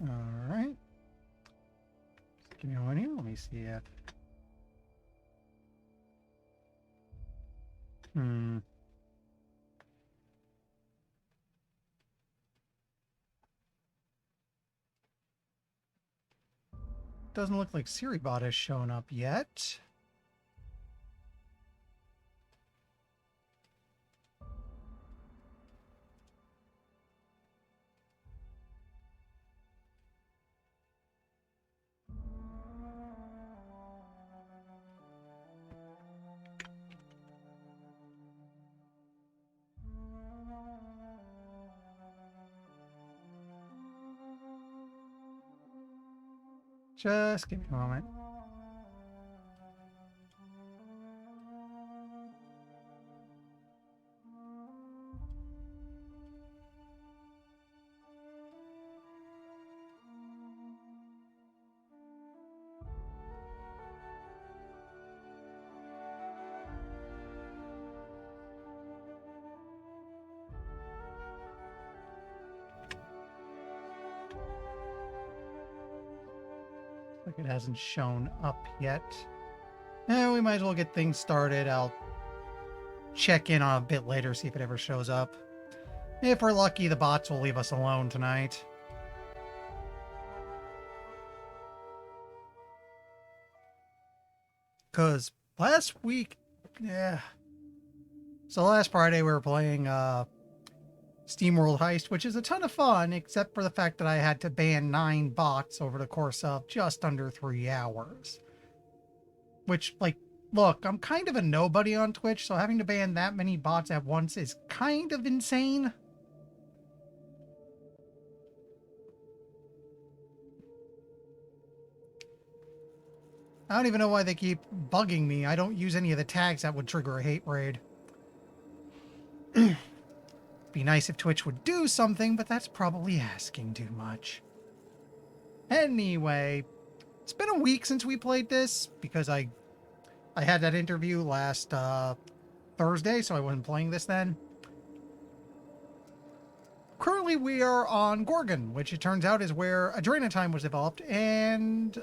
Alright. Give me one here. Let me see if... Doesn't look like Siribot has shown up yet. Just give me a moment. Like it hasn't shown up yet. We might as well get things started. I'll check in on a bit later, see if it ever shows up. If we're lucky, the bots will leave us alone tonight. Because last week, so last Friday we were playing SteamWorld Heist, which is a ton of fun, except for the fact that I had to ban 9 bots over the course of just under 3 hours. Which, like, look, I'm kind of a nobody on Twitch, so having to ban that many bots at once is kind of insane. I don't even know why they keep bugging me. I don't use any of the tags that would trigger a hate raid. Be nice if Twitch would do something, but that's probably asking too much. Anyway, it's been a week since we played this because I had that interview last Thursday, so I wasn't playing this then. Currently, we are on Gorgon, which it turns out is where Adrena-time was developed, and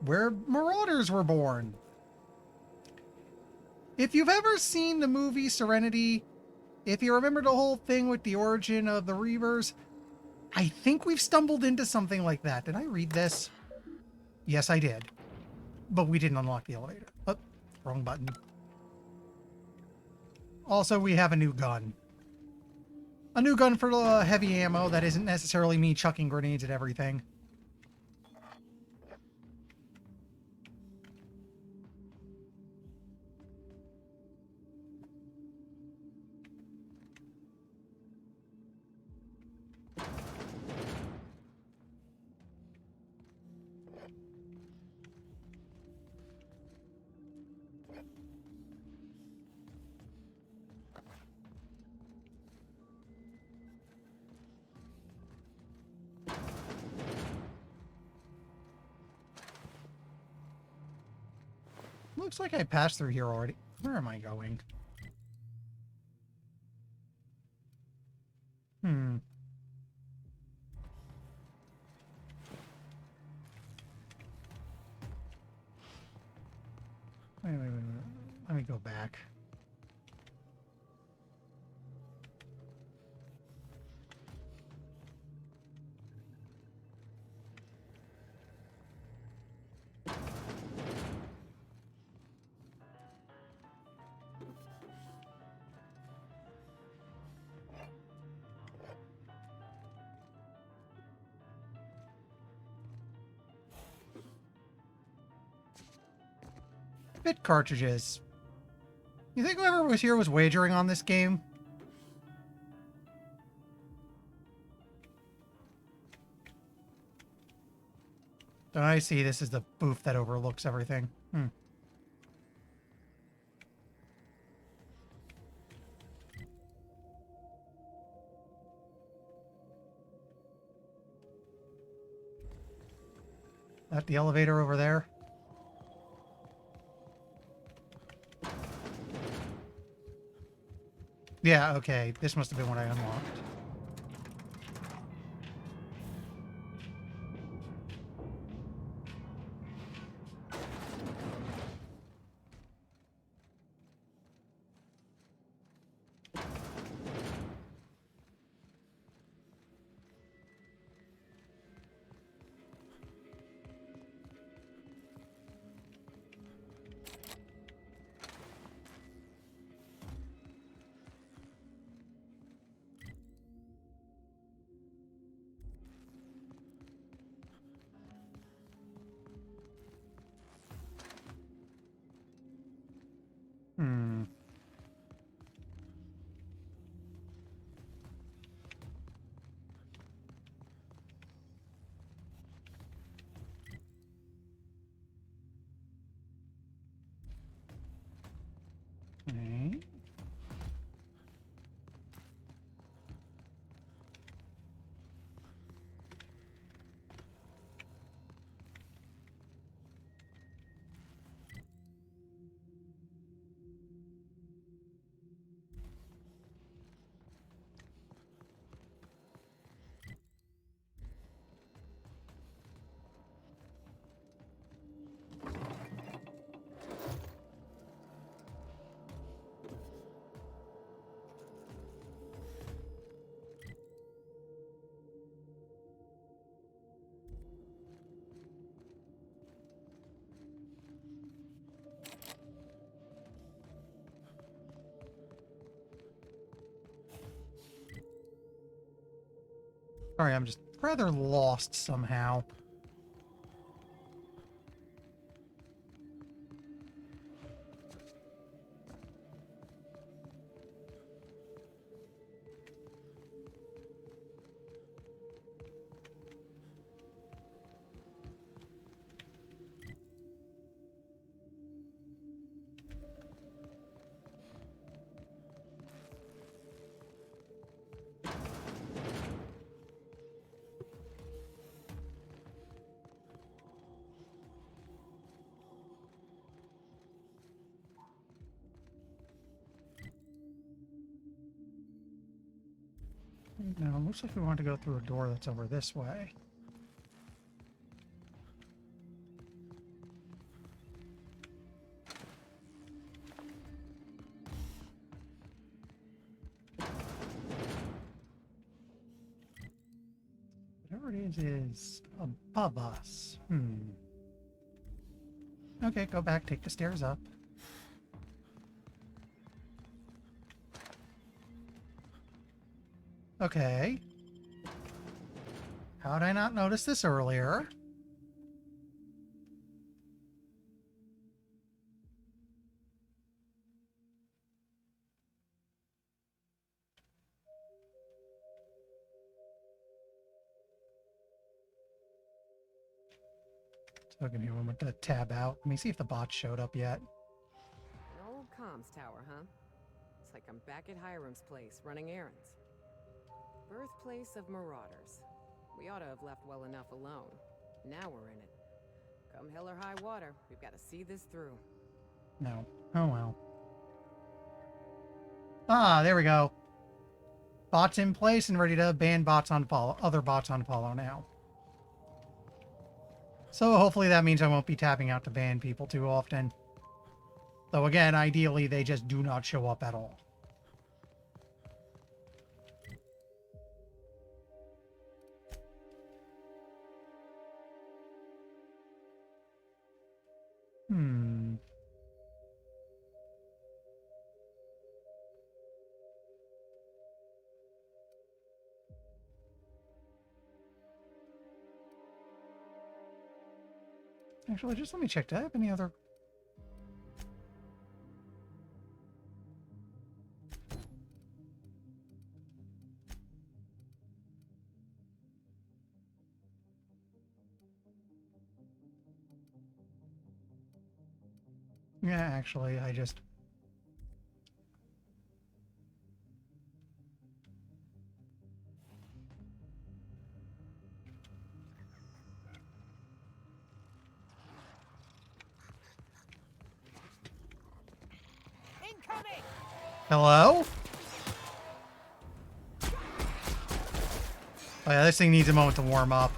where Marauders were born. If you've ever seen the movie Serenity, if you remember the whole thing with the origin of the Reavers, I think we've stumbled into something like that. Did I read this? Yes, I did. But we didn't unlock the elevator. Oh, wrong button. Also, we have a new gun. A new gun for the heavy ammo that isn't necessarily me chucking grenades at everything. Looks like I passed through here already. Where am I going? Wait. Let me go back. Bit cartridges. You think whoever was here was wagering on this game? Don't I see this is the booth that overlooks everything? That the elevator over there? Yeah, okay. This must have been what I unlocked. Sorry, I'm just rather lost somehow. No, looks like we want to go through a door that's over this way. Whatever it is above us. Okay, go back, take the stairs up. Okay. How did I not notice this earlier? So give me a moment to tab out. Let me see if the bot showed up yet. An old comms tower, huh? It's like I'm back at Hiram's place, running errands. Birthplace of marauders. We ought to have left well enough alone. Now we're in it. Come hell or high water, we've got to see this through. No. Oh well. Ah, there we go. Bots in place and ready to ban bots on follow. Other bots on follow now. So hopefully that means I won't be tapping out to ban people too often. Though again, ideally they just do not show up at all. Actually, just let me check. Do I have any other... Yeah, actually, I just... Incoming! Hello? Oh yeah, this thing needs a moment to warm up.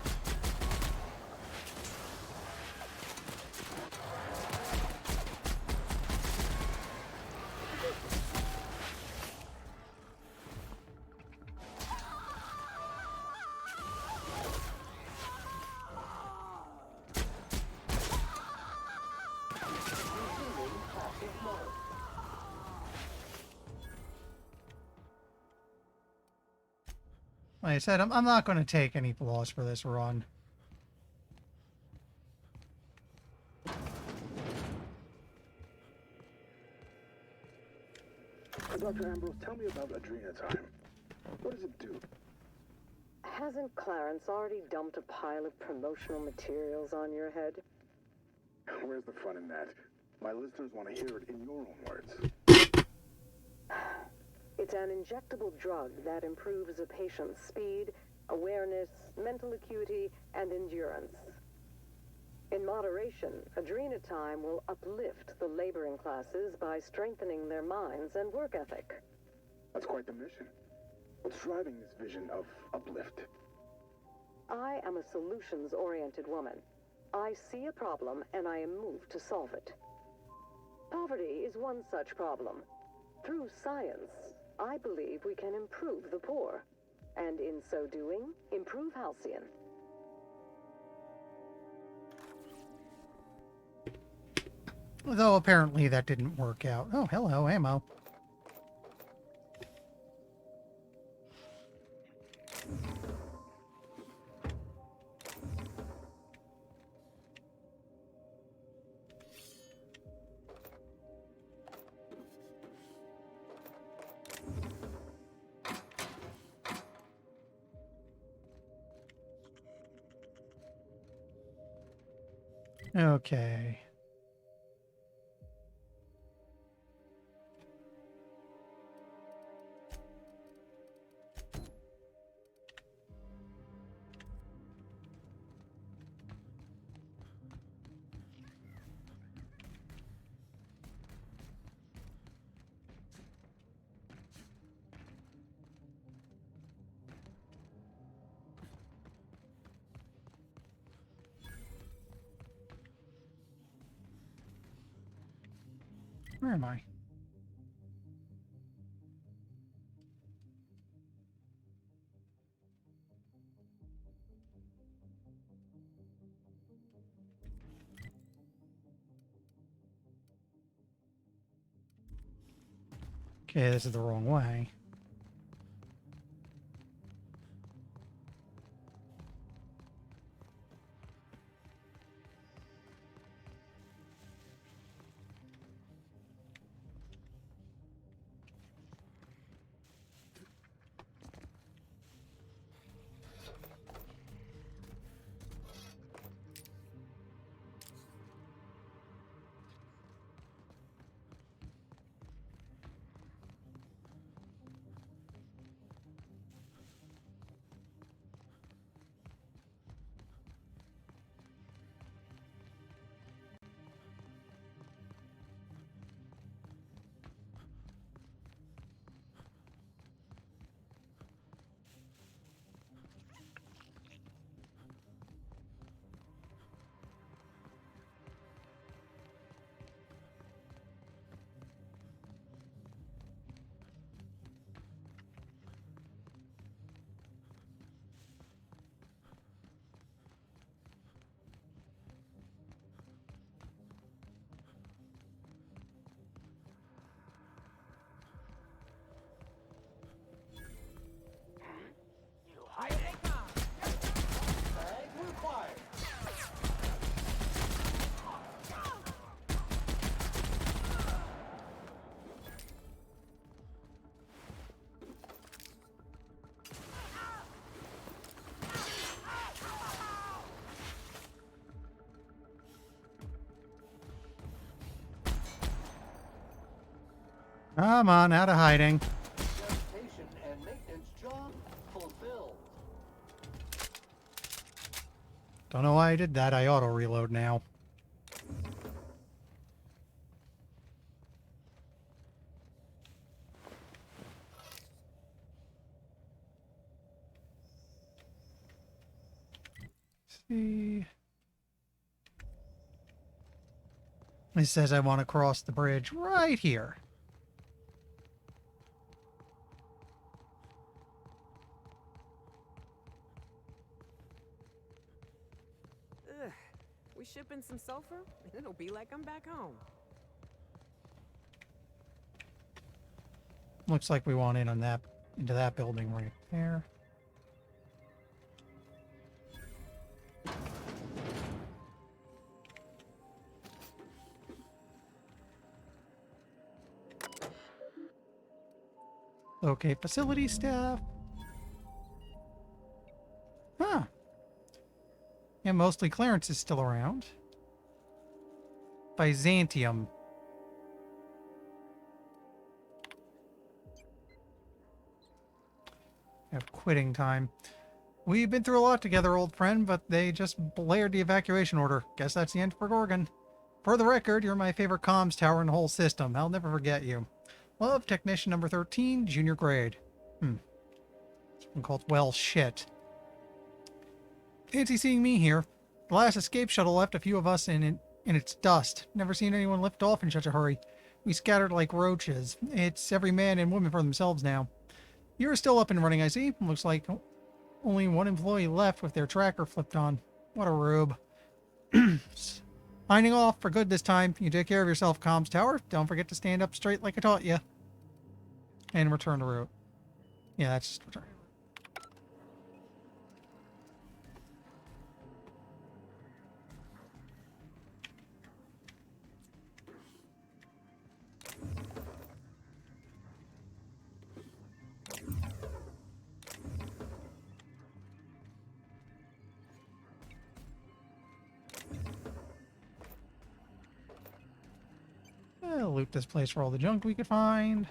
Like I said, I'm not going to take any loss for this run. Dr. Ambrose, tell me about Adrena-time. What does it do? Hasn't Clarence already dumped a pile of promotional materials on your head? Where's the fun in that? My listeners want to hear it in your own words. It's an injectable drug that improves a patient's speed, awareness, mental acuity, and endurance. In moderation, Adrena-time will uplift the laboring classes by strengthening their minds and work ethic. That's quite the mission. What's driving this vision of uplift? I am a solutions-oriented woman. I see a problem and I am moved to solve it. Poverty is one such problem. Through science, I believe we can improve the poor, and in so doing, improve Halcyon. Though apparently that didn't work out. Oh, hello, ammo. Okay. Where am I? Okay, this is the wrong way. Come on, out of hiding. Sanitation and maintenance job fulfilled. Don't know why I did that. I auto reload now. See. It says I want to cross the bridge right here. Ugh. We ship in some sulfur, and it'll be like I'm back home. Looks like we want in on that into that building right there. Okay, facility staff. Huh. Yeah, mostly Clarence is still around. Byzantium. Have quitting time. We've been through a lot together, old friend, but they just blared the evacuation order. Guess that's the end for Gorgon. For the record, you're my favorite comms tower in the whole system. I'll never forget you. Love, Technician number 13, junior grade. It's been called, well, shit. Fancy seeing me here. The last escape shuttle left a few of us in its dust. Never seen anyone lift off in such a hurry. We scattered like roaches. It's every man and woman for themselves now. You're still up and running, I see. Looks like only one employee left with their tracker flipped on. What a rube. Signing off for good this time. You take care of yourself, comms tower. Don't forget to stand up straight like I taught you. And return to route. Yeah, that's just return. loot this place for all the junk we could find.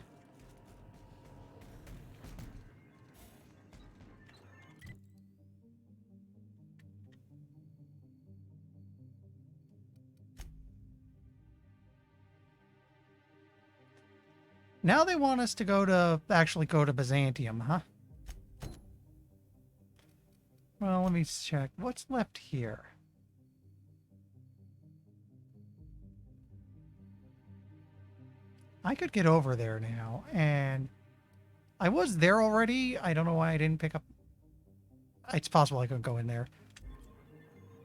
Now they want us to actually go to Byzantium, huh? Well, let me check. What's left here? I could get over there now, and I was there already. I don't know why I didn't pick up. It's possible I couldn't go in there.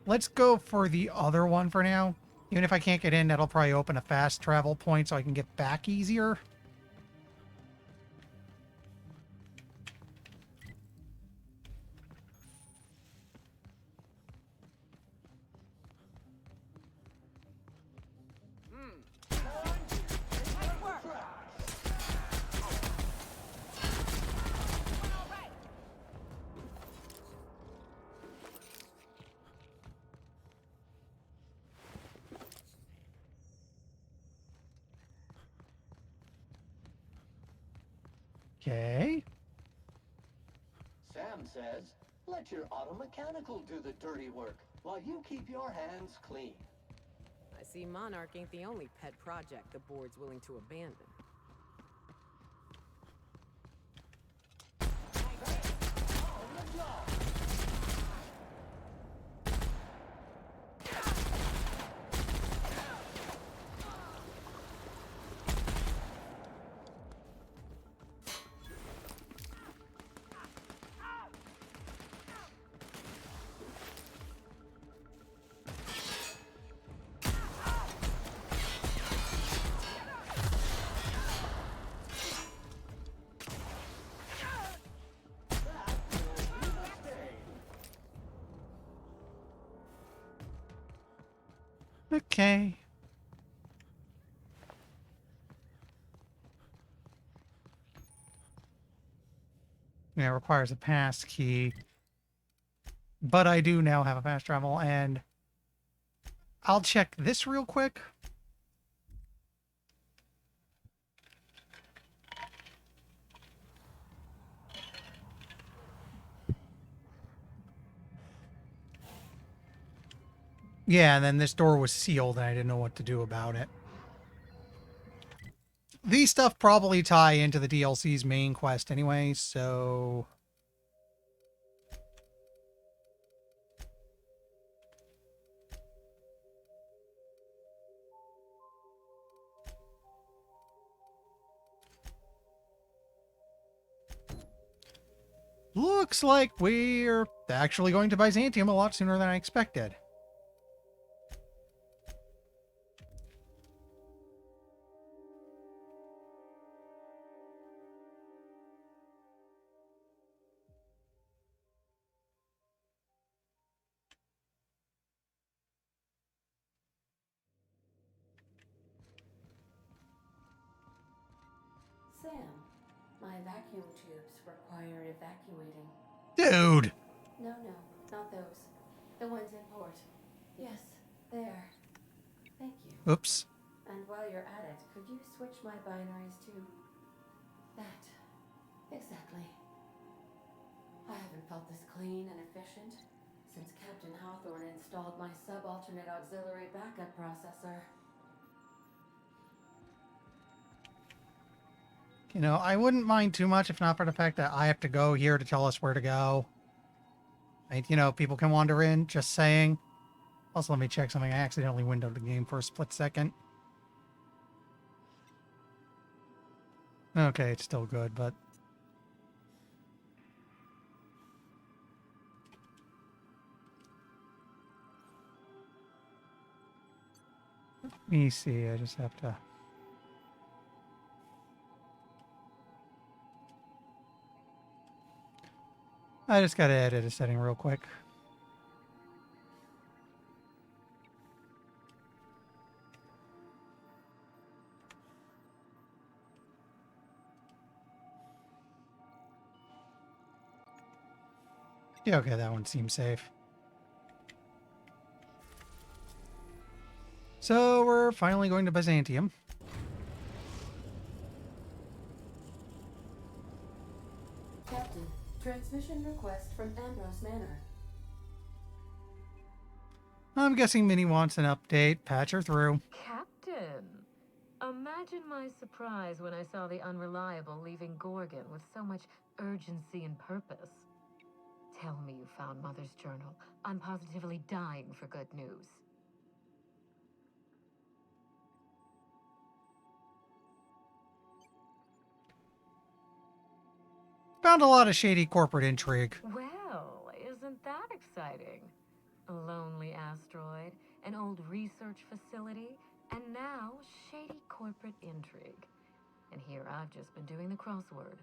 Let's go for the other one for now. Even if I can't get in, that'll probably open a fast travel point so I can get back easier. Okay. Sam says, let your automechanical do the dirty work while you keep your hands clean. I see Monarch ain't the only pet project the board's willing to abandon. Okay. Yeah, it requires a pass key. But I do now have a fast travel, and I'll check this real quick. Yeah, and then this door was sealed, and I didn't know what to do about it. These stuff probably tie into the DLC's main quest anyway, so... Looks like we're actually going to Byzantium a lot sooner than I expected. Sam, my vacuum tubes require evacuating. Dude! No, not those. The ones in port. Yes, there. Thank you. Oops. And while you're at it, could you switch my binaries to that? Exactly. I haven't felt this clean and efficient since Captain Hawthorne installed my subalternate auxiliary backup processor. You know, I wouldn't mind too much if not for the fact that I have to go here to tell us where to go. And, you know, people can wander in, just saying. Also, let me check something. I accidentally windowed the game for a split second. Okay, it's still good, but... Let me see, I just have to... I just gotta edit a setting real quick. Yeah, okay, that one seems safe. So we're finally going to Byzantium. request from Ambrose Manor. I'm guessing Minnie wants an update. Patch her through. Captain, imagine my surprise when I saw the Unreliable leaving Gorgon with so much urgency and purpose. Tell me you found Mother's journal. I'm positively dying for good news. Found a lot of shady corporate intrigue. Well, isn't that exciting? A lonely asteroid, an old research facility, and now shady corporate intrigue. And here I've just been doing the crossword.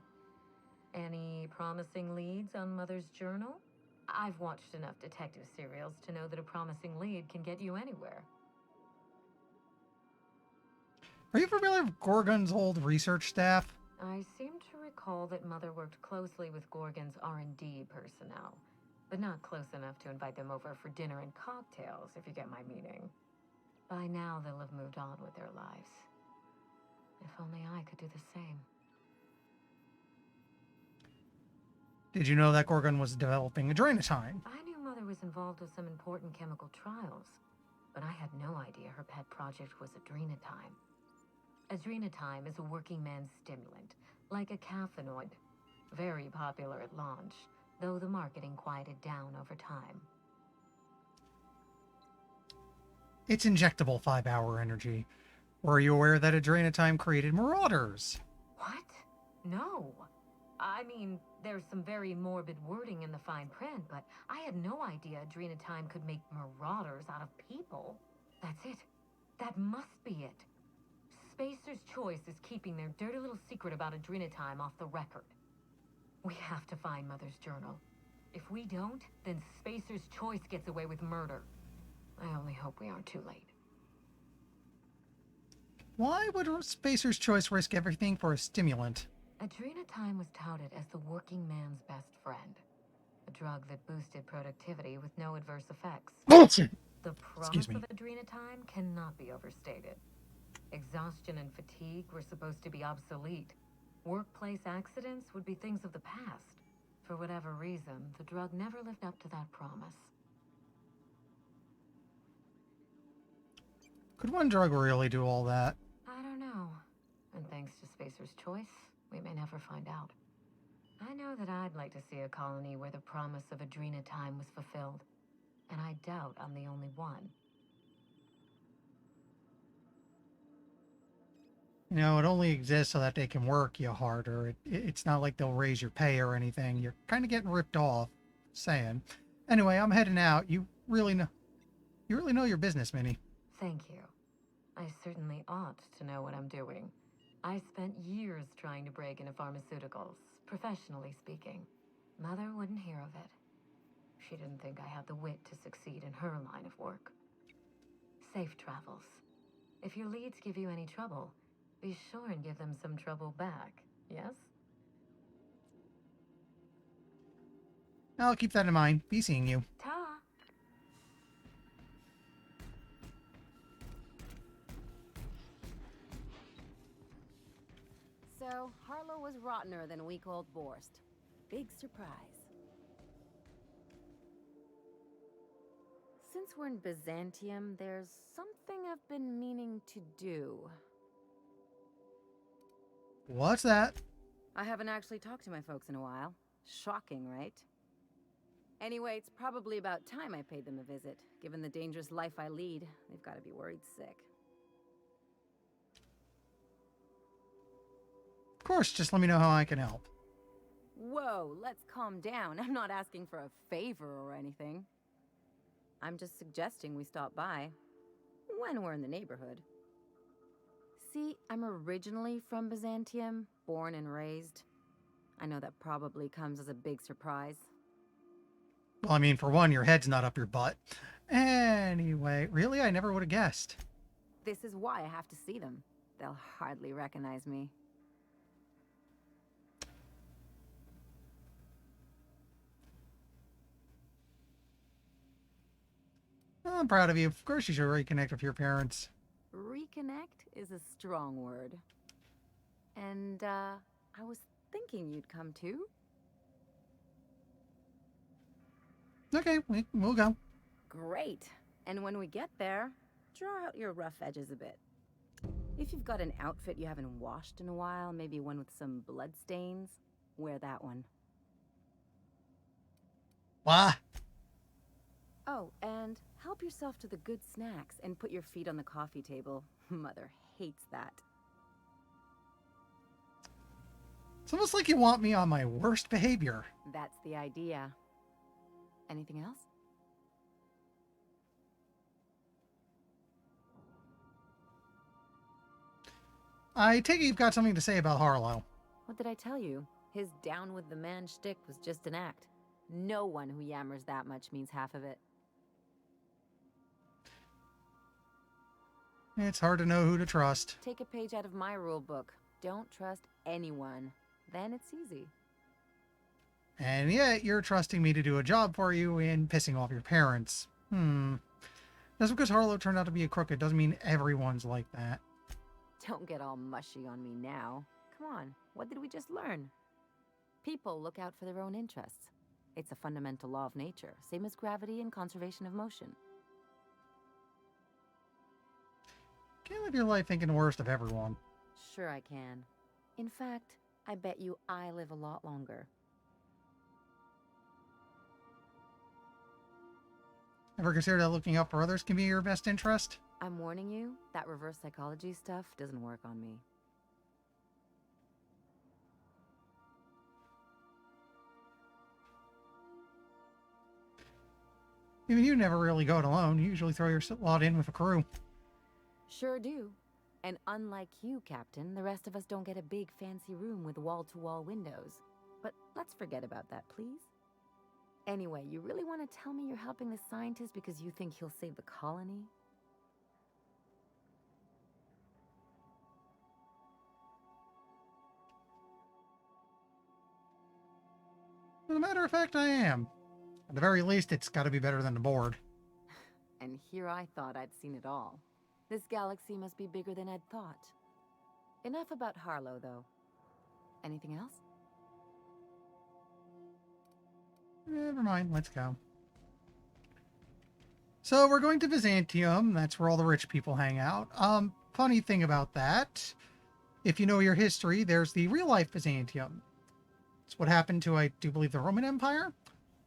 Any promising leads on Mother's journal? I've watched enough detective serials to know that a promising lead can get you anywhere. Are you familiar with Gorgon's old research staff? I seem to recall that Mother worked closely with Gorgon's R&D personnel, but not close enough to invite them over for dinner and cocktails, if you get my meaning. By now, they'll have moved on with their lives. If only I could do the same. Did you know that Gorgon was developing Adrena-time? I knew Mother was involved with some important chemical trials, but I had no idea her pet project was Adrena-time. Adrena-time is a working man's stimulant, like a caffeinoid. Very popular at launch, though the marketing quieted down over time. It's injectable 5-hour energy. Were you aware that Adrena-time created Marauders? What? No. I mean, there's some very morbid wording in the fine print, but I had no idea Adrena-time could make marauders out of people. That's it. That must be it. Spacer's Choice is keeping their dirty little secret about Adrena-time off the record. We have to find Mother's journal. If we don't, then Spacer's Choice gets away with murder. I only hope we aren't too late. Why would Spacer's Choice risk everything for a stimulant? Adrena-time was touted as the working man's best friend. A drug that boosted productivity with no adverse effects. Bullshit! The promise of Adrena-time cannot be overstated. Exhaustion and fatigue were supposed to be obsolete. Workplace accidents would be things of the past. For whatever reason, the drug never lived up to that promise. Could one drug really do all that? I don't know. And thanks to Spacer's Choice, we may never find out. I know that I'd like to see a colony where the promise of Adrena-time was fulfilled. And I doubt I'm the only one. You know, it only exists so that they can work you harder. It's not like they'll raise your pay or anything. You're kind of getting ripped off. Saying. Anyway, I'm heading out. You really know your business, Minnie. Thank you. I certainly ought to know what I'm doing. I spent years trying to break into pharmaceuticals, professionally speaking. Mother wouldn't hear of it. She didn't think I had the wit to succeed in her line of work. Safe travels. If your leads give you any trouble, be sure and give them some trouble back, yes? I'll keep that in mind. Be seeing you. Ta! So, Harlow was rottener than a week-old Borst. Big surprise. Since we're in Byzantium, there's something I've been meaning to do. What's that? I haven't actually talked to my folks in a while. Shocking, right? Anyway, it's probably about time I paid them a visit. Given the dangerous life I lead, they've got to be worried sick. Of course, just let me know how I can help. Whoa, let's calm down. I'm not asking for a favor or anything. I'm just suggesting we stop by when we're in the neighborhood. See, I'm originally from Byzantium, born and raised. I know that probably comes as a big surprise. Well, I mean, for one, your head's not up your butt. Anyway, really, I never would have guessed. This is why I have to see them. They'll hardly recognize me. Well, I'm proud of you. Of course you should reconnect with your parents. Reconnect is a strong word. And, I was thinking you'd come too. Okay, we'll go. Great. And when we get there, draw out your rough edges a bit. If you've got an outfit you haven't washed in a while, maybe one with some blood stains, wear that one. Why? Oh, and help yourself to the good snacks and put your feet on the coffee table. Mother hates that. It's almost like you want me on my worst behavior. That's the idea. Anything else? I take it you've got something to say about Harlow. What did I tell you? His down with the man shtick was just an act. No one who yammers that much means half of it. It's hard to know who to trust. Take a page out of my rule book. Don't trust anyone. Then it's easy. And yet, you're trusting me to do a job for you and pissing off your parents. Just because Harlow turned out to be a crook, it doesn't mean everyone's like that. Don't get all mushy on me now. Come on, what did we just learn? People look out for their own interests. It's a fundamental law of nature, same as gravity and conservation of motion. Can't live your life thinking the worst of everyone. Sure I can. In fact, I bet you I live a lot longer. Ever consider that looking out for others can be your best interest? I'm warning you, that reverse psychology stuff doesn't work on me. Even you never really go it alone. You usually throw your lot in with a crew. Sure do. And unlike you, Captain, the rest of us don't get a big fancy room with wall-to-wall windows. But let's forget about that, please. Anyway, you really want to tell me you're helping the scientist because you think he'll save the colony? As a matter of fact, I am. At the very least, it's got to be better than the board. And here I thought I'd seen it all. This galaxy must be bigger than I'd thought. Enough about Harlow, though. Anything else? Never mind, let's go. So we're going to Byzantium. That's where all the rich people hang out. Funny thing about that, if you know your history, there's the real-life Byzantium. It's what happened to, I do believe, the Roman Empire.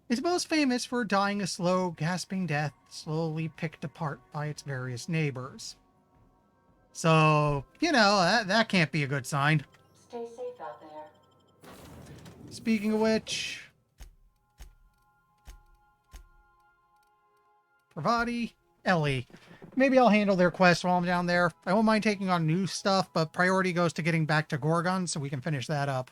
It's most famous for dying a slow, gasping death, slowly picked apart by its various neighbors. So, you know, that can't be a good sign. Stay safe out there. Speaking of which... Pravati, Ellie. Maybe I'll handle their quest while I'm down there. I won't mind taking on new stuff, but priority goes to getting back to Gorgon so we can finish that up.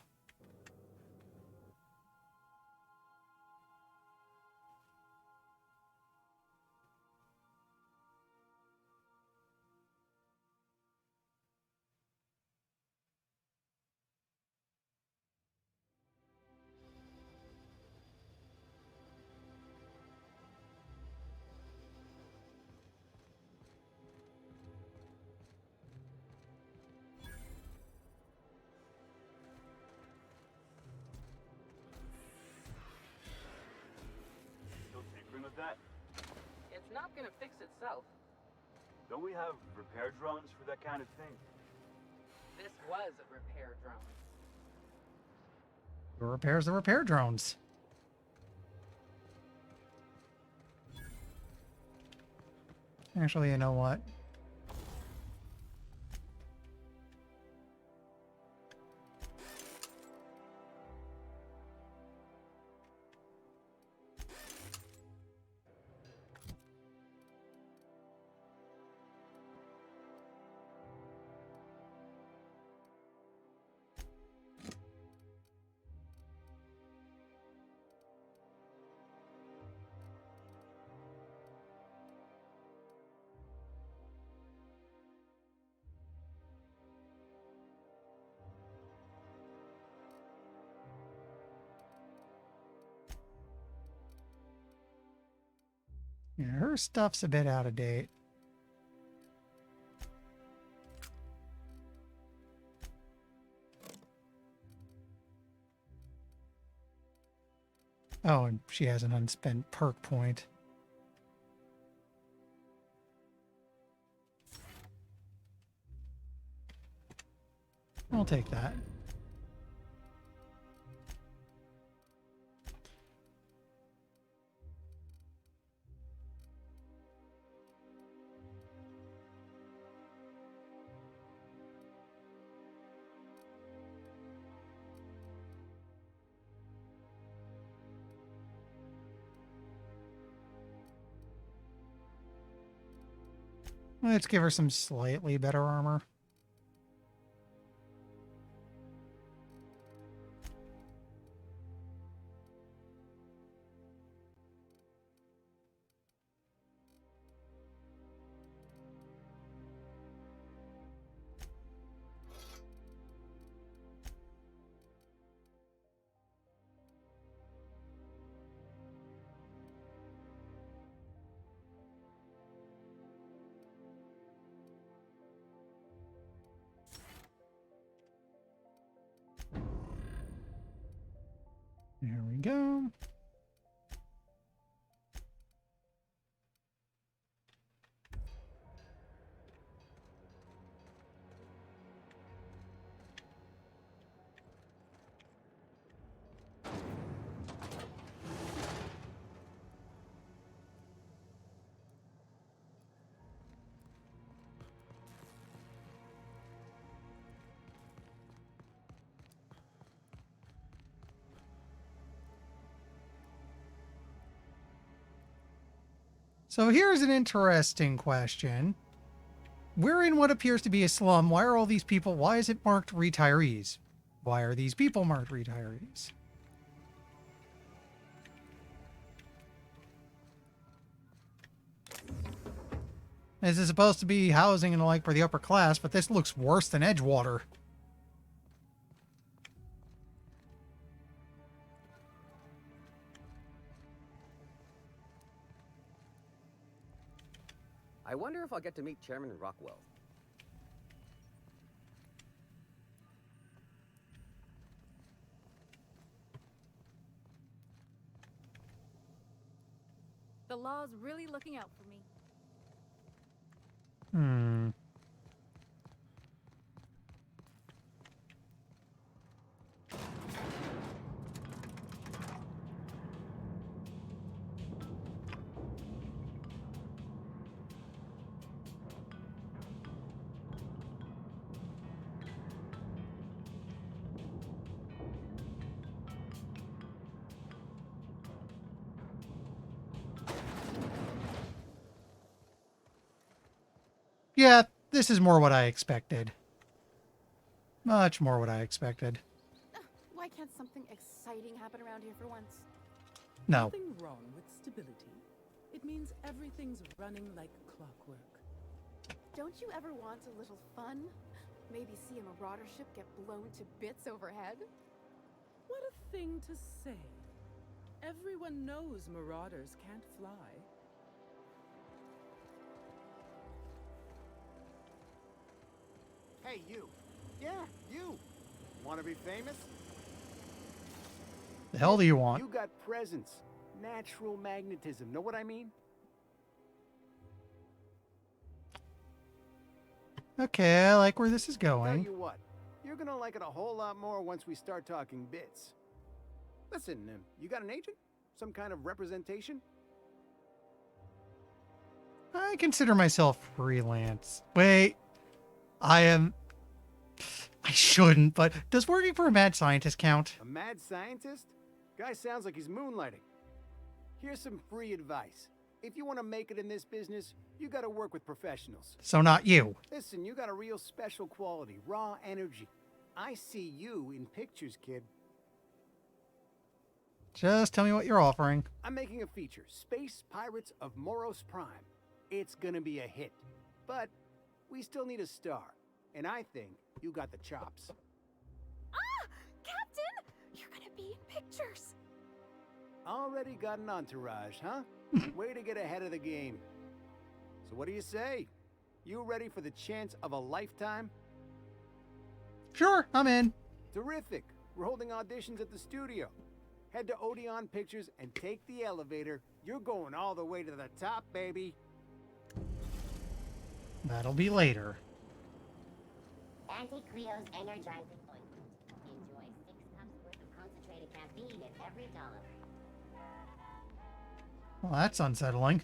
Still tinkering with that? It's not gonna fix itself. Don't we have repair drones for that kind of thing? This was a repair drone. Who repairs the repair drones? Actually, you know what? Yeah, her stuff's a bit out of date. Oh, and she has an unspent perk point. I'll take that. Let's give her some slightly better armor. There we go. So here's an interesting question. We're in what appears to be a slum. Why are all these people, why is it marked retirees? Why are these people marked retirees? This is supposed to be housing and the like for the upper class, but this looks worse than Edgewater. I wonder if I'll get to meet Chairman Rockwell. The law's really looking out for me. Hmm. Yeah, this is more what I expected. Much more what I expected. Why can't something exciting happen around here for once? No. Nothing wrong with stability. It means everything's running like clockwork. Don't you ever want a little fun? Maybe see a marauder ship get blown to bits overhead? What a thing to say. Everyone knows marauders can't fly. Hey, you. Yeah, you. Want to be famous? The hell do you want? You got presence. Natural magnetism. Know what I mean? Okay, I like where this is Tell going. you what. You're gonna like it a whole lot more once we start talking bits. Listen, you got an agent? Some kind of representation? I consider myself freelance. Wait, I shouldn't, but does working for a mad scientist count? A mad scientist? Guy sounds like he's moonlighting. Here's some free advice. If you want to make it in this business, you got to work with professionals. So not you. Listen, you got a real special quality, raw energy. I see you in pictures, kid. Just tell me what you're offering. I'm making a feature, Space Pirates of Moros Prime. It's gonna be a hit. But we still need a star. And I think you got the chops. Ah! Captain! You're gonna be in pictures! Already got an entourage, huh? Way to get ahead of the game. So what do you say? You ready for the chance of a lifetime? Sure, I'm in. Terrific. We're holding auditions at the studio. Head to Odeon Pictures and take the elevator. You're going all the way to the top, baby. That'll be later. Anti-Creo's energizing ointment. Enjoy 6 cups worth of concentrated caffeine in every dollop. Well, that's unsettling.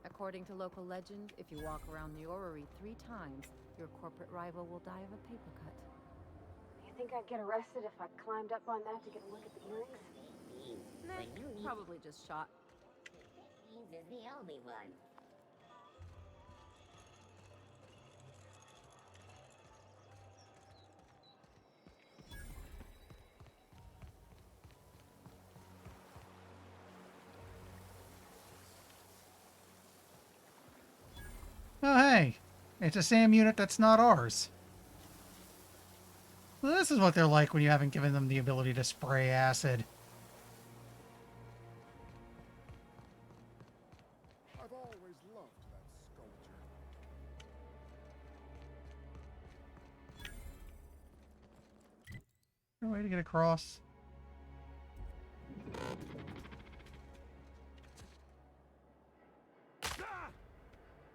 According to local legend, if you walk around the orrery 3 times, your corporate rival will die of a paper cut. You think I'd get arrested if I climbed up on that to get a look at the earrings? Nah, probably just shot. Beans is the only one. Oh, hey. It's a SAM unit that's not ours. Well, this is what they're like when you haven't given them the ability to spray acid. I've always loved that sculpture. Is there a way to get across?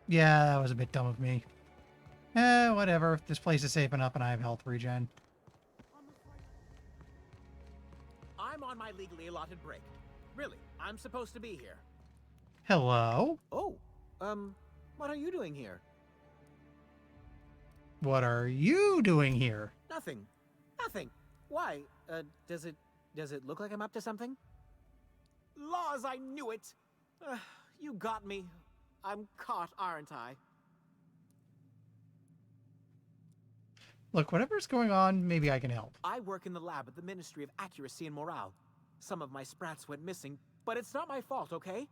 Yeah, that was a bit dumb of me. Whatever. This place is safe enough and I have health regen. I'm on my legally allotted break. Really, I'm supposed to be here. Hello? Oh, what are you doing here? What are you doing here? Nothing. Nothing. Why? Does it look like I'm up to something? Laws, I knew it! You got me. I'm caught, aren't I? Look, whatever's going on, maybe I can help. I work in the lab at the Ministry of Accuracy and Morale. Some of my sprats went missing, but it's not my fault, okay?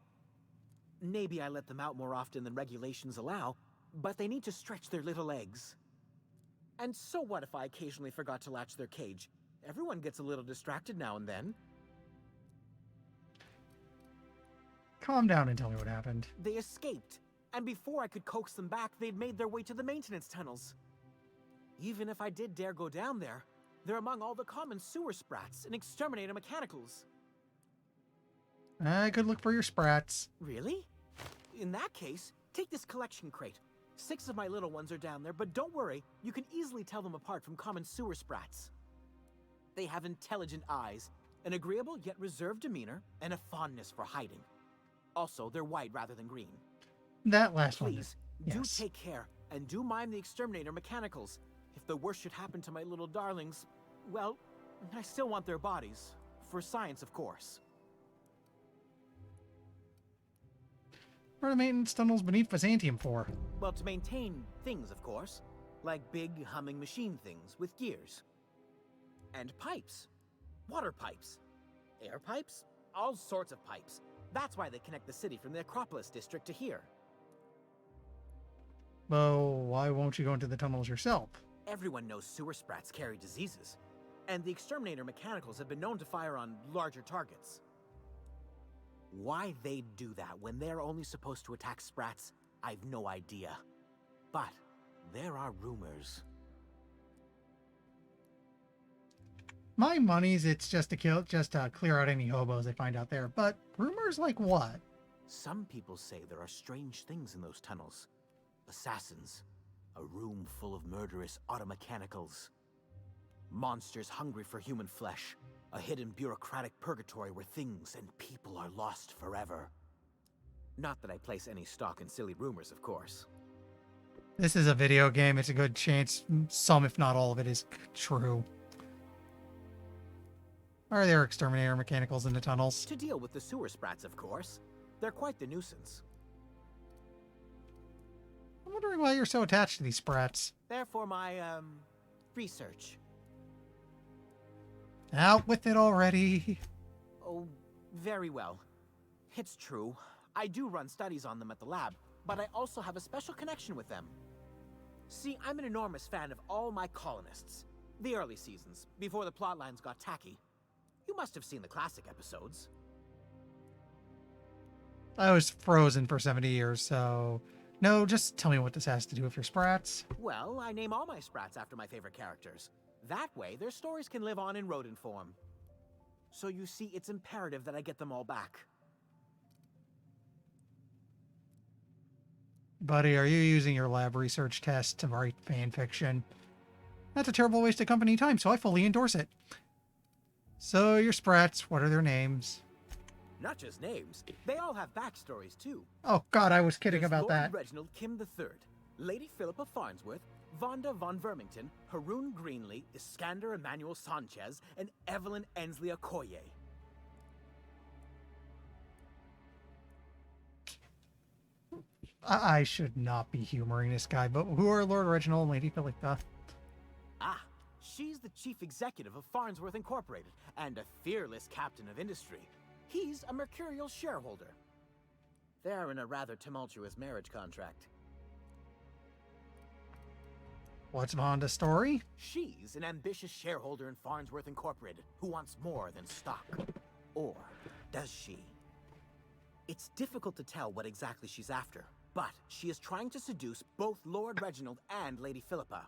Maybe I let them out more often than regulations allow, but they need to stretch their little legs. And so what if I occasionally forgot to latch their cage? Everyone gets a little distracted now and then. Calm down and tell me what happened. They escaped, and before I could coax them back, they'd made their way to the maintenance tunnels. Even if I did dare go down there, they're among all the common sewer sprats and exterminator mechanicals. Good look for your sprats. Really? In that case, take this collection crate. 6 of my little ones are down there, but don't worry, you can easily tell them apart from common sewer sprats. They have intelligent eyes, an agreeable yet reserved demeanor, and a fondness for hiding. Also, they're white rather than green. That last one. Please, Yes. do take care, and do mind the exterminator mechanicals. If the worst should happen to my little darlings, well, I still want their bodies. For science, of course. What are the maintenance tunnels beneath Byzantium for? Well, to maintain things, of course. Like big, humming machine things with gears. And pipes. Water pipes. Air pipes. All sorts of pipes. That's why they connect the city from the Acropolis district to here. Well, why won't you go into the tunnels yourself? Everyone knows sewer sprats carry diseases. And the exterminator mechanicals have been known to fire on larger targets. Why they'd do that when they're only supposed to attack sprats, I've no idea. But there are rumors. My money's it's just to clear out any hobos they find out there. But rumors like what? Some people say there are strange things in those tunnels. Assassins. A room full of murderous automechanicals. Monsters hungry for human flesh. A hidden bureaucratic purgatory where things and people are lost forever. Not that I place any stock in silly rumors, of course. This is a video game. It's a good chance some, if not all of it, is true. Are there exterminator mechanicals in the tunnels? To deal with the sewer sprats, of course. They're quite the nuisance. I'm wondering why you're so attached to these sprats. They're for my, research. Out with it already. Oh, very well. It's true. I do run studies on them at the lab, but I also have a special connection with them. See, I'm an enormous fan of all my colonists. The early seasons, before the plotlines got tacky. You must have seen the classic episodes. I was frozen for 70 years, so... No, just tell me what this has to do with your sprats. Well, I name all my sprats after my favorite characters. That way, their stories can live on in rodent form. So you see, it's imperative that I get them all back. Buddy, are you using your lab research test to write fan fiction? That's a terrible waste of company time, so I fully endorse it. So, your sprats, what are their names? Not just names, they all have backstories too. Oh god, I was kidding There's about Lord that. Reginald Kim III, Lady Philippa Farnsworth, Vonda von Vermington, Haroon Greenlee, Iskander Emmanuel Sanchez, and Evelyn Ensley Okoye. I should not be humoring this guy, but who are Lord Reginald and Lady Philippa? Ah, she's the chief executive of Farnsworth Incorporated and a fearless captain of industry. He's a mercurial shareholder. They're in a rather tumultuous marriage contract. What's Vonda's story? She's an ambitious shareholder in Farnsworth Incorporated who wants more than stock. Or does she? It's difficult to tell what exactly she's after, but she is trying to seduce both Lord Reginald and Lady Philippa.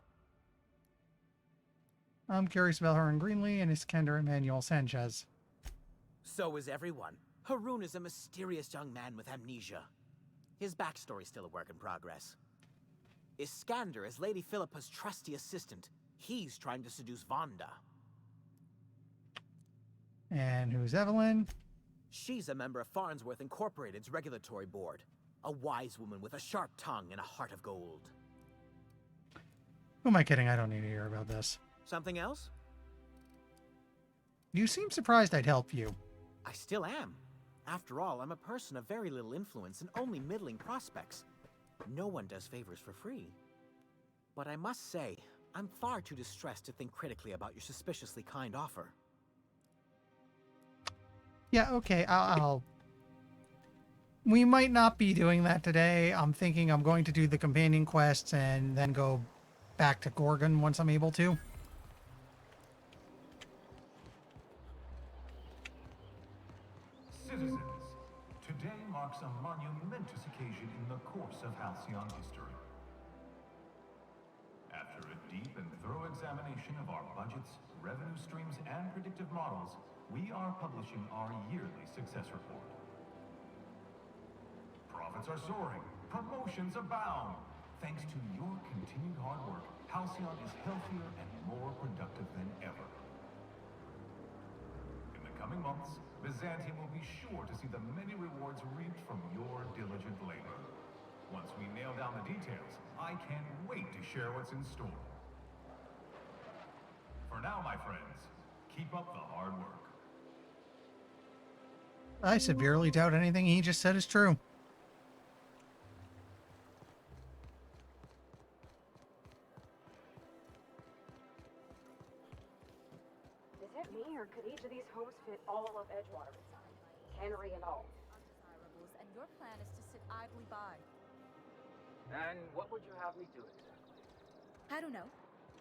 I'm curious about her and Greenlee and Iskander Emmanuel Sanchez. So is everyone. Haroon is a mysterious young man with amnesia. His backstory's still a work in progress. Iskander is Lady Philippa's trusty assistant. He's trying to seduce Vonda. And who's Evelyn? She's a member of Farnsworth Incorporated's regulatory board. A wise woman with a sharp tongue and a heart of gold. Who am I kidding? I don't need to hear about this. Something else? You seem surprised I'd help you. I still am. After all, I'm a person of very little influence and only middling prospects. No one does favors for free. But I must say, I'm far too distressed to think critically about your suspiciously kind offer. Yeah, okay, I'll... We might not be doing that today. I'm thinking I'm going to do the companion quests and then go back to Gorgon once I'm able to. Citizens, today marks a monumentous occasion in the course of Halcyon history. After a deep and thorough examination of our budgets, revenue streams, and predictive models, we are publishing our yearly success report. Profits are soaring, promotions abound. Thanks to your continued hard work, Halcyon is healthier and more productive than ever. In the coming months, Byzantium will be sure to see the many rewards reaped from your diligent labor. Once we nail down the details, I can't wait to share what's in store. For now, my friends, keep up the hard work. I severely doubt anything he just said is true. Is it me, or could each of these homes fit all of Edgewater inside? Cannery and all. Undesirables, and your plan is to sit idly by. And what would you have me do exactly? I don't know.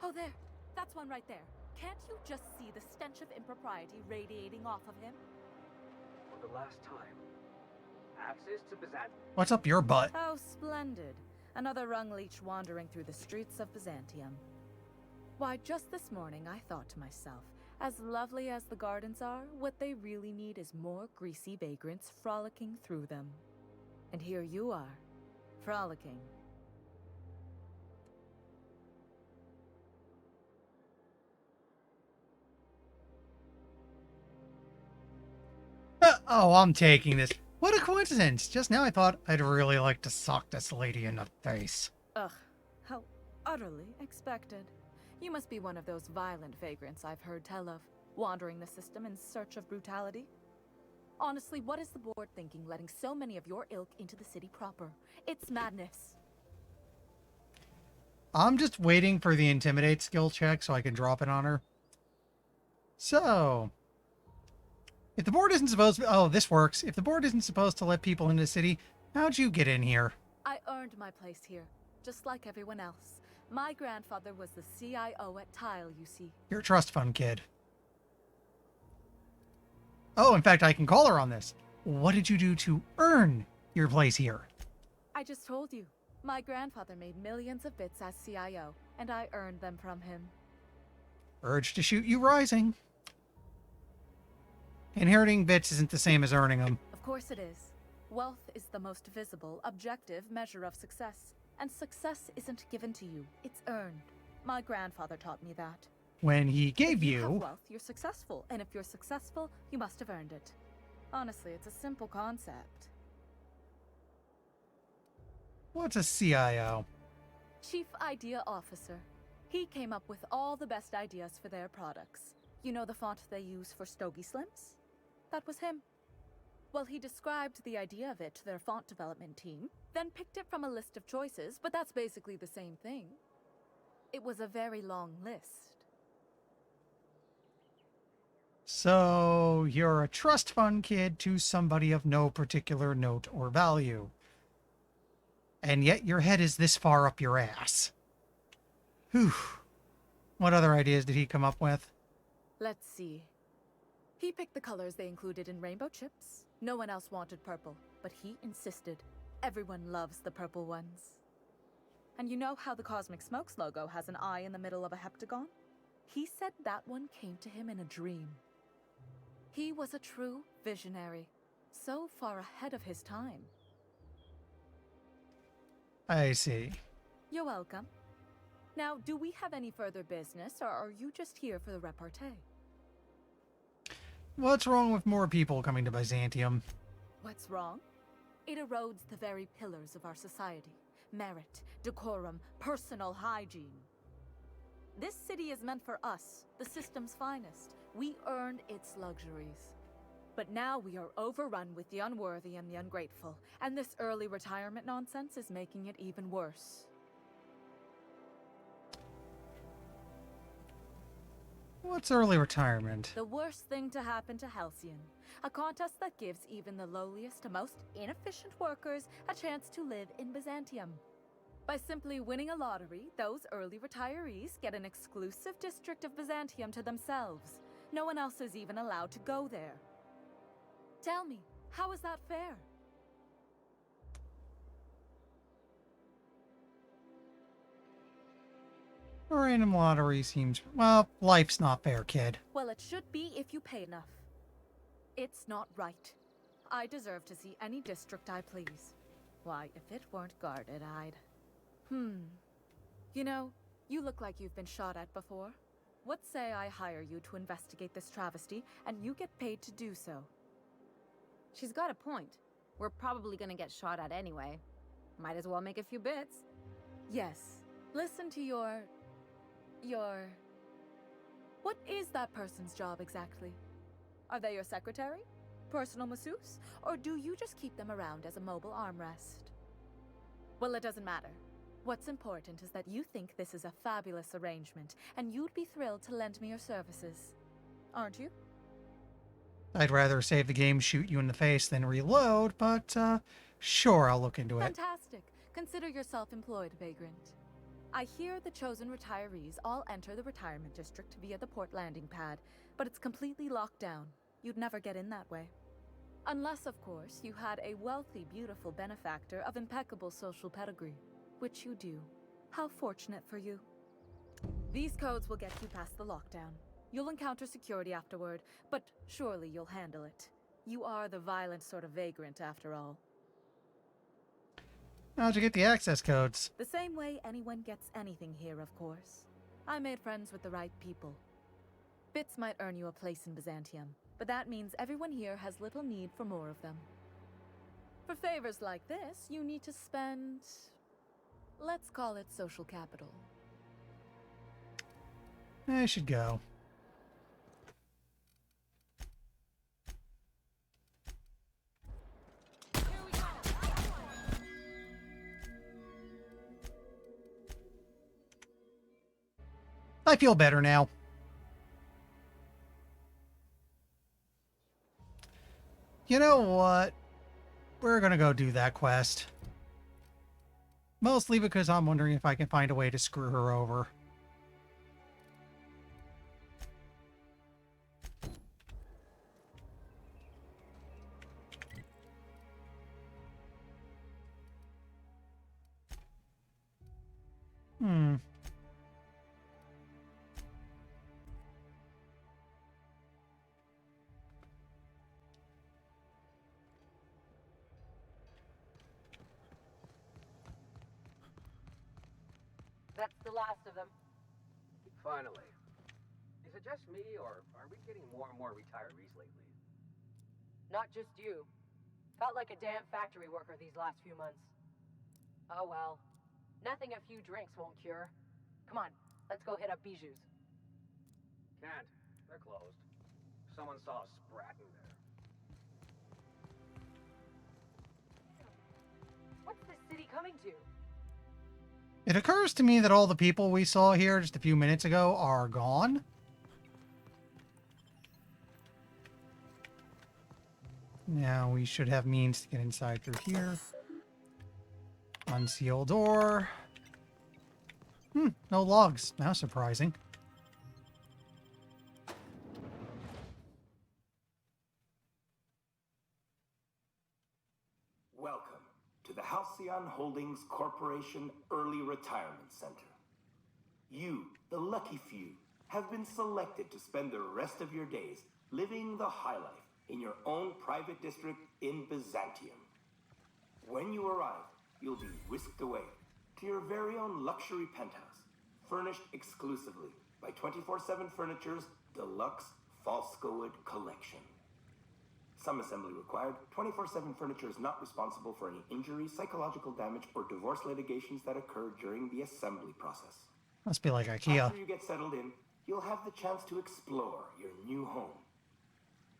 Oh, there. That's one right there. Can't you just see the stench of impropriety radiating off of him? For the last time. Access to Byzantium. What's up your butt? How splendid. Another rung leech wandering through the streets of Byzantium. Why, just this morning I thought to myself, as lovely as the gardens are, what they really need is more greasy vagrants frolicking through them. And here you are, frolicking. Oh, I'm taking this. What a coincidence. Just now I thought I'd really like to sock this lady in the face. Ugh, how utterly expected. You must be one of those violent vagrants I've heard tell of, wandering the system in search of brutality. Honestly, what is the board thinking letting so many of your ilk into the city proper? It's madness. I'm just waiting for the intimidate skill check so I can drop it on her. So, if the board isn't supposed to... Oh, this works. If the board isn't supposed to let people into the city, how'd you get in here? I earned my place here, just like everyone else. My grandfather was the CIO at Tile, you see. You're a trust fund kid. Oh, in fact, I can call her on this. What did you do to earn your place here? I just told you. My grandfather made millions of bits as CIO, and I earned them from him. Urge to shoot you rising. Inheriting bits isn't the same as earning them. Of course it is. Wealth is the most visible, objective measure of success. And success isn't given to you, it's earned. My grandfather taught me that. When he gave if you have you... wealth, you're successful. And if you're successful, you must have earned it. Honestly, it's a simple concept. What's a CIO? Chief Idea Officer. He came up with all the best ideas for their products. You know the font they use for Stogie Slims? That was him. Well, he described the idea of it to their font development team, then picked it from a list of choices, but that's basically the same thing. It was a very long list. So, you're a trust fund kid to somebody of no particular note or value. And yet your head is this far up your ass. Whew. What other ideas did he come up with? Let's see. He picked the colors they included in rainbow chips. No one else wanted purple, but he insisted. Everyone loves the purple ones. And you know how the Cosmic Smokes logo has an eye in the middle of a heptagon? He said that one came to him in a dream. He was a true visionary, so far ahead of his time. I see. You're welcome. Now, do we have any further business, or are you just here for the repartee? What's wrong with more people coming to Byzantium? What's wrong? It erodes the very pillars of our society. Merit, decorum, personal hygiene. This city is meant for us, the system's finest. We earned its luxuries. But now we are overrun with the unworthy and the ungrateful, and this early retirement nonsense is making it even worse. What's early retirement? The worst thing to happen to Halcyon. A contest that gives even the lowliest and most inefficient workers a chance to live in Byzantium. By simply winning a lottery, those early retirees get an exclusive district of Byzantium to themselves. No one else is even allowed to go there. Tell me, how is that fair? A random lottery seems... Well, life's not fair, kid. Well, it should be if you pay enough. It's not right. I deserve to see any district I please. Why, if it weren't guarded, I'd... You know, you look like you've been shot at before. What say I hire you to investigate this travesty, and you get paid to do so? She's got a point. We're probably gonna get shot at anyway. Might as well make a few bits. Yes. Listen to your... What is that person's job exactly? Are they your secretary? Personal masseuse? Or do you just keep them around as a mobile armrest? Well, it doesn't matter. What's important is that you think this is a fabulous arrangement, and you'd be thrilled to lend me your services. Aren't you? I'd rather save the game shoot you in the face than reload, but, sure, I'll look into it. Fantastic. Consider yourself employed, vagrant. I hear the chosen retirees all enter the retirement district via the port landing pad, but it's completely locked down. You'd never get in that way. Unless, of course, you had a wealthy, beautiful benefactor of impeccable social pedigree, which you do. How fortunate for you. These codes will get you past the lockdown. You'll encounter security afterward, but surely you'll handle it. You are the violent sort of vagrant, after all. How'd you get the access codes? The same way anyone gets anything here, of course. I made friends with the right people. Bits might earn you a place in Byzantium, but that means everyone here has little need for more of them. For favors like this, you need to spend... let's call it social capital. I should go. I feel better now. You know what? We're gonna go do that quest. Mostly because I'm wondering if I can find a way to screw her over. That's the last of them. Finally. Is it just me, or are we getting more and more retirees lately? Not just you. Felt like a damn factory worker these last few months. Oh well. Nothing a few drinks won't cure. Come on, let's go hit up Bijou's. Can't. They're closed. Someone saw a sprat in there. What's this city coming to? It occurs to me that all the people we saw here just a few minutes ago are gone. Now we should have means to get inside through here. Unseal door. No logs. Now surprising. Welcome to the Halcyon Holdings Corporation Early Retirement Center. You, the lucky few, have been selected to spend the rest of your days living the high life in your own private district in Byzantium. When you arrive, you'll be whisked away to your very own luxury penthouse, furnished exclusively by 24/7 Furniture's deluxe Falscowood collection. Some assembly required. 24/7 Furniture is not responsible for any injury, psychological damage, or divorce litigations that occur during the assembly process. Must be like IKEA. After you get settled in, you'll have the chance to explore your new home.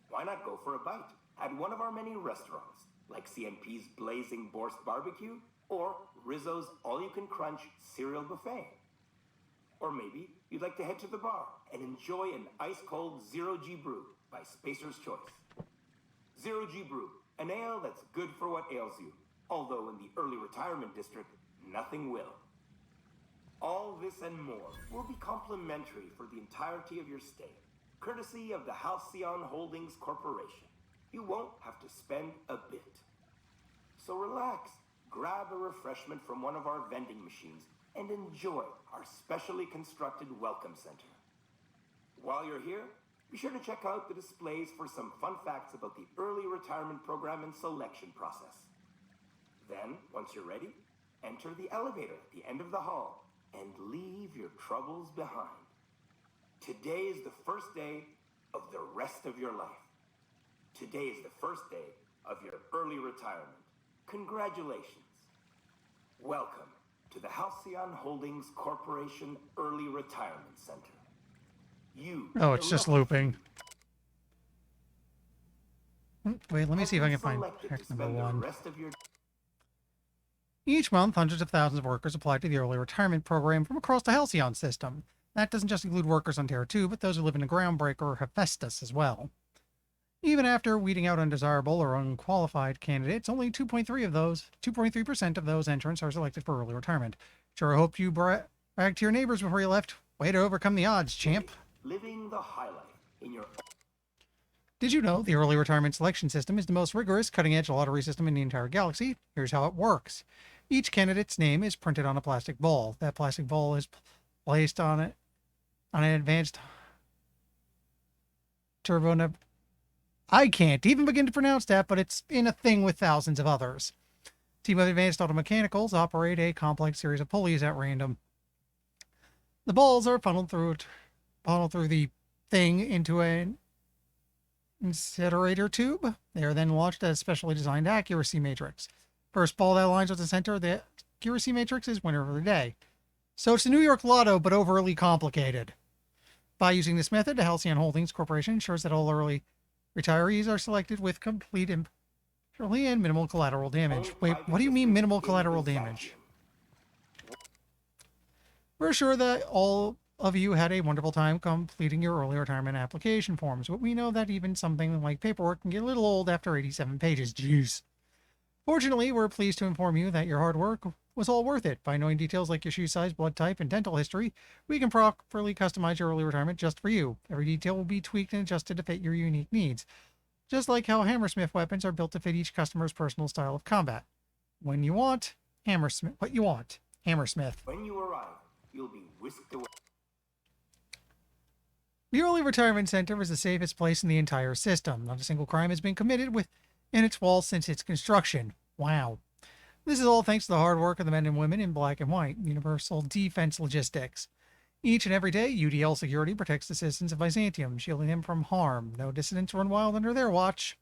Why not go for a bite at one of our many restaurants, like CNP's Blazing Borscht Barbecue or Rizzo's All-You-Can-Crunch Cereal Buffet? Or maybe you'd like to head to the bar and enjoy an ice-cold Zero-G Brew by Spacer's Choice. Zero-G Brew, an ale that's good for what ails you, although in the early retirement district, nothing will. All this and more will be complimentary for the entirety of your stay, courtesy of the Halcyon Holdings Corporation. You won't have to spend a bit. So relax, grab a refreshment from one of our vending machines, and enjoy our specially constructed welcome center. While you're here, be sure to check out the displays for some fun facts about the early retirement program and selection process. Then, once you're ready, enter the elevator at the end of the hall and leave your troubles behind. Today is the first day of the rest of your life. Today is the first day of your early retirement. Congratulations. Welcome to the Halcyon Holdings Corporation Early Retirement Center. Oh, it's just looping. Wait, let me see if I can find hack number 1. Each month, hundreds of thousands of workers apply to the early retirement program from across the Halcyon system. That doesn't just include workers on Terra 2, but those who live in the Groundbreaker or Hephaestus as well. Even after weeding out undesirable or unqualified candidates, only 2.3% of those entrants are selected for early retirement. Sure hope you brag to your neighbors before you left. Way to overcome the odds, champ. Living the high life in your... Did you know the early retirement selection system is the most rigorous, cutting-edge lottery system in the entire galaxy? Here's how it works. Each candidate's name is printed on a plastic ball. That plastic ball is placed on an advanced turbo... I can't even begin to pronounce that, but it's in a thing with thousands of others. A team of advanced automechanicals operate a complex series of pulleys at random. The balls are funneled through the thing into an incinerator tube. They are then launched at a specially designed accuracy matrix. First ball that aligns with the center of the accuracy matrix is winner of the day. So it's the New York Lotto, but overly complicated. By using this method, the Halcyon Holdings Corporation ensures that all early retirees are selected with complete and minimal collateral damage. Wait, what do you mean minimal collateral damage? We're sure that all of you had a wonderful time completing your early retirement application forms, but we know that even something like paperwork can get a little old after 87 pages. Jeez. Fortunately, we're pleased to inform you that your hard work was all worth it. By knowing details like your shoe size, blood type, and dental history, we can properly customize your early retirement just for you. Every detail will be tweaked and adjusted to fit your unique needs, just like how Hammersmith weapons are built to fit each customer's personal style of combat. When you want, Hammersmith. What you want, Hammersmith. When you arrive, you'll be whisked away. The Early Retirement Center is the safest place in the entire system. Not a single crime has been committed within its walls since its construction. Wow. This is all thanks to the hard work of the men and women in black and white, Universal Defense Logistics. Each and every day, UDL security protects the citizens of Byzantium, shielding them from harm. No dissidents run wild under their watch.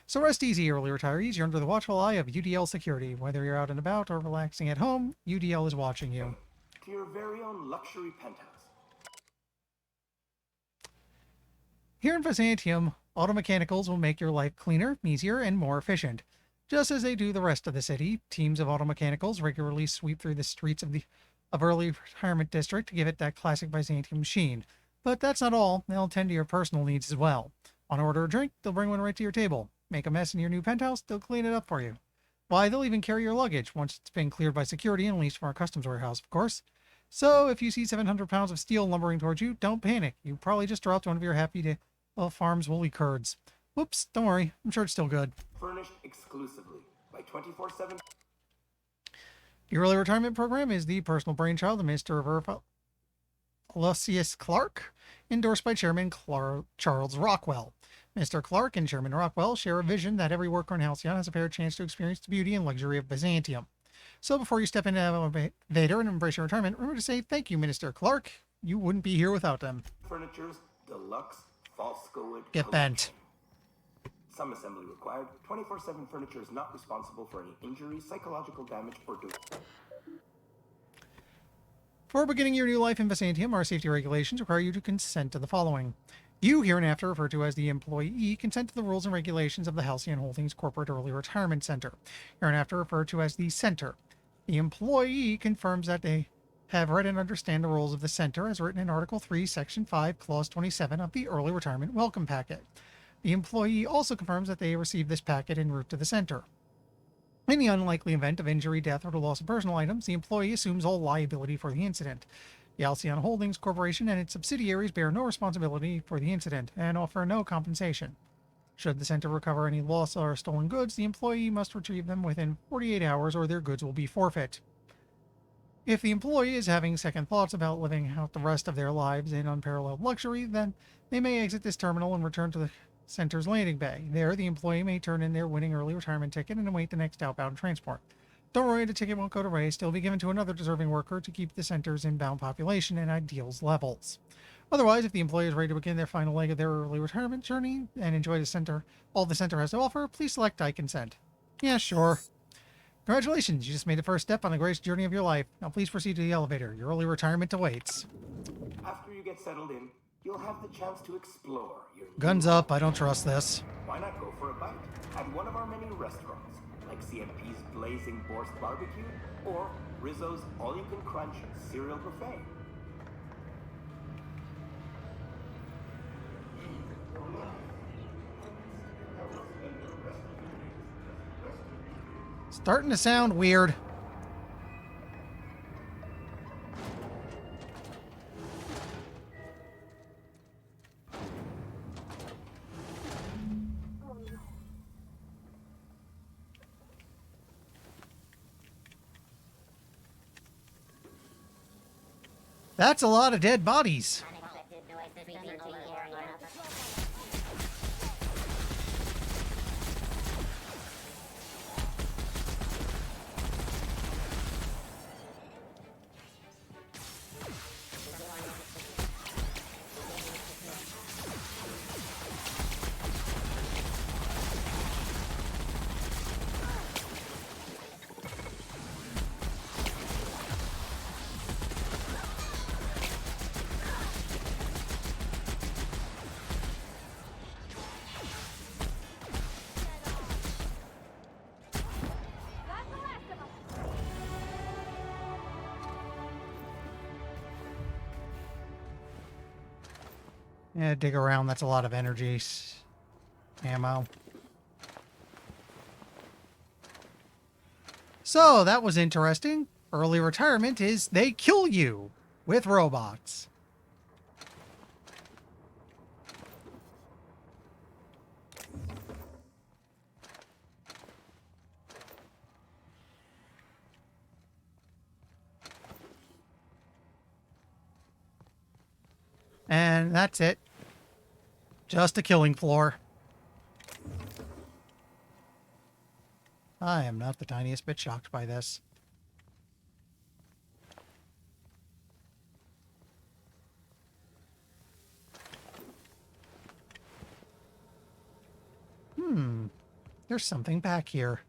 So rest easy, early retirees. You're under the watchful eye of UDL security. Whether you're out and about or relaxing at home, UDL is watching you. To your very own luxury penthouse. Here in Byzantium, auto mechanicals will make your life cleaner, easier, and more efficient. Just as they do the rest of the city, teams of auto mechanicals regularly sweep through the streets of early retirement district to give it that classic Byzantium sheen. But that's not all. They'll tend to your personal needs as well. Want to order a drink? They'll bring one right to your table. Make a mess in your new penthouse? They'll clean it up for you. Why, they'll even carry your luggage once it's been cleared by security and released from our customs warehouse, of course. So if you see 700 pounds of steel lumbering towards you, don't panic. You probably just dropped one of your Farm's woolly curds. Whoops, don't worry. I'm sure it's still good. Furnished exclusively by 24/7. The early retirement program is the personal brainchild of Mr. Lucius Clark, endorsed by Chairman Charles Rockwell. Mr. Clark and Chairman Rockwell share a vision that every worker in Halcyon has a fair chance to experience the beauty and luxury of Byzantium. So before you step into Elevator and embrace your retirement, remember to say thank you, Minister Clark. You wouldn't be here without them. Furniture's deluxe Falsco wood. Get bent. Some assembly required. 24/7 furniture is not responsible for any injury, psychological damage, or Before beginning your new life in Byzantium, our safety regulations require you to consent to the following. You, hereinafter referred to as the employee, consent to the rules and regulations of the Halcyon Holdings Corporate Early Retirement Center, hereinafter referred to as the Center. The employee confirms that they have read and understand the rules of the Center as written in Article 3, Section 5, Clause 27 of the Early Retirement Welcome Packet. The employee also confirms that they received this packet en route to the Center. In the unlikely event of injury, death, or the loss of personal items, the employee assumes all liability for the incident. The Halcyon Holdings Corporation and its subsidiaries bear no responsibility for the incident and offer no compensation. Should the Center recover any lost or stolen goods, the employee must retrieve them within 48 hours or their goods will be forfeit. If the employee is having second thoughts about living out the rest of their lives in unparalleled luxury, then they may exit this terminal and return to the Center's landing bay. There, the employee may turn in their winning early retirement ticket and await the next outbound transport. Don't worry, the ticket won't go to waste. It'll be given to another deserving worker to keep the Center's inbound population and ideals levels. Otherwise, if the employee is ready to begin their final leg of their early retirement journey and enjoy all the Center has to offer, please select I consent. Yeah, sure. Congratulations, you just made the first step on the greatest journey of your life. Now please proceed to the elevator. Your early retirement awaits. After you get settled in, you'll have the chance to explore your Guns up, I don't trust this. Why not go for a bite at one of our many restaurants, like CMP's Blazing Borscht Barbecue or Rizzo's All-You-Can-Crunch Cereal Buffet? Starting to sound weird. That's a lot of dead bodies. Yeah, dig around. That's a lot of energy. Ammo. So, that was interesting. Early retirement is they kill you with robots. And that's it. Just a killing floor. I am not the tiniest bit shocked by this. There's something back here.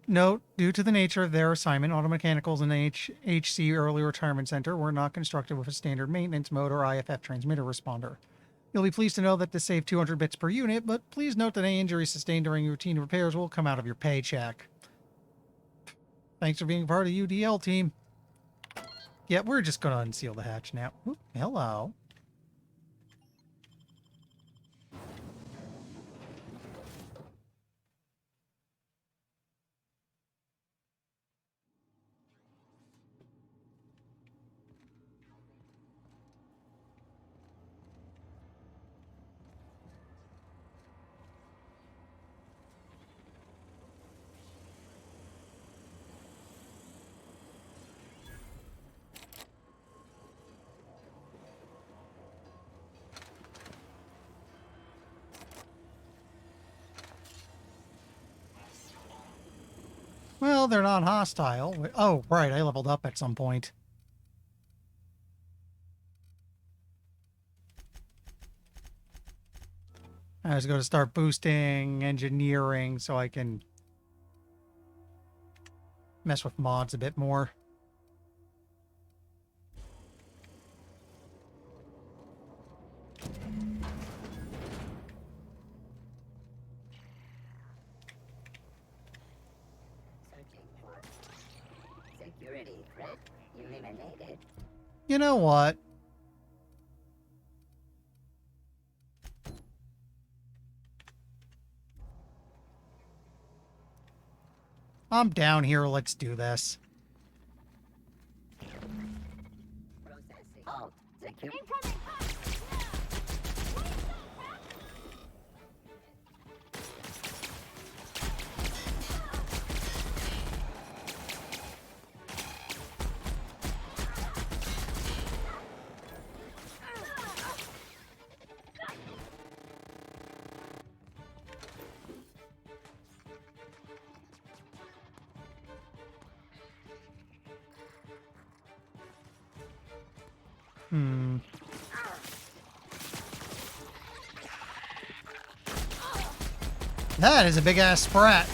Note, due to the nature of their assignment, auto mechanicals in the HC Early Retirement Center were not constructed with a standard maintenance mode or IFF transmitter responder. You'll be pleased to know that this saved 200 bits per unit, but please note that any injuries sustained during routine repairs will come out of your paycheck. Thanks for being part of UDL team. Yeah, we're just going to unseal the hatch now. Oop, hello. Well, they're not hostile. Oh, right, I leveled up at some point. I was going to start boosting engineering so I can mess with mods a bit more. Security threat eliminated. You know what? I'm down here. Let's do this. Processing. Halt. Security. That is a big-ass sprat.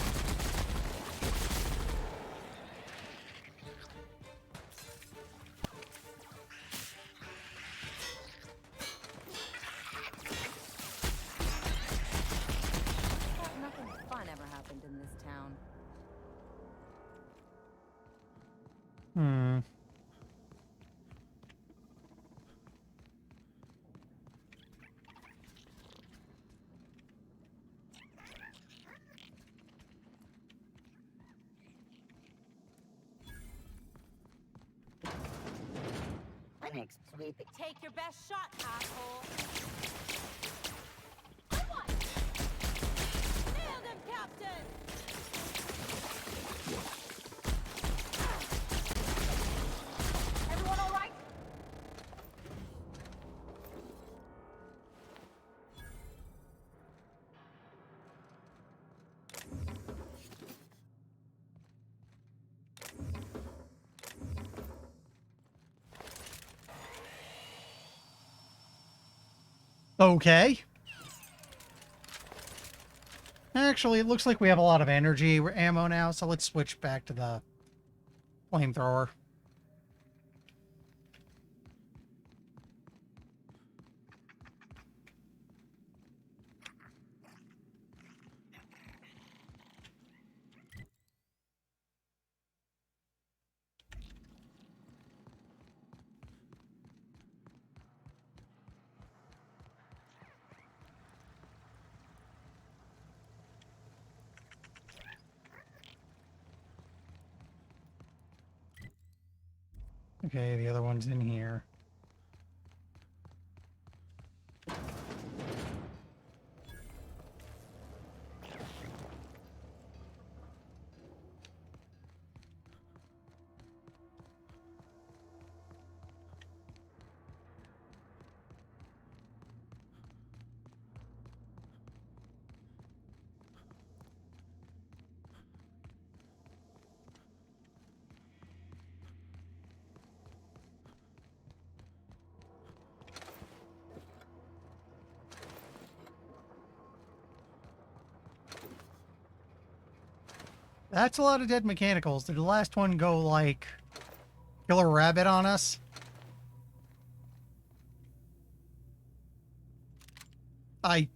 Nothing fun ever happened in this town. Next sweep. Take your best shot, asshole. Nailed him, Captain! Everyone all right? Okay. Actually, it looks like we have a lot of energy ammo now, so let's switch back to the flamethrower. Okay, the other one's in here. That's a lot of dead mechanicals. Did the last one go, like, kill a rabbit on us? I,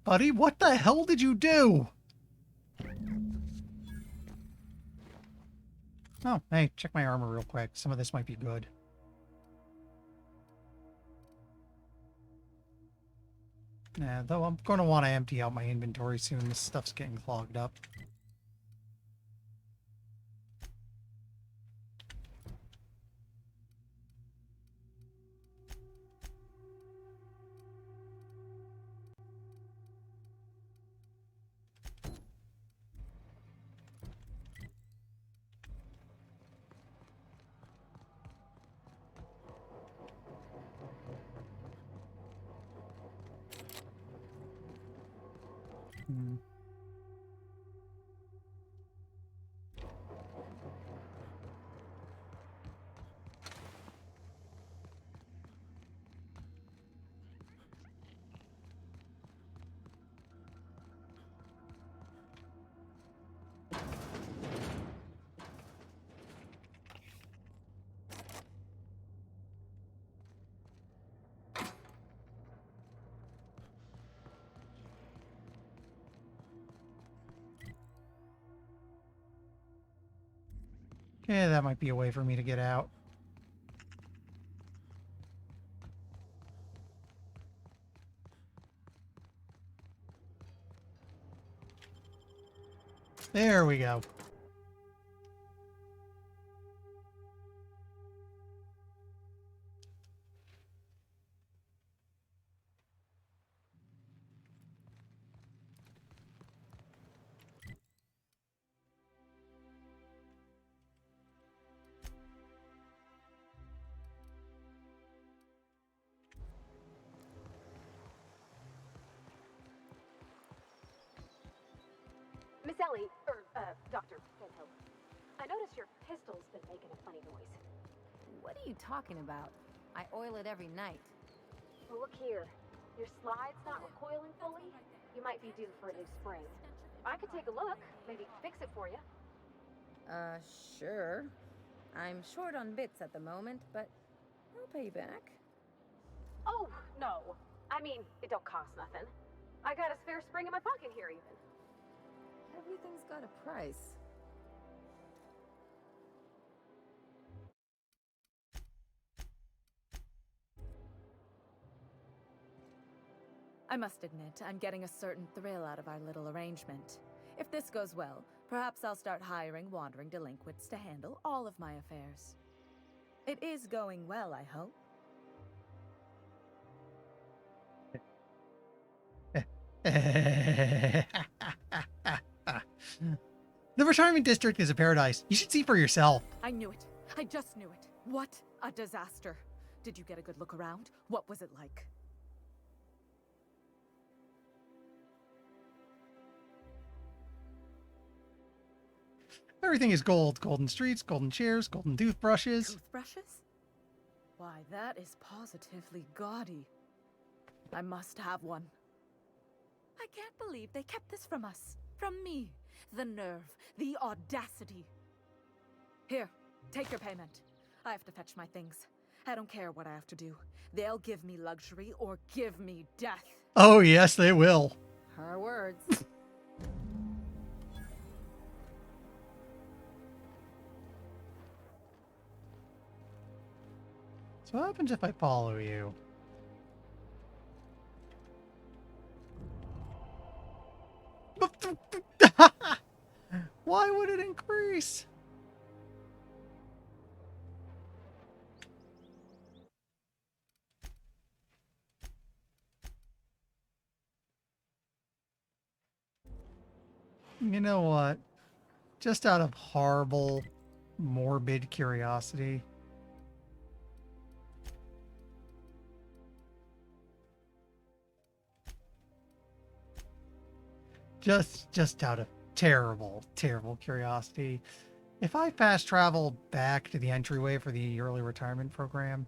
buddy, what the hell did you do? Oh, hey, check my armor real quick. Some of this might be good. Yeah, though I'm going to want to empty out my inventory soon. This stuff's getting clogged up. Hmm. Okay, that might be a way for me to get out. There we go. Miss Ellie, Dr. Fenhope, I noticed your pistol's been making a funny noise. What are you talking about? I oil it every night. Well, look here. Your slide's not recoiling fully. You might be due for a new spring. I could take a look, maybe fix it for you. Sure. I'm short on bits at the moment, but I'll pay you back. Oh, no. I mean, it don't cost nothing. I got a spare spring in my pocket here, even. Everything's got a price. I must admit, I'm getting a certain thrill out of our little arrangement. If this goes well, perhaps I'll start hiring wandering delinquents to handle all of my affairs. It is going well, I hope. The retirement district is a paradise. You should see for yourself. I knew it. I just knew it. What a disaster. Did you get a good look around? What was it like? Everything is gold. Golden streets, golden chairs, golden toothbrushes. Toothbrushes? Why, that is positively gaudy. I must have one. I can't believe they kept this from us. From me. The nerve. The audacity. Here, take your payment. I have to fetch my things. I don't care what I have to do. They'll give me luxury or give me death. Oh, yes, they will. Her words. So what happens if I follow you? Why would it increase? You know what? Just out of horrible, morbid curiosity. Just out of terrible, terrible curiosity. If I fast travel back to the entryway for the early retirement program,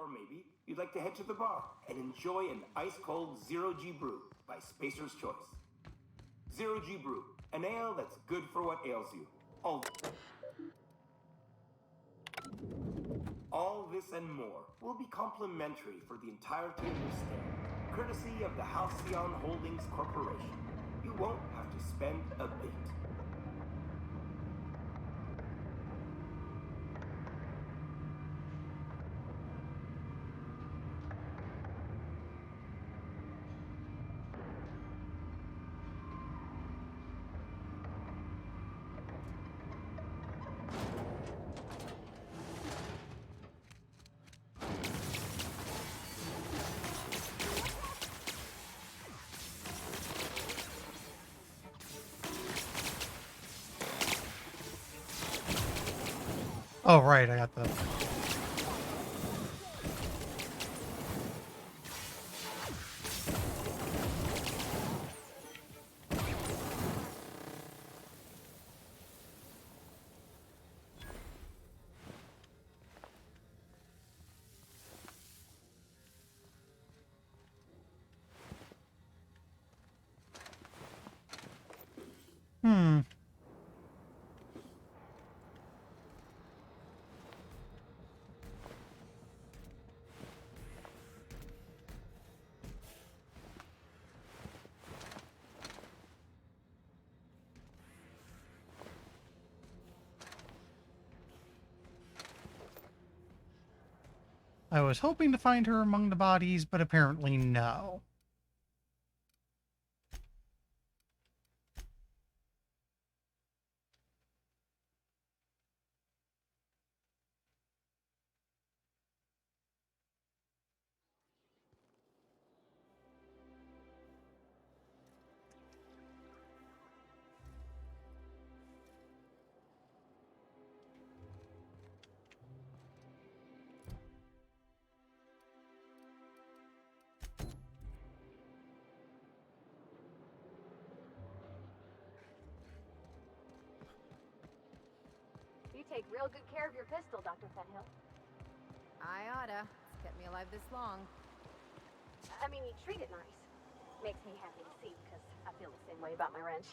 Or maybe you'd like to head to the bar and enjoy an ice-cold Zero-G Brew by Spacer's Choice. Zero-G Brew, an ale that's good for what ails you. All this and more will be complimentary for the entirety of your stay, courtesy of the Halcyon Holdings Corporation. You won't have to spend a bit. oh right, I got the... I was hoping to find her among the bodies, but apparently no. You take real good care of your pistol, Dr. Fenhill. I oughta. It's kept me alive this long. I mean, you treat it nice. Makes me happy to see, because I feel the same way about my wrench.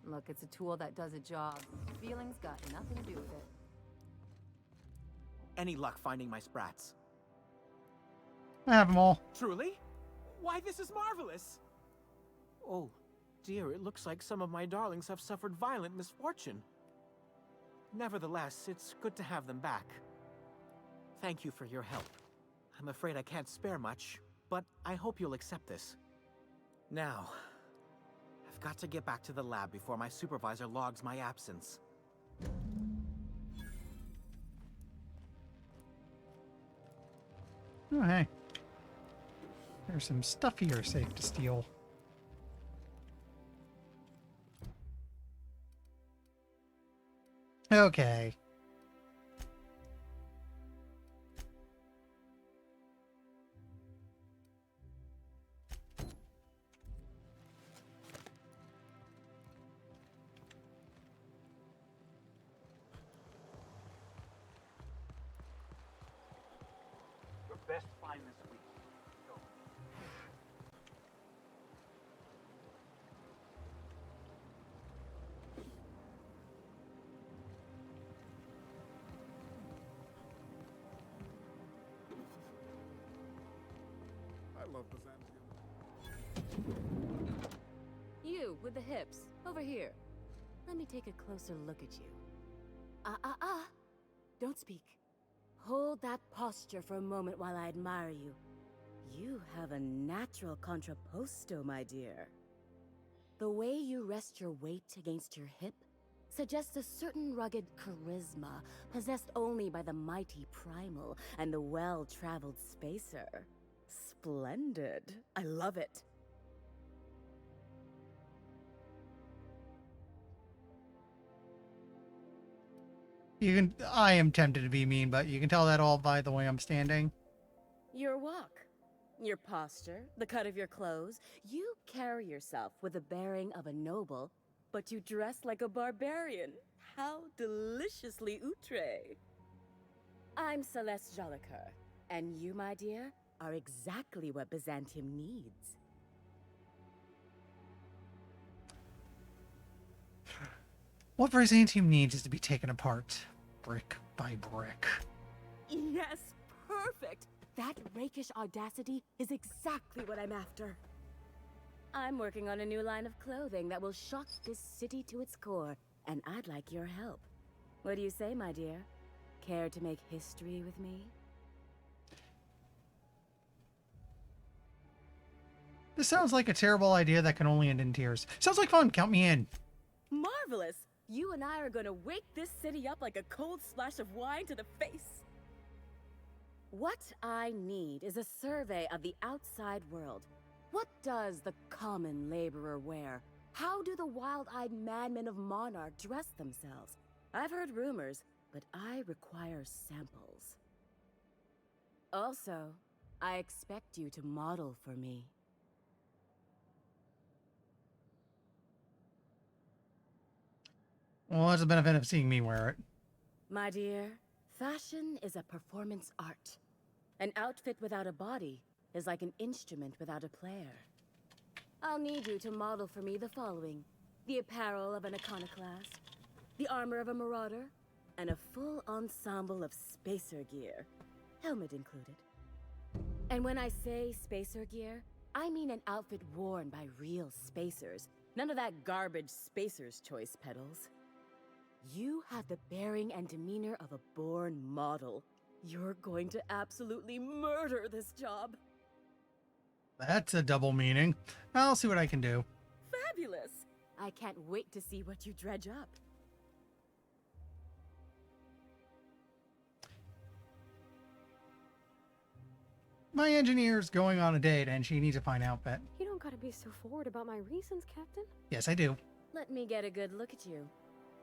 Look, it's a tool that does a job. Feelings got nothing to do with it. Any luck finding my sprats? I have them all. Truly? Why, this is marvelous! Oh, dear, it looks like some of my darlings have suffered violent misfortune. Nevertheless, it's good to have them back. Thank you for your help. I'm afraid I can't spare much, but I hope you'll accept this. Now, I've got to get back to the lab before my supervisor logs my absence. Oh, hey. There's some stuff here safe to steal. Okay. Your best find this week. Go. I love Byzantium. You, with the hips. Over here. Let me take a closer look at you. Don't speak. Hold that posture for a moment while I admire you. You have a natural contrapposto, my dear. The way you rest your weight against your hip suggests a certain rugged charisma possessed only by the mighty primal and the well-traveled spacer. Splendid. I love it. You can. I am tempted to be mean, but you can tell that all by the way I'm standing. Your walk, your posture, the cut of your clothes. You carry yourself with the bearing of a noble, but you dress like a barbarian. How deliciously outre. I'm Celeste Jolicoeur, and you, my dear, are exactly what Byzantium needs. What Byzantium needs is to be taken apart, brick by brick. Yes, perfect! That rakish audacity is exactly what I'm after. I'm working on a new line of clothing that will shock this city to its core, and I'd like your help. What do you say, my dear? Care to make history with me? This sounds like a terrible idea that can only end in tears. Sounds like fun. Count me in. Marvelous! You and I are gonna wake this city up like a cold splash of wine to the face. What I need is a survey of the outside world. What does the common laborer wear? How do the wild-eyed madmen of Monarch dress themselves? I've heard rumors, but I require samples. Also, I expect you to model for me. Well, what's the benefit of seeing me wear it? My dear, fashion is a performance art. An outfit without a body is like an instrument without a player. I'll need you to model for me the following: the apparel of an iconoclast, the armor of a marauder, and a full ensemble of spacer gear, helmet included. And when I say spacer gear, I mean an outfit worn by real spacers. None of that garbage spacer's choice pedals. You have the bearing and demeanor of a born model. You're going to absolutely murder this job. That's a double meaning. I'll see what I can do. Fabulous! I can't wait to see what you dredge up. My engineer's going on a date and she needs a fine outfit. You don't gotta be so forward about my reasons, Captain. Yes, I do. Let me get a good look at you.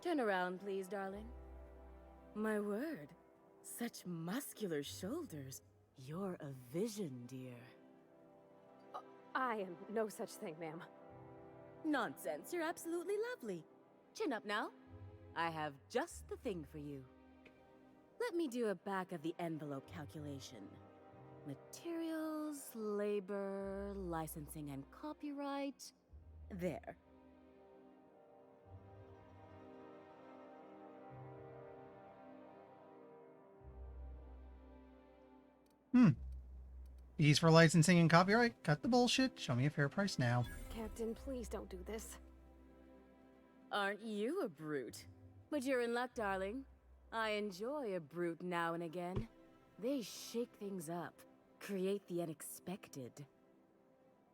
Turn around, please, darling. My word. Such muscular shoulders. You're a vision, dear. I am no such thing, ma'am. Nonsense. You're absolutely lovely. Chin up now. I have just the thing for you. Let me do a back-of-the-envelope calculation. Materials, labor, licensing and copyright. There. Fees for licensing and copyright? Cut the bullshit. Show me a fair price now. Captain, please don't do this. Aren't you a brute? But you're in luck, darling. I enjoy a brute now and again. They shake things up, create the unexpected.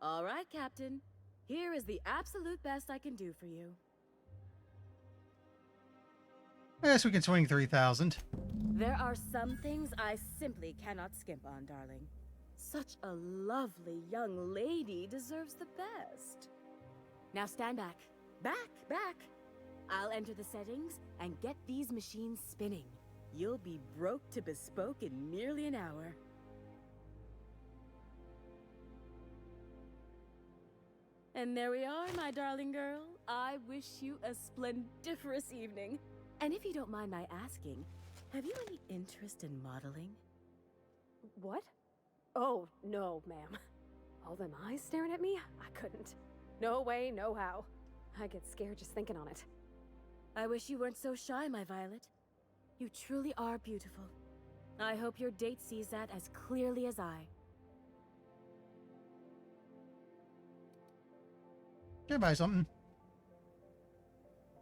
All right, Captain. Here is the absolute best I can do for you. I guess we can swing 3,000. There are some things I simply cannot skimp on, darling. Such a lovely young lady deserves the best. Now stand back. Back! I'll enter the settings and get these machines spinning. You'll be broke to bespoke in merely an hour. And there we are, my darling girl. I wish you a splendiferous evening. And if you don't mind my asking, have you any interest in modeling? What? Oh, no, ma'am. All them eyes staring at me? I couldn't. No way, no how. I get scared just thinking on it. I wish you weren't so shy, my Violet. You truly are beautiful. I hope your date sees that as clearly as I. Can I buy something?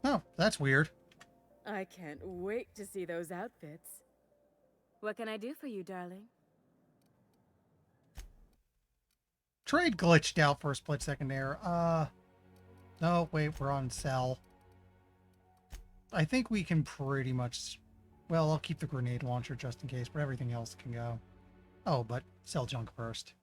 Oh, that's weird. I can't wait to see those outfits. What can I do for you, darling? Trade glitched out for a split second there. No, wait, we're on sell. I think we can pretty much... Well, I'll keep the grenade launcher just in case, but everything else can go. Oh, but sell junk first.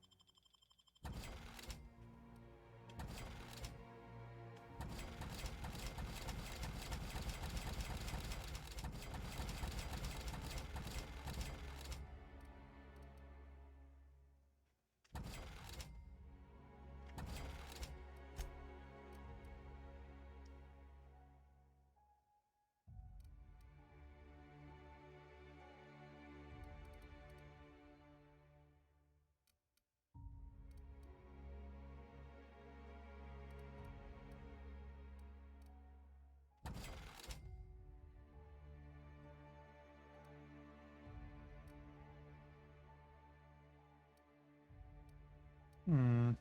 Hmm.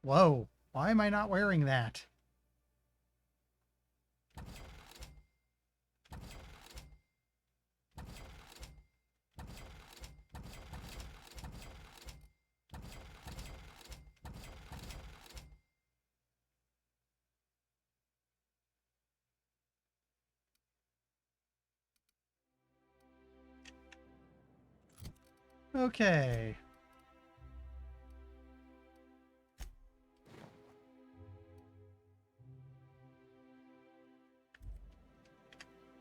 Whoa. Why am I not wearing that? Okay.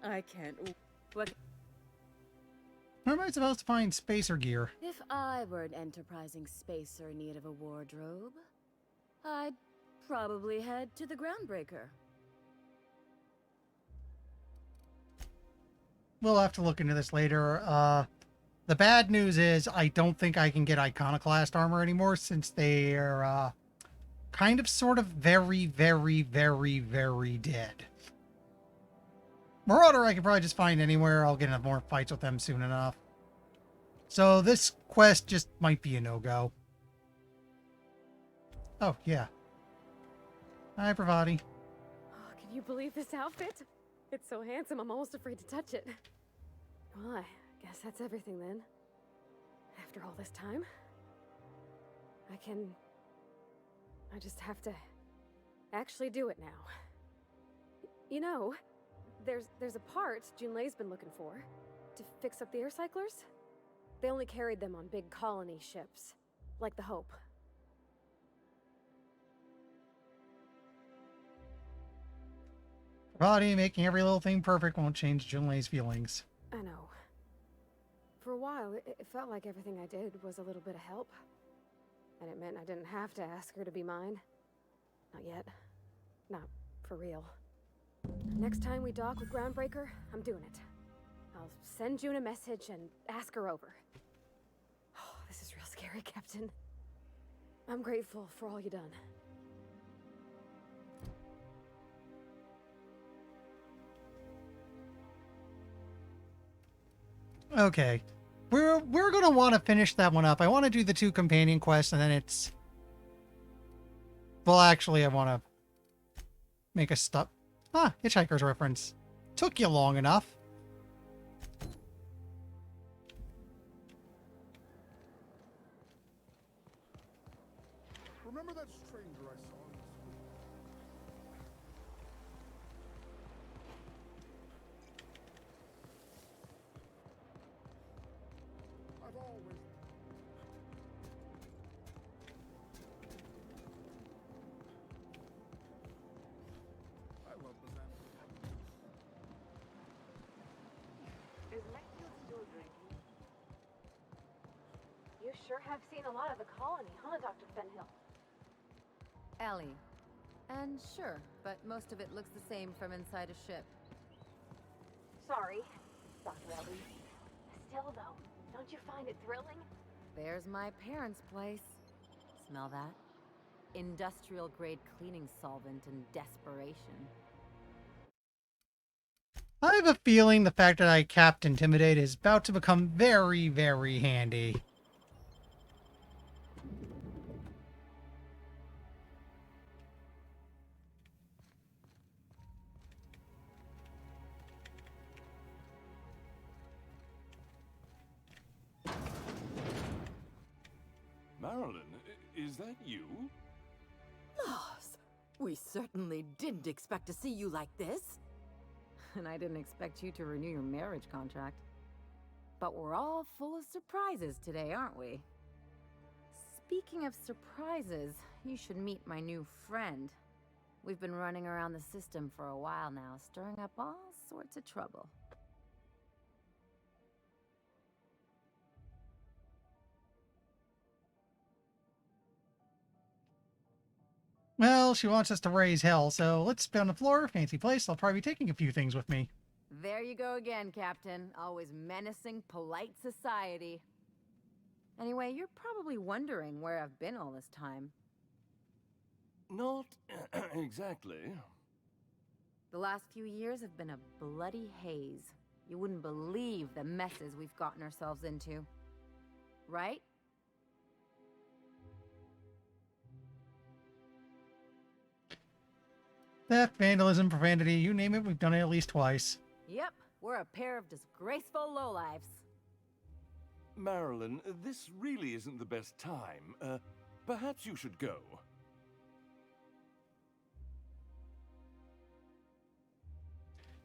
I can't. What? Where am I supposed to find spacer gear? If I were an enterprising spacer in need of a wardrobe, I'd probably head to the Groundbreaker. We'll have to look into this later. The bad news is I don't think I can get Iconoclast armor anymore since they're kind of sort of very, very, very, very dead. Marauder I can probably just find anywhere. I'll get enough more fights with them soon enough. So this quest just might be a no-go. Oh, yeah. Hi, Pravati. Oh, can you believe this outfit? It's so handsome, I'm almost afraid to touch it. Well, I guess that's everything then. After all this time, I just have to actually do it now. You know, there's a part Junlei's been looking for to fix up the air cyclers. They only carried them on big colony ships, like the Hope. Pravati, making every little thing perfect won't change Junlei's feelings. I know. For a while, it felt like everything I did was a little bit of help. And it meant I didn't have to ask her to be mine. Not yet. Not for real. Next time we dock with Groundbreaker, I'm doing it. I'll send June a message and ask her over. Oh, this is real scary, Captain. I'm grateful for all you done. Okay. We're going to want to finish that one up. I want to do the 2 companion quests, and then it's... Well, actually, I want to make a stop. Ah, Hitchhiker's reference. Took you long enough. Remember that stranger I saw in the school? I've always... I love Byzantium. Is Maxfield still drinking? You sure have seen a lot of the colony, huh, Dr. Fenhill? Ellie. And sure, but most of it looks the same from inside a ship. Sorry, Dr. Ellie. Still, though, don't you find it thrilling? There's my parents' place. Smell that? Industrial-grade cleaning solvent and desperation. I have a feeling the fact that I capped Intimidate is about to become very, very handy. Marilyn, is that you? Loss, we certainly didn't expect to see you like this. And I didn't expect you to renew your marriage contract. But we're all full of surprises today, aren't we? Speaking of surprises, you should meet my new friend. We've been running around the system for a while now, stirring up all sorts of trouble. Well, she wants us to raise hell, so let's spit on the floor. Fancy place. I'll probably be taking a few things with me. There you go again, Captain. Always menacing polite society. Anyway, you're probably wondering where I've been all this time. Not exactly. The last few years have been a bloody haze. You wouldn't believe the messes we've gotten ourselves into. Right? Theft, vandalism, profanity, you name it, we've done it at least twice. Yep, we're a pair of disgraceful lowlifes. Marilyn, this really isn't the best time. Perhaps you should go.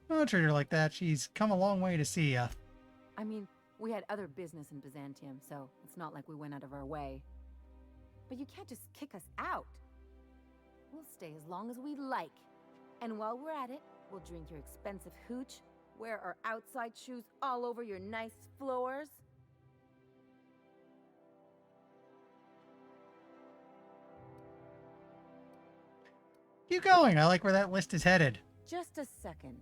Don't treat her like that. She's come a long way to see ya. I mean, we had other business in Byzantium, so it's not like we went out of our way. But you can't just kick us out. We'll stay as long as we like. And while we're at it, we'll drink your expensive hooch, wear our outside shoes all over your nice floors. Keep going. I like where that list is headed. Just a second.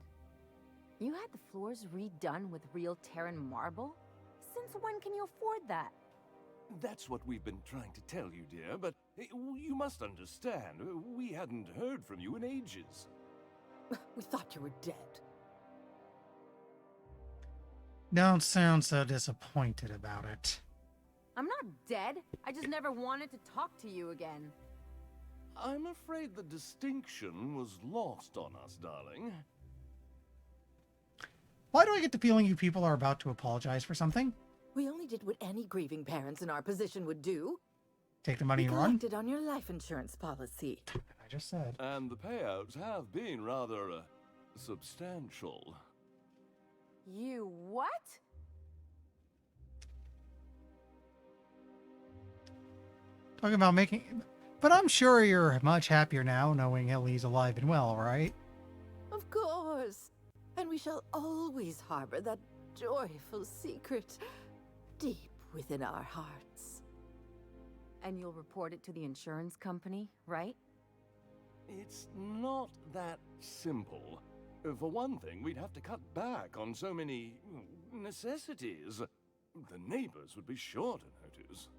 You had the floors redone with real Terran marble? Since when can you afford that? That's what we've been trying to tell you, dear, but you must understand, we hadn't heard from you in ages. We thought you were dead. Don't sound so disappointed about it. I'm not dead. I just never wanted to talk to you again. I'm afraid the distinction was lost on us, darling. Why do I get the feeling you people are about to apologize for something? We only did what any grieving parents in our position would do. Take the money we and run? collected on your life insurance policy. I just said. And the payouts have been rather, substantial. You what? Talking about making... But I'm sure you're much happier now knowing Ellie's alive and well, right? Of course. And we shall always harbor that joyful secret deep within our hearts. And you'll report it to the insurance company, right? It's not that simple. For one thing, we'd have to cut back on so many necessities. The neighbors would be sure to notice.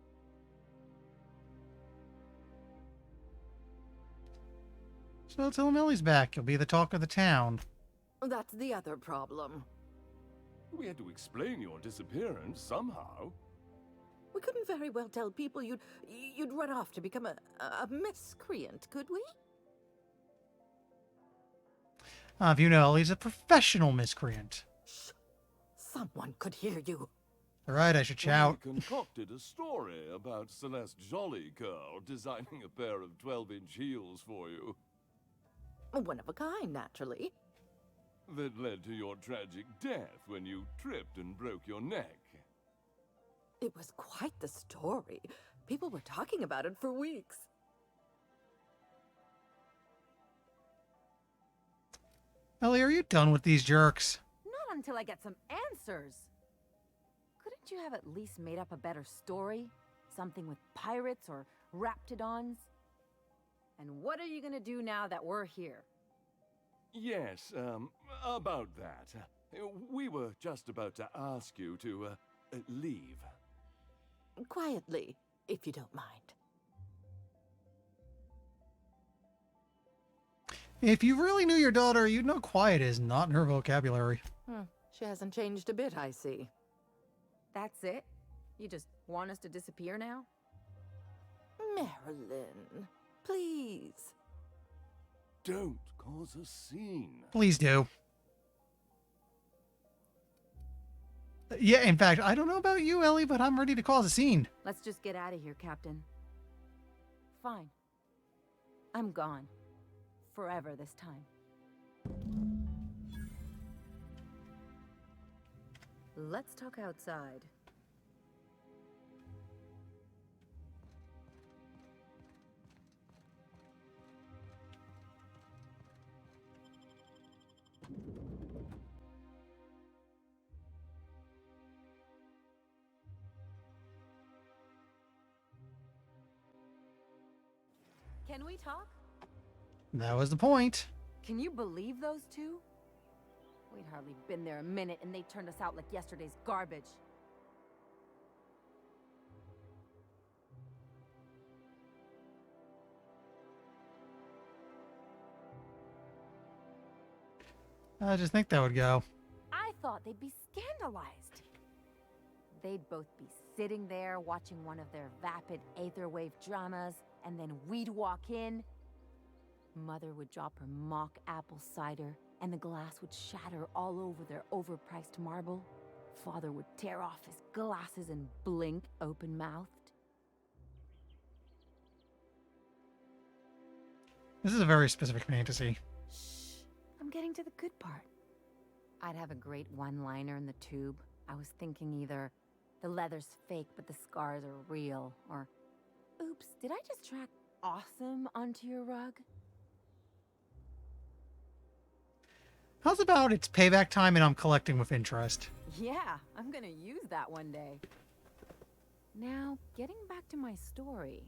So tell him Ellie's back. You'll be the talk of the town. That's the other problem. We had to explain your disappearance somehow. We couldn't very well tell people you'd run off to become a miscreant, could we? If you know, Ellie's a professional miscreant. Shh. Someone could hear you. All right, I should shout. We concocted a story about Celeste Jollycurl designing a pair of 12-inch heels for you. One of a kind, naturally. That led to your tragic death when you tripped and broke your neck. It was quite the story. People were talking about it for weeks. Ellie, are you done with these jerks? Not until I get some answers. Couldn't you have at least made up a better story? Something with pirates or raptidons? And what are you gonna do now that we're here? Yes, about that. We were just about to ask you to, leave. Quietly, if you don't mind. If you really knew your daughter, you'd know quiet is not in her vocabulary. She hasn't changed a bit, I see. That's it? You just want us to disappear now? Marilyn, please. Don't cause a scene. Please do. Yeah, in fact, I don't know about you, Ellie, but I'm ready to cause a scene. Let's just get out of here, Captain. fine. I'm gone. Forever this time. Let's talk outside. Can we talk? That was the point. Can you believe those two? We'd hardly been there a minute and they turned us out like yesterday's garbage. I just think that would go. I thought they'd be scandalized. They'd both be sitting there watching one of their vapid aetherwave dramas, and then we'd walk in. Mother would drop her mock apple cider, and the glass would shatter all over their overpriced marble. Father would tear off his glasses and blink open-mouthed. This is a very specific fantasy. Shh, I'm getting to the good part. I'd have a great one-liner in the tube. I was thinking either, the leather's fake but the scars are real, or, oops, did I just track awesome onto your rug? How's about it's payback time and I'm collecting with interest? Yeah, I'm gonna use that one day. Now, getting back to my story.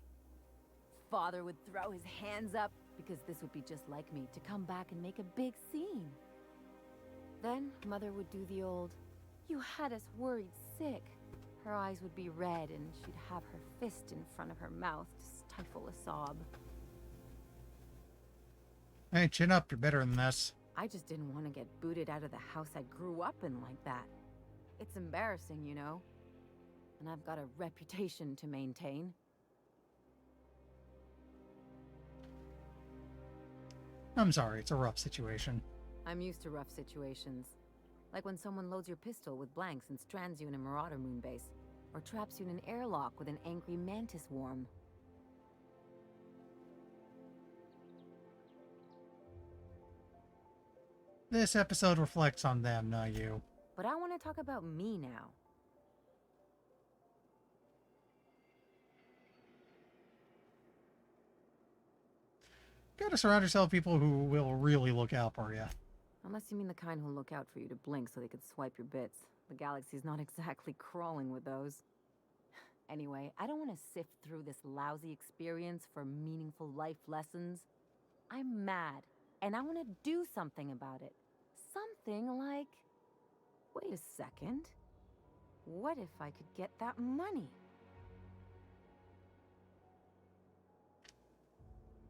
Father would throw his hands up, because this would be just like me, to come back and make a big scene. Then, Mother would do the old, "You had us worried sick." Her eyes would be red and she'd have her fist in front of her mouth to stifle a sob. Hey, chin up, you're better than this. I just didn't want to get booted out of the house I grew up in like that. It's embarrassing, you know? And I've got a reputation to maintain. I'm sorry, it's a rough situation. I'm used to rough situations. Like when someone loads your pistol with blanks and strands you in a Marauder moon base, or traps you in an airlock with an angry mantis worm. This episode reflects on them, not you. But I want to talk about me now. Gotta surround yourself with people who will really look out for you. Unless you mean the kind who'll look out for you to blink so they could swipe your bits. The galaxy's not exactly crawling with those. Anyway, I don't want to sift through this lousy experience for meaningful life lessons. I'm mad, and I want to do something about it. Something like... Wait a second. What if I could get that money?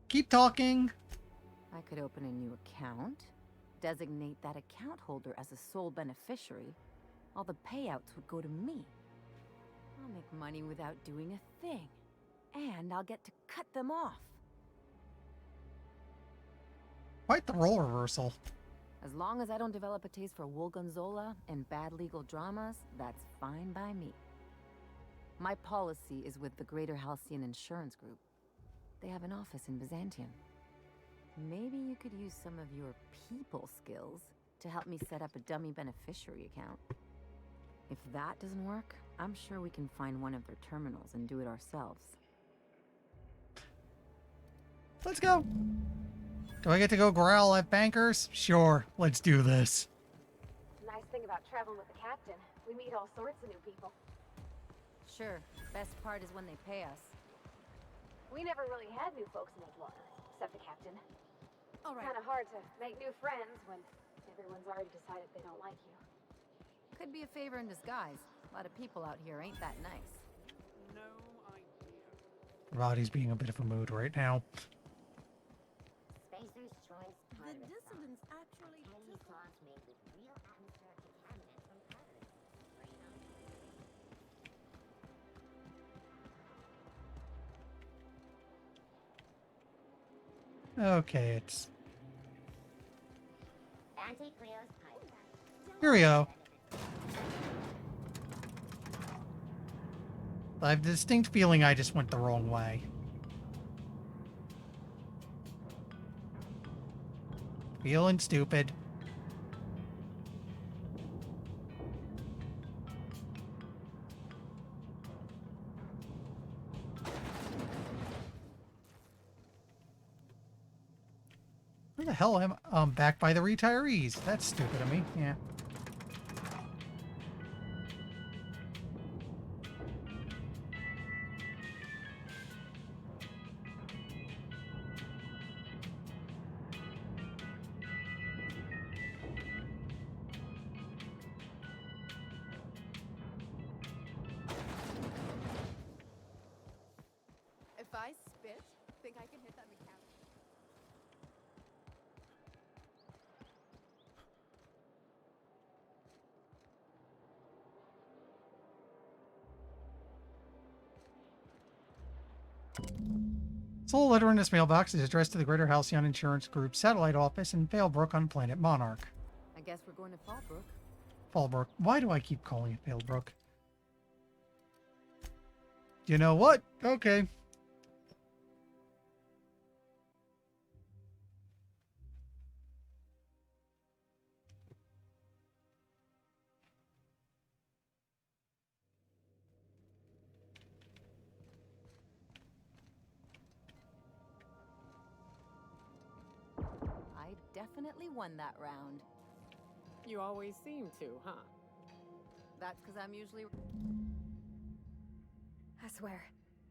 Keep talking. I could open a new account, designate that account holder as a sole beneficiary. All the payouts would go to me. I'll make money without doing a thing. And I'll get to cut them off. Quite the role reversal. As long as I don't develop a taste for Wool Gonzola and bad legal dramas, that's fine by me. My policy is with the Greater Halcyon Insurance Group. They have an office in Byzantium. Maybe you could use some of your people skills to help me set up a dummy beneficiary account. If that doesn't work, I'm sure we can find one of their terminals and do it ourselves. Let's go. Do I get to go growl at bankers? Sure, let's do this. Nice thing about traveling with the captain, we meet all sorts of new people. Sure, best part is when they pay us. We never really had new folks in Edgewater, except the captain. All right. Kind of hard to make new friends when everyone's already decided they don't like you. Could be a favor in disguise. A lot of people out here ain't that nice. No idea. Roddy's being a bit of a mood right now. Spacer's Choice The Pirate dissonance Sauce. actually Tangy sauce made with real atmospheric contaminants from Paris. Okay, it's... Auntie Cleo's pipe. Here we go. I have a distinct feeling I just went the wrong way. Feeling stupid. Where the hell am I? Back by the retirees. That's stupid of me. Yeah. If I spit, think I can hit that mechanic? Sole letter in this mailbox is addressed to the Greater Halcyon Insurance Group Satellite Office in Falebrook on Planet Monarch. I guess we're going to Fallbrook. Fallbrook. Why do I keep calling it Falebrook? You know what? Okay. I definitely won that round. You always seem to, huh? That's because I'm usually... I swear,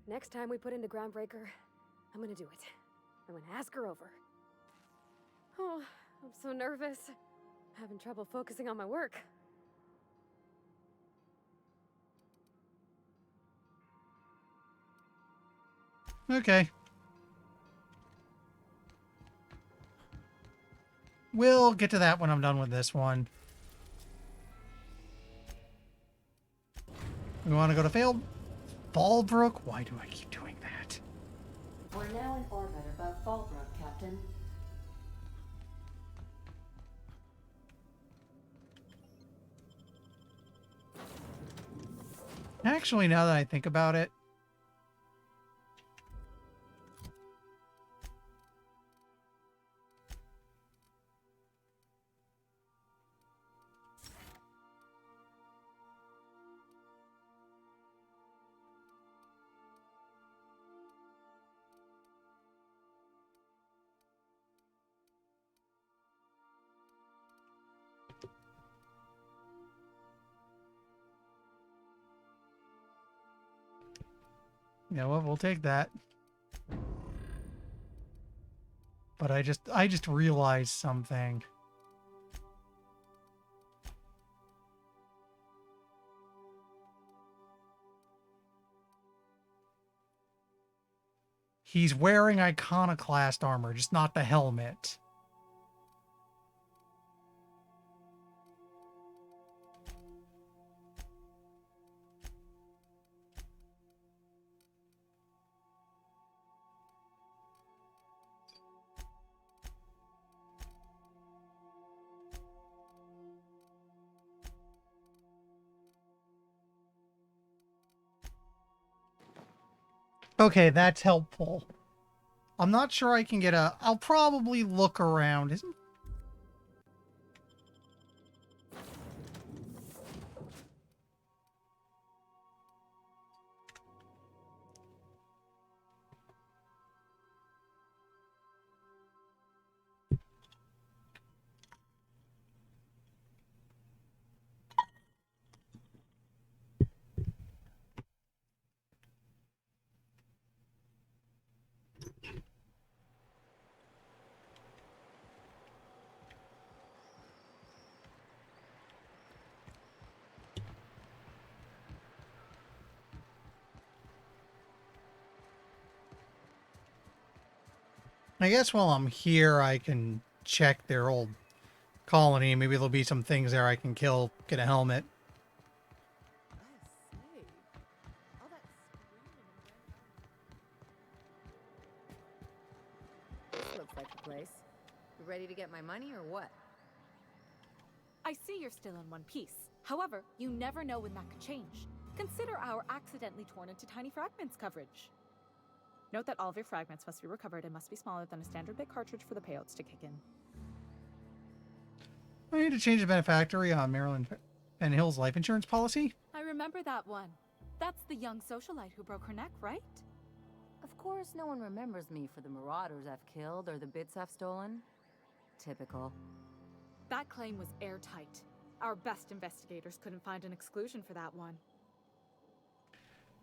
next time we put into Groundbreaker, I'm gonna do it. I'm gonna ask her over. Oh, I'm so nervous. Having trouble focusing on my work. Okay. We'll get to that when I'm done with this one. We want to go to Fallbrook? Why do I keep doing that? We're now in orbit above Fallbrook, Captain. Actually, now that I think about it, you know what, we'll take that. But I just realized something. He's wearing iconoclast armor, just not the helmet. Okay, that's helpful. I'm not sure I can get a... I'll probably look around. Isn't... I guess while I'm here, I can check their old colony. Maybe there'll be some things there I can kill, get a helmet. This looks like the place. You ready to get my money or what? I see you're still in one piece. However, you never know when that could change. Consider our accidentally torn into tiny fragments coverage. Note that all of your fragments must be recovered and must be smaller than a standard bit cartridge for the payouts to kick in. I need to change the benefactory on Maryland and Hill's life insurance policy. I remember that one. That's the young socialite who broke her neck, right? Of course, no one remembers me for the marauders I've killed or the bits I've stolen. Typical. That claim was airtight. Our best investigators couldn't find an exclusion for that one.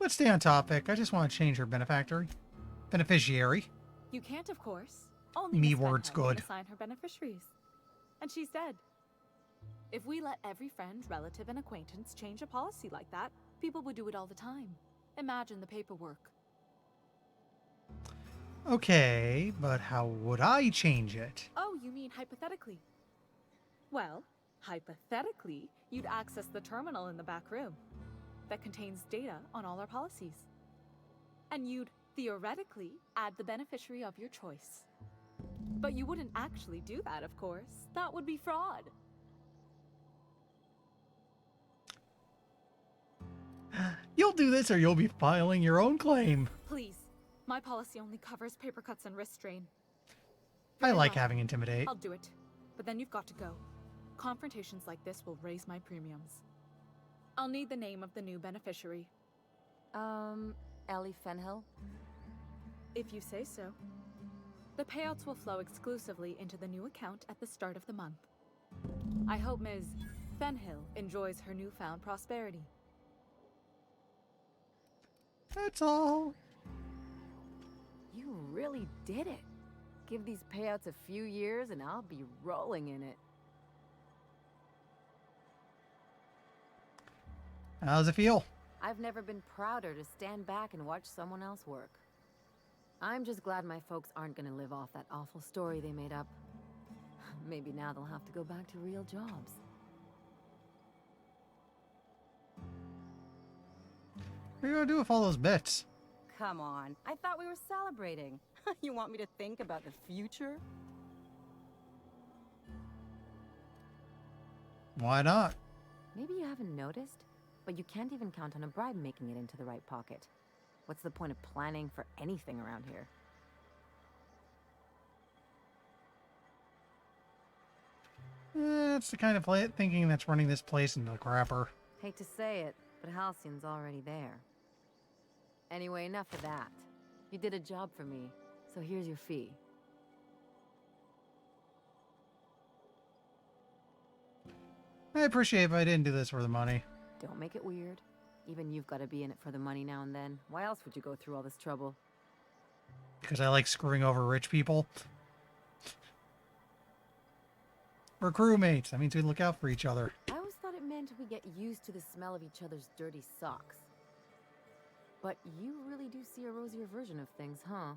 Let's stay on topic. I just want to change her benefactory. Beneficiary. You can't, of course. Only Me Miss word's Fenhill can good. assign her beneficiaries. And she's dead. If we let every friend, relative, and acquaintance change a policy like that, people would do it all the time. Imagine the paperwork. Okay, but how would I change it? Oh, you mean hypothetically? Well, hypothetically, you'd access the terminal in the back room that contains data on all our policies. And you'd theoretically add the beneficiary of your choice. But you wouldn't actually do that, of course. That would be fraud. You'll do this or you'll be filing your own claim. Please. My policy only covers paper cuts and wrist strain. I Very like well. having Intimidate. I'll do it. But then you've got to go. Confrontations like this will raise my premiums. I'll need the name of the new beneficiary. Ellie Fenhill? If you say so. The payouts will flow exclusively into the new account at the start of the month. I hope Ms. Fenhill enjoys her newfound prosperity. That's all. You really did it. Give these payouts a few years and I'll be rolling in it. How's it feel? I've never been prouder to stand back and watch someone else work. I'm just glad my folks aren't gonna live off that awful story they made up. Maybe now they'll have to go back to real jobs. What are you gonna do with all those bits? Come on, I thought we were celebrating. You want me to think about the future? Why not? Maybe you haven't noticed, but you can't even count on a bribe making it into the right pocket. What's the point of planning for anything around here? That's the kind of thinking that's running this place into the crapper. Hate to say it, but Halcyon's already there. Anyway, enough of that. You did a job for me, so here's your fee. I appreciate it, but I didn't do this for the money. Don't make it weird. Even you've got to be in it for the money now and then. Why else would you go through all this trouble? Because I like screwing over rich people. We're crewmates. That means we look out for each other. I always thought it meant we get used to the smell of each other's dirty socks. But you really do see a rosier version of things, huh?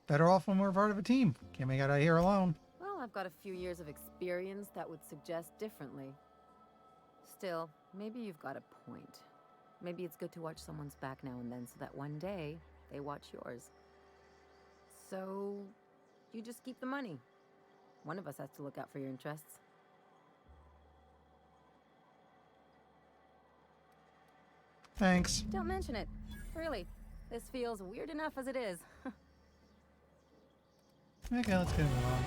Better off when we're part of a team. Can't make it out here alone. Well, I've got a few years of experience that would suggest differently. Still, maybe you've got a point. Maybe it's good to watch someone's back now and then so that one day they watch yours. So, you just keep the money. One of us has to look out for your interests. Thanks. Don't mention it. Really, this feels weird enough as it is. Okay, let's get move on.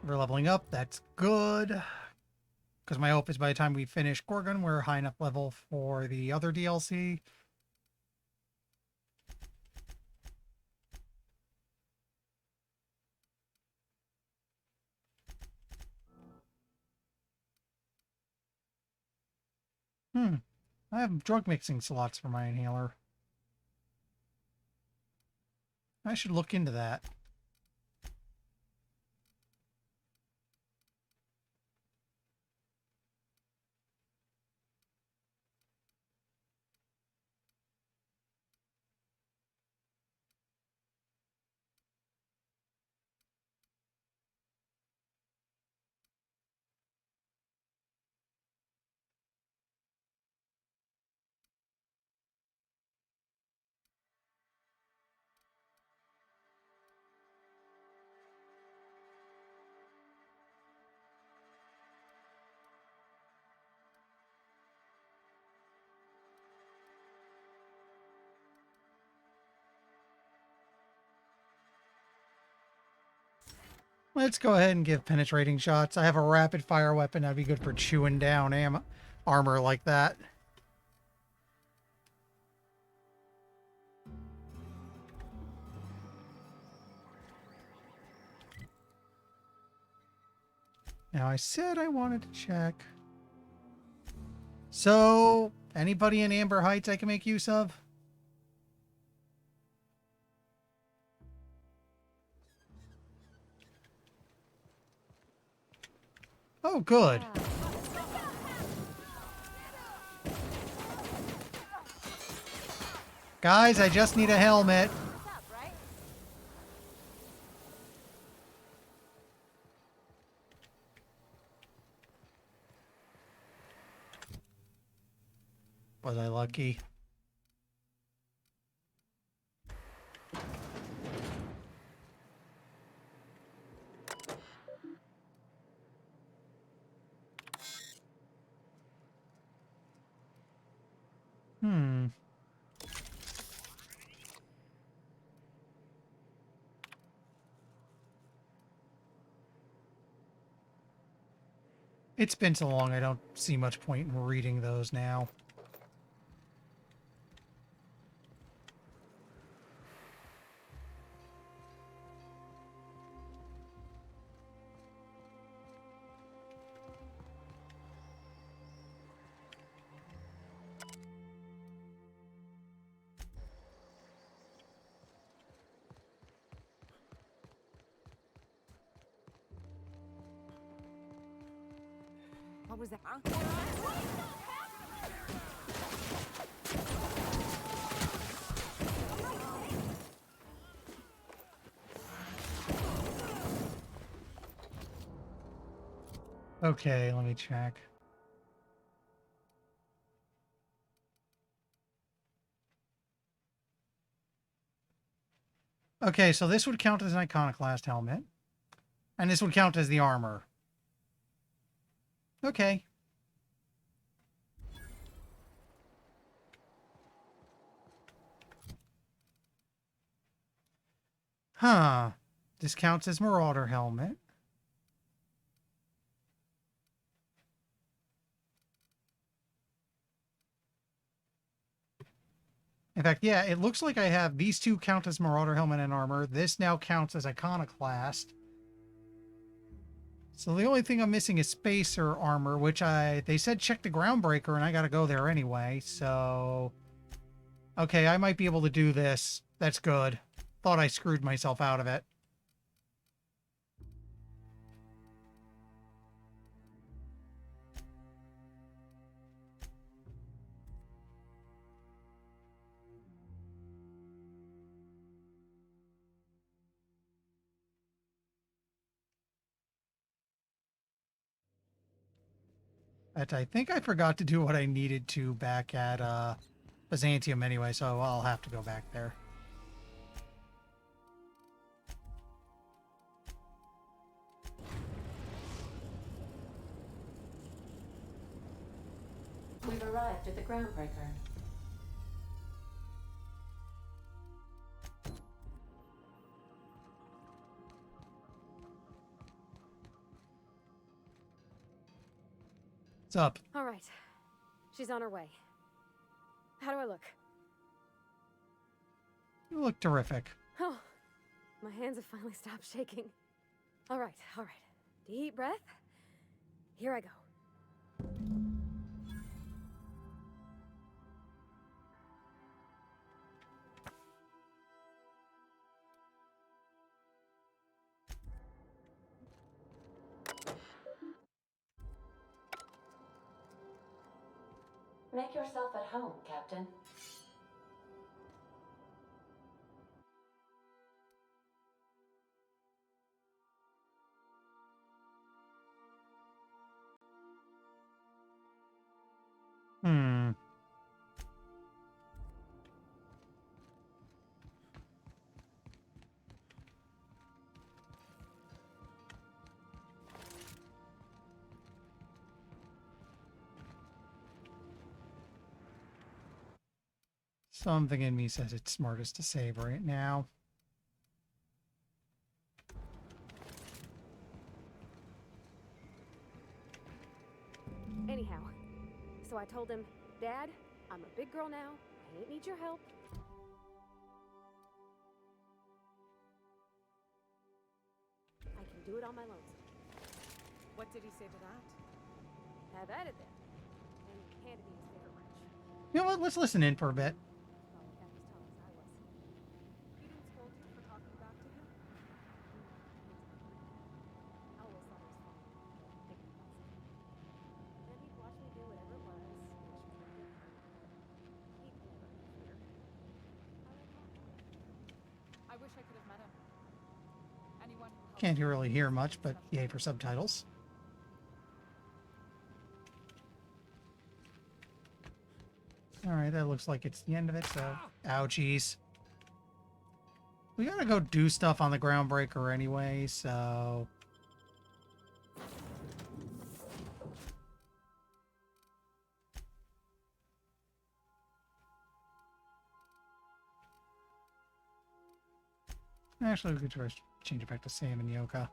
We're leveling up. That's good. Because my hope is by the time we finish Gorgon, we're high enough level for the other DLC. I have drug mixing slots for my inhaler. I should look into that. Let's go ahead and give penetrating shots. I have a rapid fire weapon. That'd be good for chewing down armor like that. Now, I said I wanted to check. So, anybody in Amber Heights I can make use of? Oh, good. Guys, I just need a helmet. Was I lucky? It's been so long, I don't see much point in reading those now. What was that? Okay, let me check. Okay, so this would count as an iconoclast helmet. And this would count as the armor. Okay. Huh. This counts as Marauder helmet. In fact, yeah, it looks like I have these two count as Marauder helmet and armor. This now counts as iconoclast. So the only thing I'm missing is spacer armor, which they said check the groundbreaker, and I gotta go there anyway, so... Okay, I might be able to do this. That's good. Thought I screwed myself out of it. But I think I forgot to do what I needed to back at Byzantium anyway, so I'll have to go back there. We've arrived at the groundbreaker. What's up? All right. She's on her way. How do I look? You look terrific. Oh, my hands have finally stopped shaking. All right, all right. Deep breath. Here I go. Make yourself at home, Captain. Hmm. Something in me says it's smartest to save right now. So I told him, Dad, I'm a big girl now. I ain't need your help. I can do it on my lonesome. What did he say to that? Have at it then. And he handed me his favorite wrench. You know what? Let's listen in for a bit. Probably half as tall as I was. He didn't scold you for talking back to him? I always thought it was funny. Thinking about something. Then he'd watch me do whatever it was, which was good. He'd never interfere. I wish I could have met him. Anyone who helps Can't really hear much, but yay for subtitles. Alright, that looks like it's the end of it, so... Ouchies. We gotta go do stuff on the Groundbreaker anyway, so... Actually, we could try to change it back to Sam and Yoka.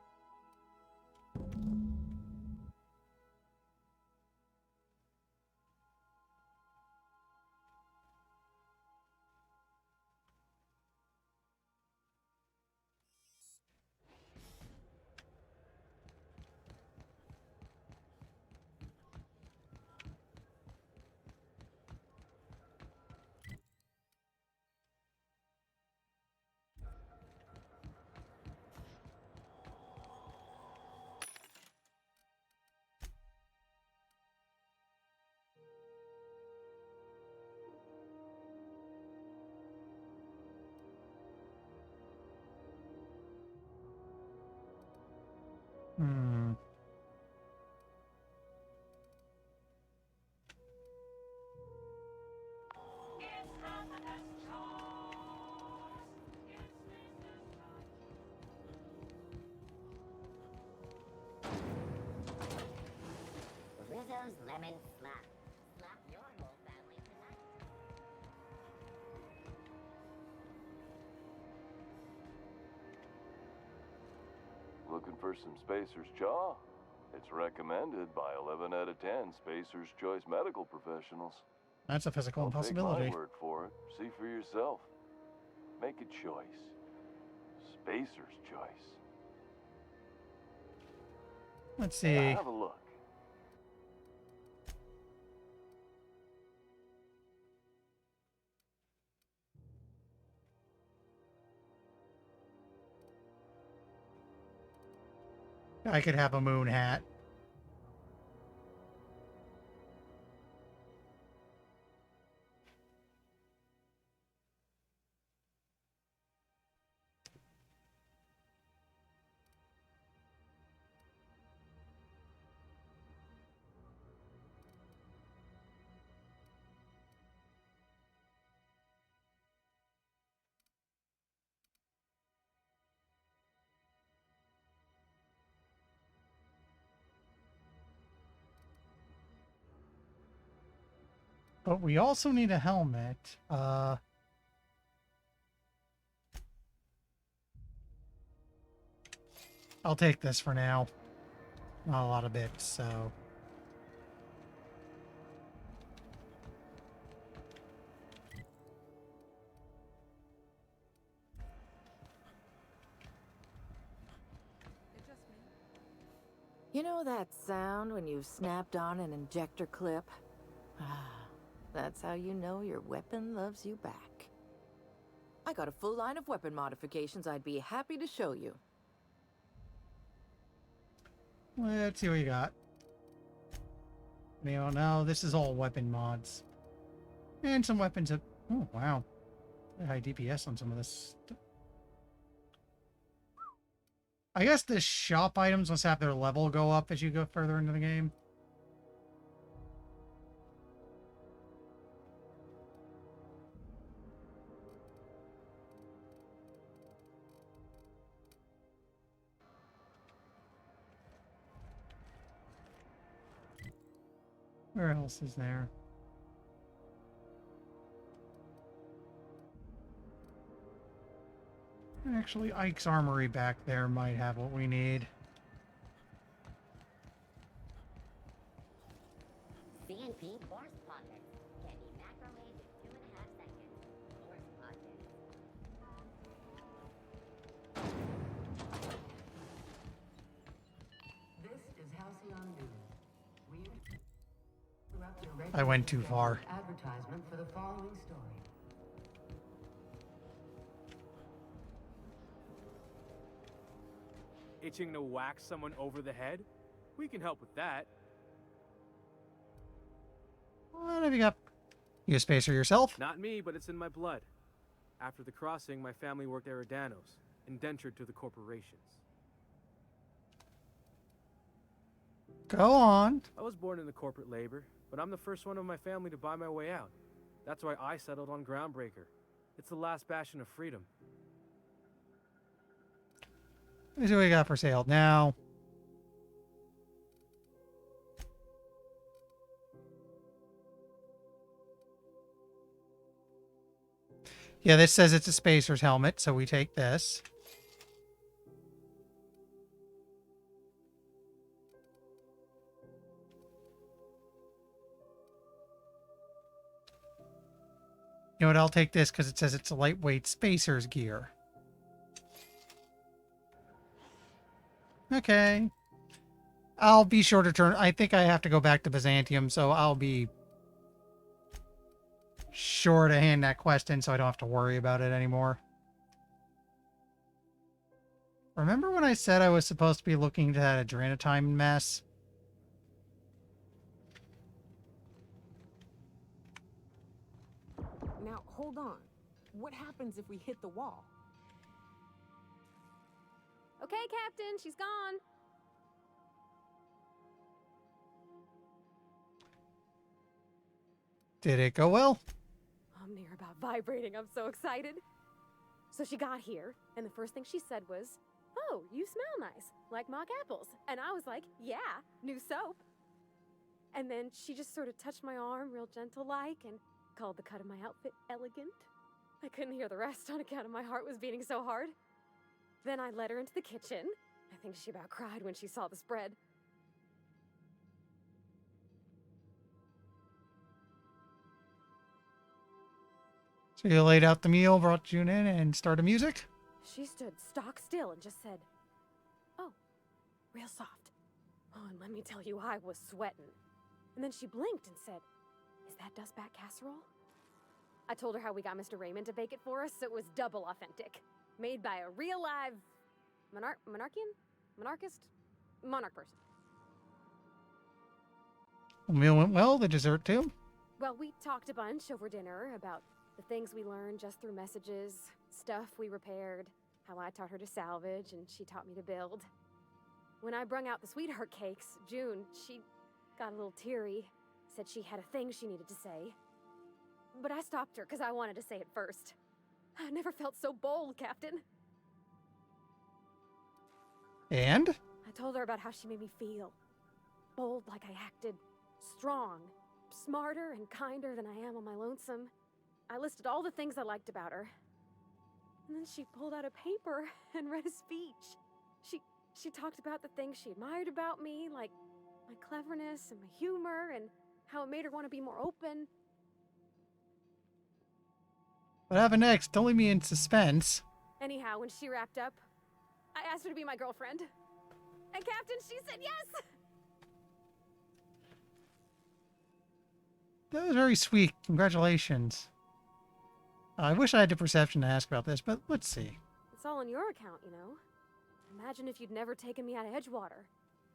Hmm. Rizzo's Lemon Slap. Slap your whole family tonight. Looking for some Spacer's Jaw? It's recommended by 11 out of 10 Spacer's Choice medical professionals. That's a physical Don't impossibility. take my word for it. See for yourself. Make a choice. Spacer's Choice. Let's see. Have a look. I could have a moon hat. But we also need a helmet. I'll take this for now. Not a lot of bits, so... You know that sound when you've snapped on an injector clip? That's how you know your weapon loves you back. I got a full line of weapon modifications I'd be happy to show you. Let's see what you got. You know, this is all weapon mods. And some weapons that... Oh, wow. High DPS on some of this stuff. I guess the shop items must have their level go up as you go further into the game. Where else is there? Actually, Ike's Armory back there might have what we need. CNP CMP Borscht pockets can be macrowaved in 2.5 seconds. Borscht pockets. This is Halcyon News. We interrupt your I went too far. advertisement for the following story. Itching to whack someone over the head? We can help with that. What have you got? You a spacer yourself? Not me, but it's in my blood. After the crossing, my family worked Eridanos, indentured to the corporations. Go on. I was born into corporate labor, but I'm the first one of my family to buy my way out. That's why I settled on Groundbreaker. It's the last bastion of freedom. Let's see what we got for sale now. Yeah, this says it's a spacer's helmet, so we take this. You know what? I'll take this because it says it's a lightweight spacer's gear. Okay. I'll be sure to turn... I think I have to go back to Byzantium, so I'll be sure to hand that quest in so I don't have to worry about it anymore. Remember when I said I was supposed to be looking to that Adrena-time mess? Now, hold on. What happens if we hit the wall? Okay, Captain, she's gone. Did it go well? I'm near about vibrating. I'm so excited. So she got here, and the first thing she said was, "Oh, you smell nice, like mock apples." And I was like, "Yeah, new soap." And then she just sort of touched my arm real gentle-like and called the cut of my outfit elegant. I couldn't hear the rest on account of my heart was beating so hard. Then I led her into the kitchen. I think she about cried when she saw the spread. So you laid out the meal, brought June in, and started music? She stood stock still and just said, "Oh, real soft." Oh, and let me tell you, I was sweating. And then she blinked and said, "Is that dustback casserole?" I told her how we got Mr. Raymond to bake it for us, so it was double authentic. Made by a real live monarch person. The meal went well, the dessert too? Well, we talked a bunch over dinner about the things we learned just through messages, stuff we repaired, how I taught her to salvage and she taught me to build. When I brung out the sweetheart cakes, June, she got a little teary, said she had a thing she needed to say. But I stopped her because I wanted to say it first. I never felt so bold, Captain. And? I told her about how she made me feel. Bold like I acted. Strong. Smarter and kinder than I am on my lonesome. I listed all the things I liked about her. And then she pulled out a paper and read a speech. She talked about the things she admired about me, like my cleverness and my humor, and how it made her want to be more open. What happened next? Don't leave me in suspense. Anyhow, when she wrapped up, I asked her to be my girlfriend. And Captain, she said yes! That was very sweet. Congratulations. I wish I had the perception to ask about this, but let's see. It's all on your account, you know. Imagine if you'd never taken me out of Edgewater.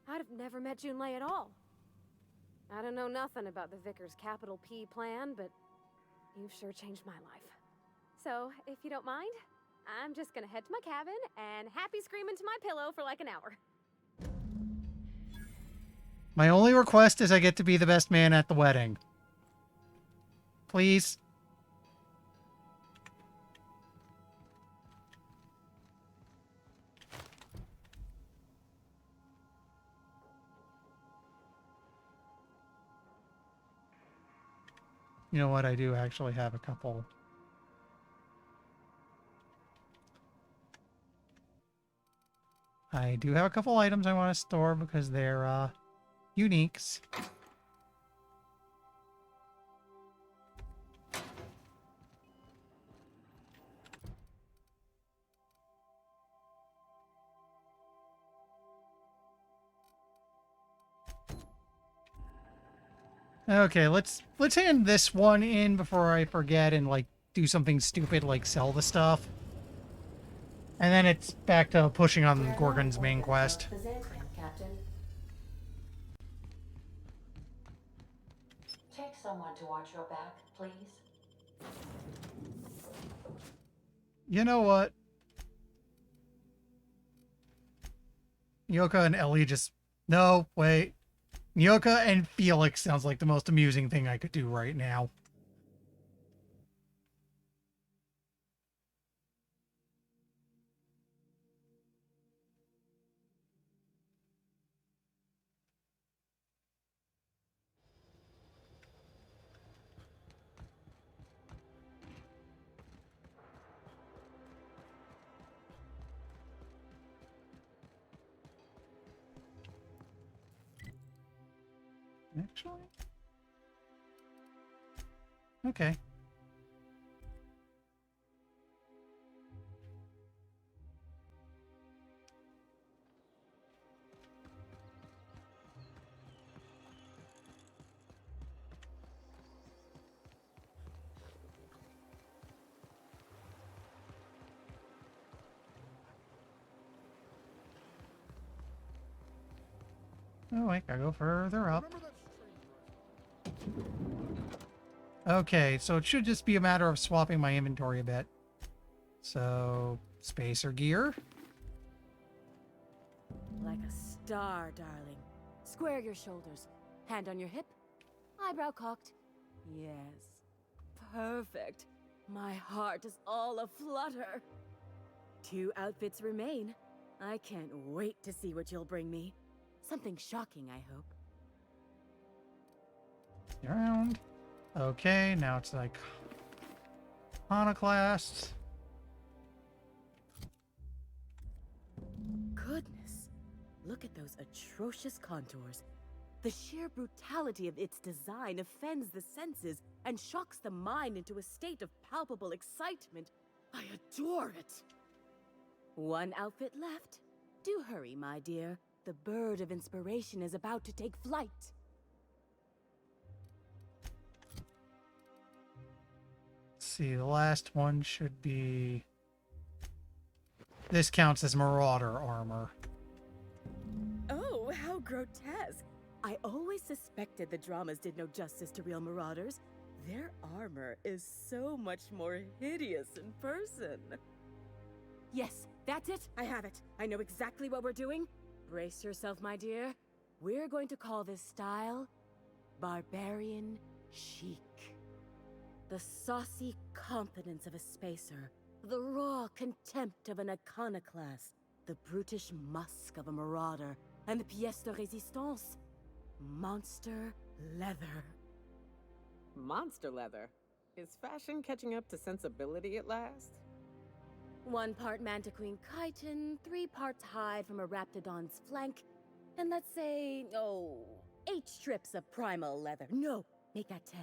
I'd have never met Junlei at all. I don't know nothing about the Vicar's capital P plan, but you've sure changed my life. So, if you don't mind, I'm just gonna head to my cabin and happy scream into my pillow for like an hour. My only request is I get to be the best man at the wedding. Please. You know what? I do actually have a couple. I do have a couple items I want to store because they're uniques. Okay, let's hand this one in before I forget and like do something stupid like sell the stuff. And then it's back to pushing on Gorgon's main quest. Byzantium, Captain. Take someone to watch your back, please. You know what? Nyoka and Ellie just... No, wait. Nyoka and Felix sounds like the most amusing thing I could do right now. Actually? Okay. Oh, wait, gotta go further up. Okay, so it should just be a matter of swapping my inventory a bit. So, spacer gear. Like a star, darling. Square your shoulders. Hand on your hip. Eyebrow cocked. Yes. Perfect. My heart is all aflutter. 2 outfits remain. I can't wait to see what you'll bring me. Something shocking, I hope. Around. Okay, now it's like iconoclast. Goodness. Look at those atrocious contours. The sheer brutality of its design offends the senses and shocks the mind into a state of palpable excitement. I adore it. 1 outfit left. Do hurry, my dear. The bird of inspiration is about to take flight. Let's see, the last one should be... This counts as Marauder armor. Oh, how grotesque. I always suspected the dramas did no justice to real marauders. Their armor is so much more hideous in person. Yes, that's it. I have it. I know exactly what we're doing. Brace yourself, my dear. We're going to call this style Barbarian Chic. The saucy confidence of a spacer, the raw contempt of an iconoclast, the brutish musk of a marauder, and the pièce de résistance, monster leather. Monster leather? Is fashion catching up to sensibility at last? 1 part mantiquine chitin, 3 parts hide from a raptidon's flank, and let's say, 8 strips of primal leather. No, make that 10.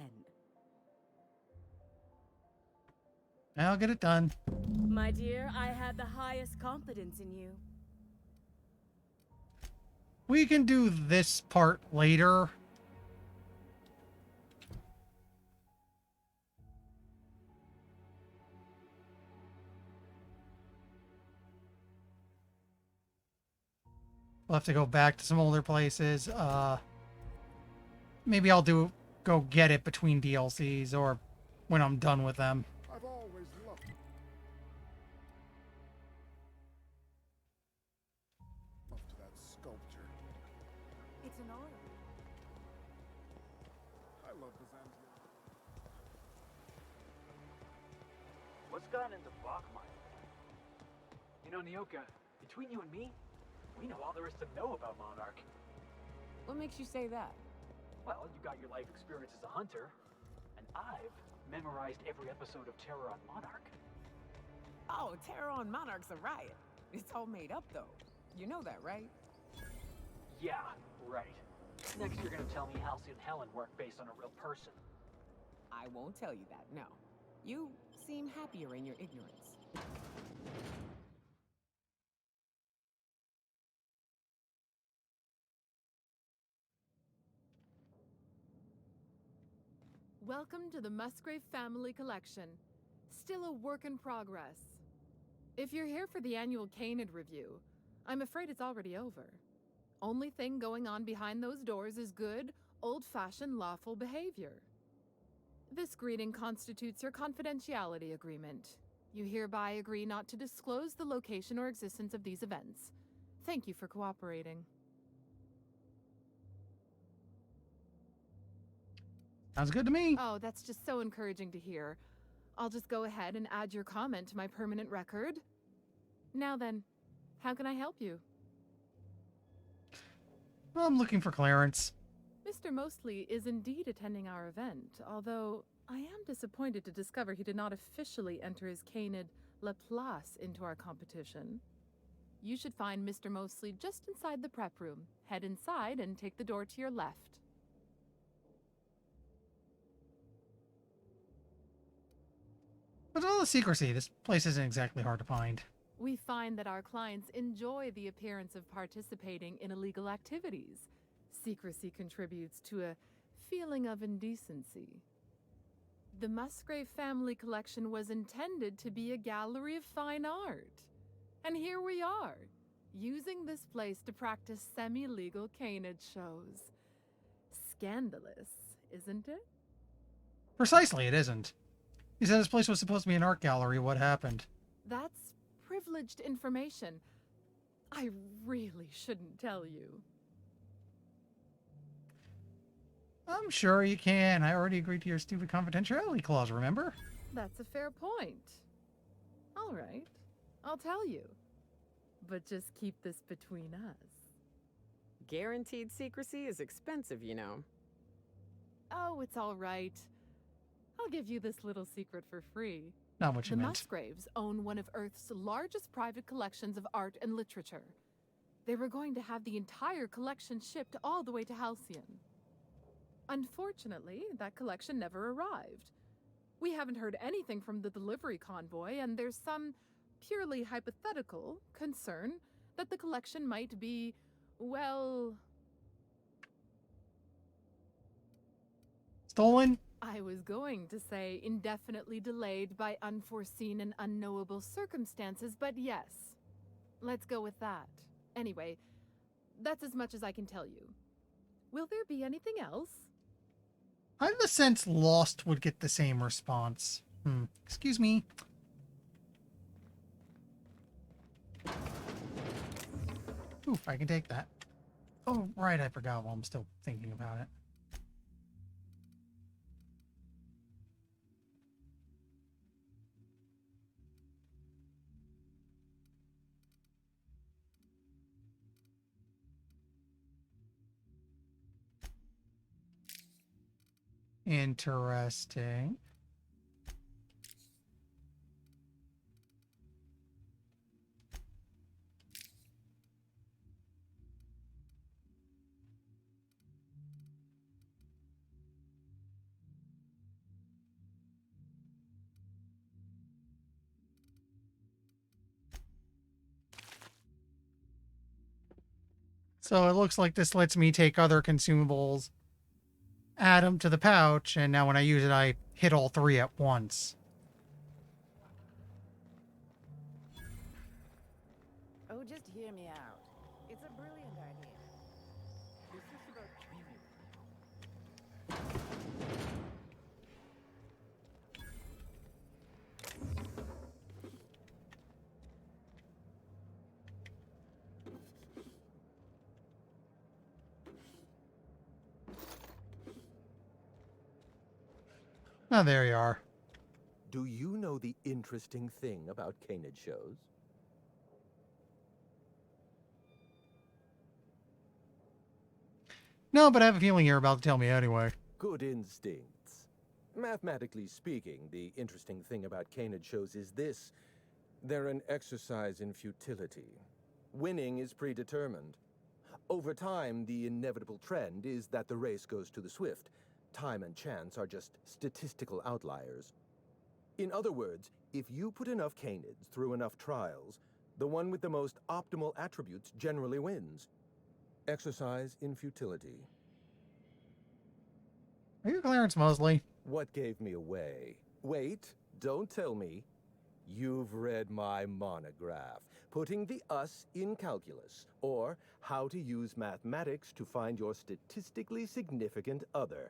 I'll get it done. My dear, I have the highest confidence in you. We can do this part later. We'll have to go back to some older places. Maybe I'll go get it between DLCs or when I'm done with them. I've always loved that sculpture. It's an honor. I love Byzantium. What's gotten into Bachmeyer? You know, Nyoka, between you and me, we know all there is to know about Monarch. What makes you say that? Well, you got your life experience as a hunter, and I've memorized every episode of Terror on Monarch. Oh, Terror on Monarch's a riot. It's all made up, though. You know that, right? Yeah, right. Next you're gonna tell me Halcyon and Helen work based on a real person. I won't tell you that, no. You seem happier in your ignorance. Welcome to the Musgrave Family Collection. Still a work in progress. If you're here for the annual Canid review, I'm afraid it's already over. Only thing going on behind those doors is good, old-fashioned lawful behavior. This greeting constitutes your confidentiality agreement. You hereby agree not to disclose the location or existence of these events. Thank you for cooperating. Sounds good to me. Oh, that's just so encouraging to hear. I'll just go ahead and add your comment to my permanent record. Now then, how can I help you? Well, I'm looking for Clarence. Mr. Mostly is indeed attending our event, although I am disappointed to discover he did not officially enter his Canid La Place into our competition. You should find Mr. Mostly just inside the prep room. Head inside and take the door to your left. With all the secrecy, this place isn't exactly hard to find. We find that our clients enjoy the appearance of participating in illegal activities. Secrecy contributes to a feeling of indecency. The Musgrave Family Collection was intended to be a gallery of fine art. And here we are, using this place to practice semi-legal Canid shows. Scandalous, isn't it? Precisely, it isn't. You said this place was supposed to be an art gallery. What happened? That's privileged information. I really shouldn't tell you. I'm sure you can. I already agreed to your stupid confidentiality clause, remember? That's a fair point. All right, I'll tell you. But just keep this between us. Guaranteed secrecy is expensive, you know. Oh, it's all right. I'll give you this little secret for free. Not what you The meant. Musgraves own one of Earth's largest private collections of art and literature. They were going to have the entire collection shipped all the way to Halcyon. Unfortunately, that collection never arrived. We haven't heard anything from the delivery convoy, and there's some purely hypothetical concern that the collection might be, well... Stolen? I was going to say indefinitely delayed by unforeseen and unknowable circumstances, but yes. Let's go with that. Anyway, that's as much as I can tell you. Will there be anything else? I have a sense Lost would get the same response. Excuse me. Oof, I can take that. Oh, right, I forgot while I'm still thinking about it. Interesting. So it looks like this lets me take other consumables, add them to the pouch, and now when I use it, I hit all three at once. Oh, just hear me out. It's a brilliant idea. Is this about training? Oh, there you are. Do you know the interesting thing about Canid shows? No, but I have a feeling you're about to tell me anyway. Good instincts. Mathematically speaking, the interesting thing about Canid shows is this. They're an exercise in futility. Winning is predetermined. Over time, the inevitable trend is that the race goes to the swift. Time and chance are just statistical outliers. In other words, if you put enough Canids through enough trials, the one with the most optimal attributes generally wins. Exercise in futility. Are you Clarence Mosley? What gave me away? Wait, don't tell me. You've read my monograph, Putting the Us in Calculus, or How to Use Mathematics to Find Your Statistically Significant Other.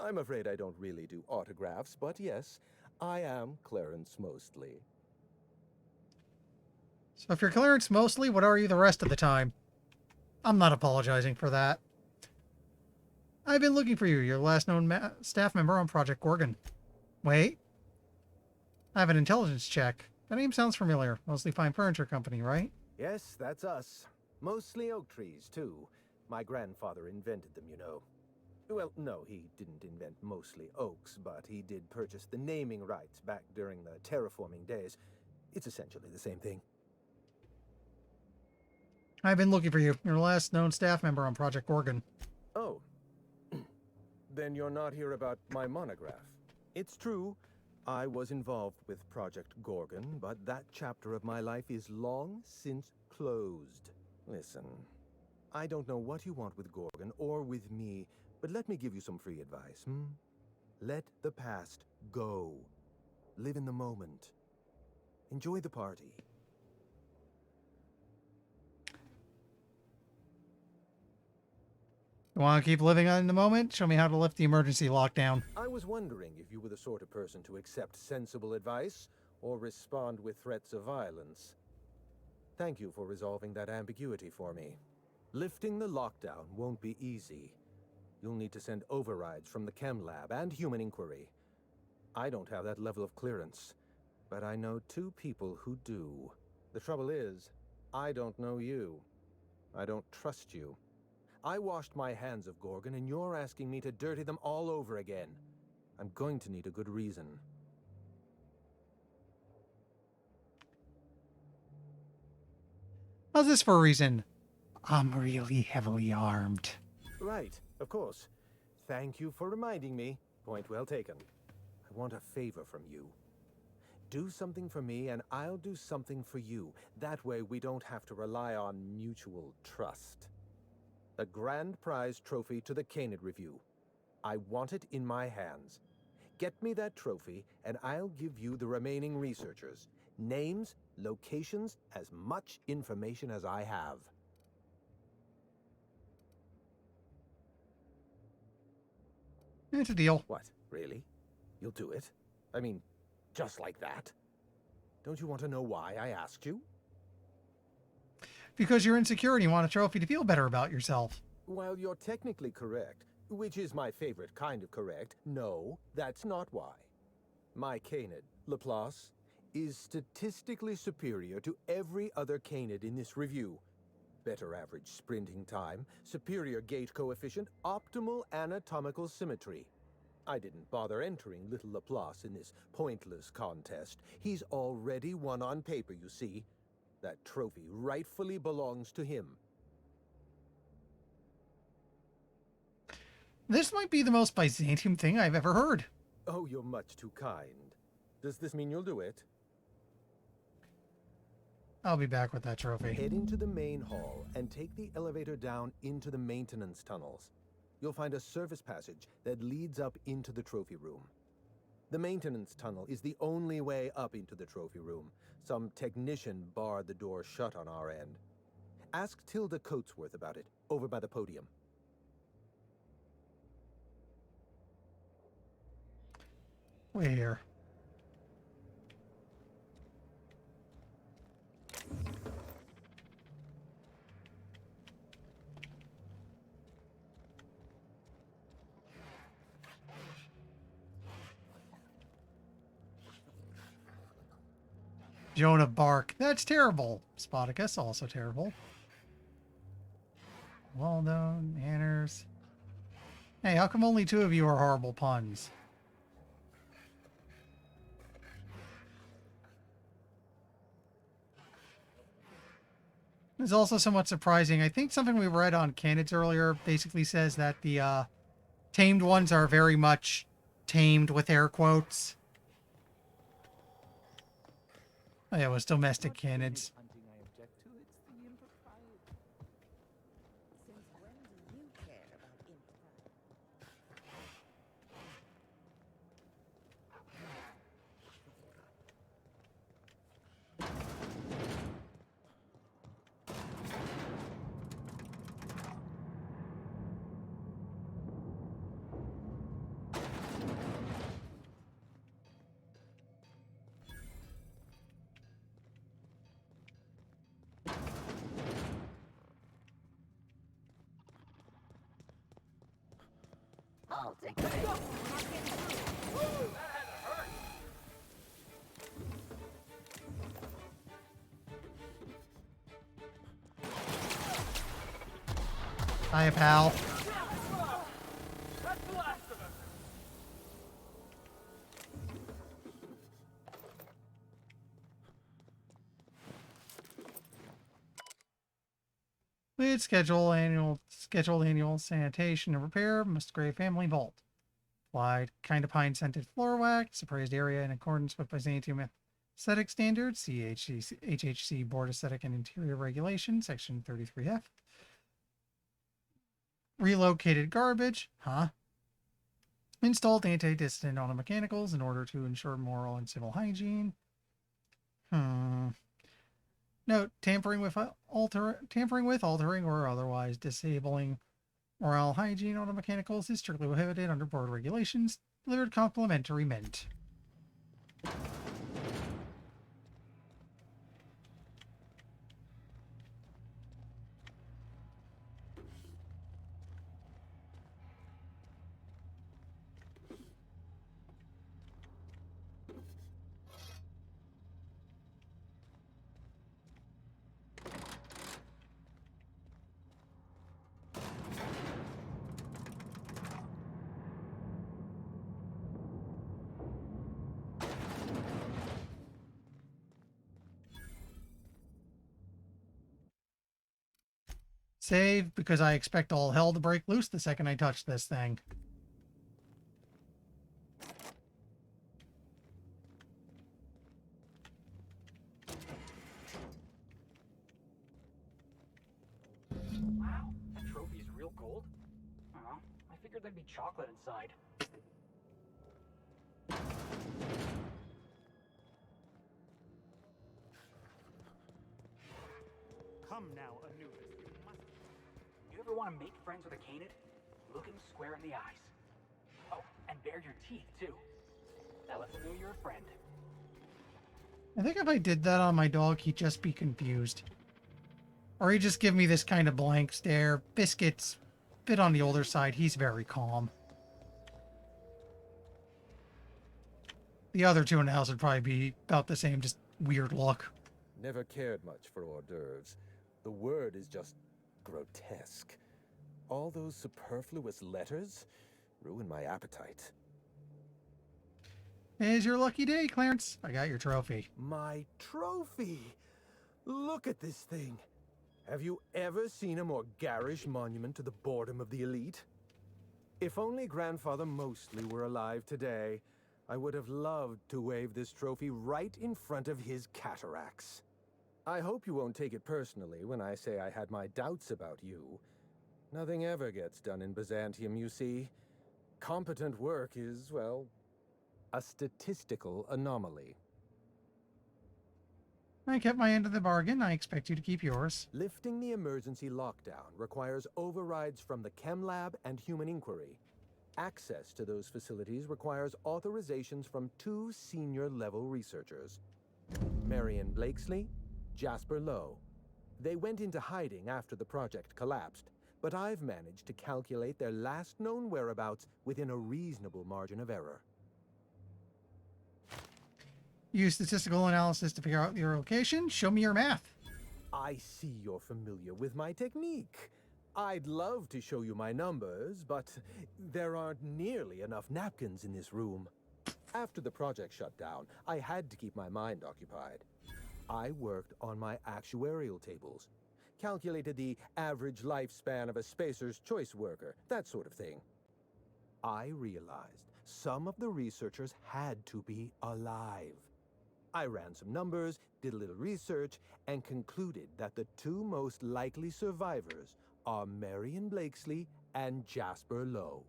I'm afraid I don't really do autographs, but yes, I am Clarence Mostly. So if you're Clarence Mostly, what are you the rest of the time? I'm not apologizing for that. I've been looking for you, your last known staff member on Project Gorgon. Wait. I have an intelligence check. The name sounds familiar. Mostly Fine Furniture Company, right? Yes, that's us. Mostly oak trees, too. My grandfather invented them, you know. Well, no, he didn't invent mostly oaks, but he did purchase the naming rights back during the terraforming days. It's essentially the same thing. I've been looking for you, your last known staff member on Project Gorgon. Oh. Then you're not here about my monograph. It's true, I was involved with Project Gorgon, but that chapter of my life is long since closed. Listen, I don't know what you want with Gorgon or with me, but let me give you some free advice, Let the past go. Live in the moment. Enjoy the party. You want to keep living in the moment? Show me how to lift the emergency lockdown. I was wondering if you were the sort of person to accept sensible advice or respond with threats of violence. Thank you for resolving that ambiguity for me. Lifting the lockdown won't be easy. You'll need to send overrides from the chem lab and human inquiry. I don't have that level of clearance, but I know 2 people who do. The trouble is, I don't know you. I don't trust you. I washed my hands of Gorgon, and you're asking me to dirty them all over again. I'm going to need a good reason. How's this for a reason? I'm really heavily armed. Right, of course. Thank you for reminding me. Point well taken. I want a favor from you. Do something for me, and I'll do something for you. That way we don't have to rely on mutual trust. The grand prize trophy to the Canid Review. I want it in my hands. Get me that trophy, and I'll give you the remaining researchers. Names, locations, as much information as I have. It's a deal. What, really? You'll do it? I mean, just like that? Don't you want to know why I asked you? Because you're insecure and you want a trophy to feel better about yourself. While you're technically correct, which is my favorite kind of correct, no, that's not why. My canid, Laplace, is statistically superior to every other canid in this review. Better average sprinting time, superior gait coefficient, optimal anatomical symmetry. I didn't bother entering little Laplace in this pointless contest. He's already won on paper, you see. That trophy rightfully belongs to him. This might be the most Byzantium thing I've ever heard. Oh, you're much too kind. Does this mean you'll do it? I'll be back with that trophy. Head into the main hall and take the elevator down into the maintenance tunnels. You'll find a service passage that leads up into the trophy room. The maintenance tunnel is the only way up into the trophy room. Some technician barred the door shut on our end. Ask Tilda Coatsworth about it, over by the podium. Wait here. Joan of Bark. That's terrible. Spartacus, also terrible. Waldo, Manners. Hey, how come only 2 of you are horrible puns? It's also somewhat surprising. I think something we read on Canids earlier basically says that the tamed ones are very much tamed with air quotes. Oh yeah, it was domestic canids. all together. Hi, pal. That's the last of us. We'd scheduled annual sanitation and repair, Musgrave family vault. Applied kind of pine scented floor wax, appraised area in accordance with Byzantium aesthetic standards, HHC Board Aesthetic and Interior Regulation, Section 33F. Relocated garbage, Installed anti-dissident automechanicals in order to ensure moral and civil hygiene. Note, tampering with, altering, or otherwise disabling moral hygiene automechanicals is strictly prohibited under board regulations. Delivered complimentary mint. Save, because I expect all hell to break loose the second I touch this thing. Wow, that trophy's real gold? Oh, I figured there'd be chocolate inside. Come now, Anubis. You ever want to make friends with a canid? Look him square in the eyes. Oh, and bare your teeth, too. That lets him know you're a friend. I think if I did that on my dog, he'd just be confused. Or he'd just give me this kind of blank stare. Biscuit's a bit on the older side. He's very calm. The other two in the house would probably be about the same, just weird look. Never cared much for hors d'oeuvres. The word is just grotesque. All those superfluous letters ruin my appetite. It's your lucky day, Clarence. I got your trophy. My trophy! Look at this thing. Have you ever seen a more garish monument to the boredom of the elite? If only Grandfather Mostly were alive today, I would have loved to wave this trophy right in front of his cataracts. I hope you won't take it personally when I say I had my doubts about you. Nothing ever gets done in Byzantium, you see. Competent work is, well, a statistical anomaly. I kept my end of the bargain. I expect you to keep yours. Lifting the emergency lockdown requires overrides from the Chem Lab and Human Inquiry. Access to those facilities requires authorizations from 2 senior-level researchers. Marion Blakesley, Jasper Lowe. They went into hiding after the project collapsed, but I've managed to calculate their last known whereabouts within a reasonable margin of error. Use statistical analysis to figure out your location. Show me your math. I see you're familiar with my technique. I'd love to show you my numbers, but there aren't nearly enough napkins in this room. After the project shut down, I had to keep my mind occupied. I worked on my actuarial tables, calculated the average lifespan of a spacer's choice worker, that sort of thing. I realized some of the researchers had to be alive. I ran some numbers, did a little research, and concluded that the 2 most likely survivors are Marion Blakesley and Jasper Lowe.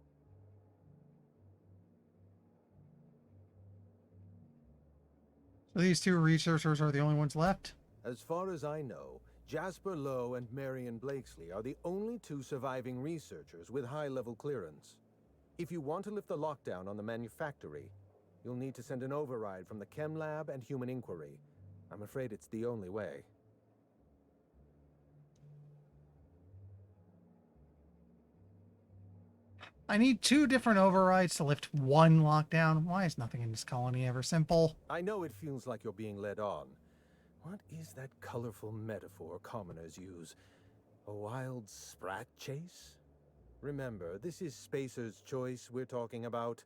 So these 2 researchers are the only ones left? As far as I know, Jasper Lowe and Marion Blakesley are the only 2 surviving researchers with high-level clearance. If you want to lift the lockdown on the manufactory, you'll need to send an override from the Chem Lab and Human Inquiry. I'm afraid it's the only way. I need 2 different overrides to lift 1 lockdown. Why is nothing in this colony ever simple? I know it feels like you're being led on. What is that colorful metaphor commoners use? A wild sprat chase? Remember, this is Spacer's Choice we're talking about.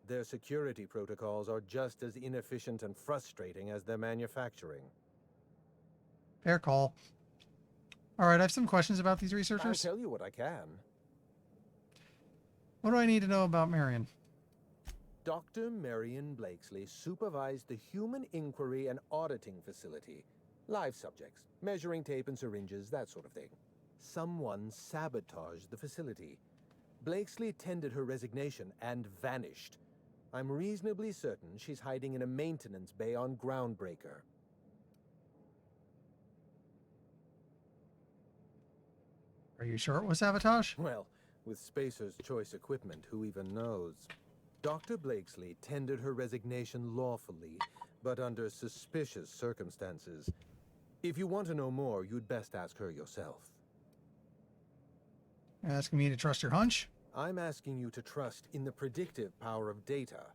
Their security protocols are just as inefficient and frustrating as their manufacturing. Fair call. Alright, I have some questions about these researchers. I'll tell you what I can. What do I need to know about Marion? Dr. Marion Blakesley supervised the Human Inquiry and Auditing Facility. Live subjects, measuring tape and syringes, that sort of thing. Someone sabotaged the facility. Blakesley tendered her resignation and vanished. I'm reasonably certain she's hiding in a maintenance bay on Groundbreaker. Are you sure it was sabotage? Well, with Spacer's Choice equipment, who even knows? Dr. Blakesley tendered her resignation lawfully, but under suspicious circumstances. If you want to know more, you'd best ask her yourself. You're asking me to trust your hunch? I'm asking you to trust in the predictive power of data.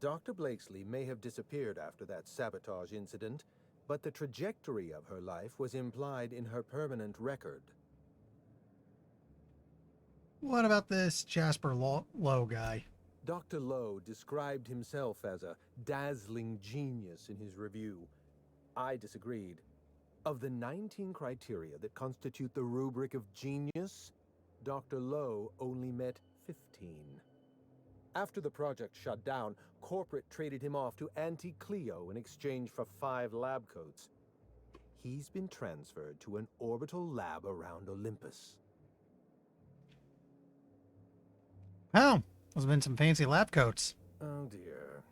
Dr. Blakesley may have disappeared after that sabotage incident, but the trajectory of her life was implied in her permanent record. What about this Jasper Lowe guy? Dr. Lowe described himself as a dazzling genius in his review. I disagreed. Of the 19 criteria that constitute the rubric of genius, Dr. Lowe only met 15. After the project shut down, corporate traded him off to Auntie Cleo in exchange for 5 lab coats. He's been transferred to an orbital lab around Olympus. Oh, there's been some fancy lab coats. Oh dear.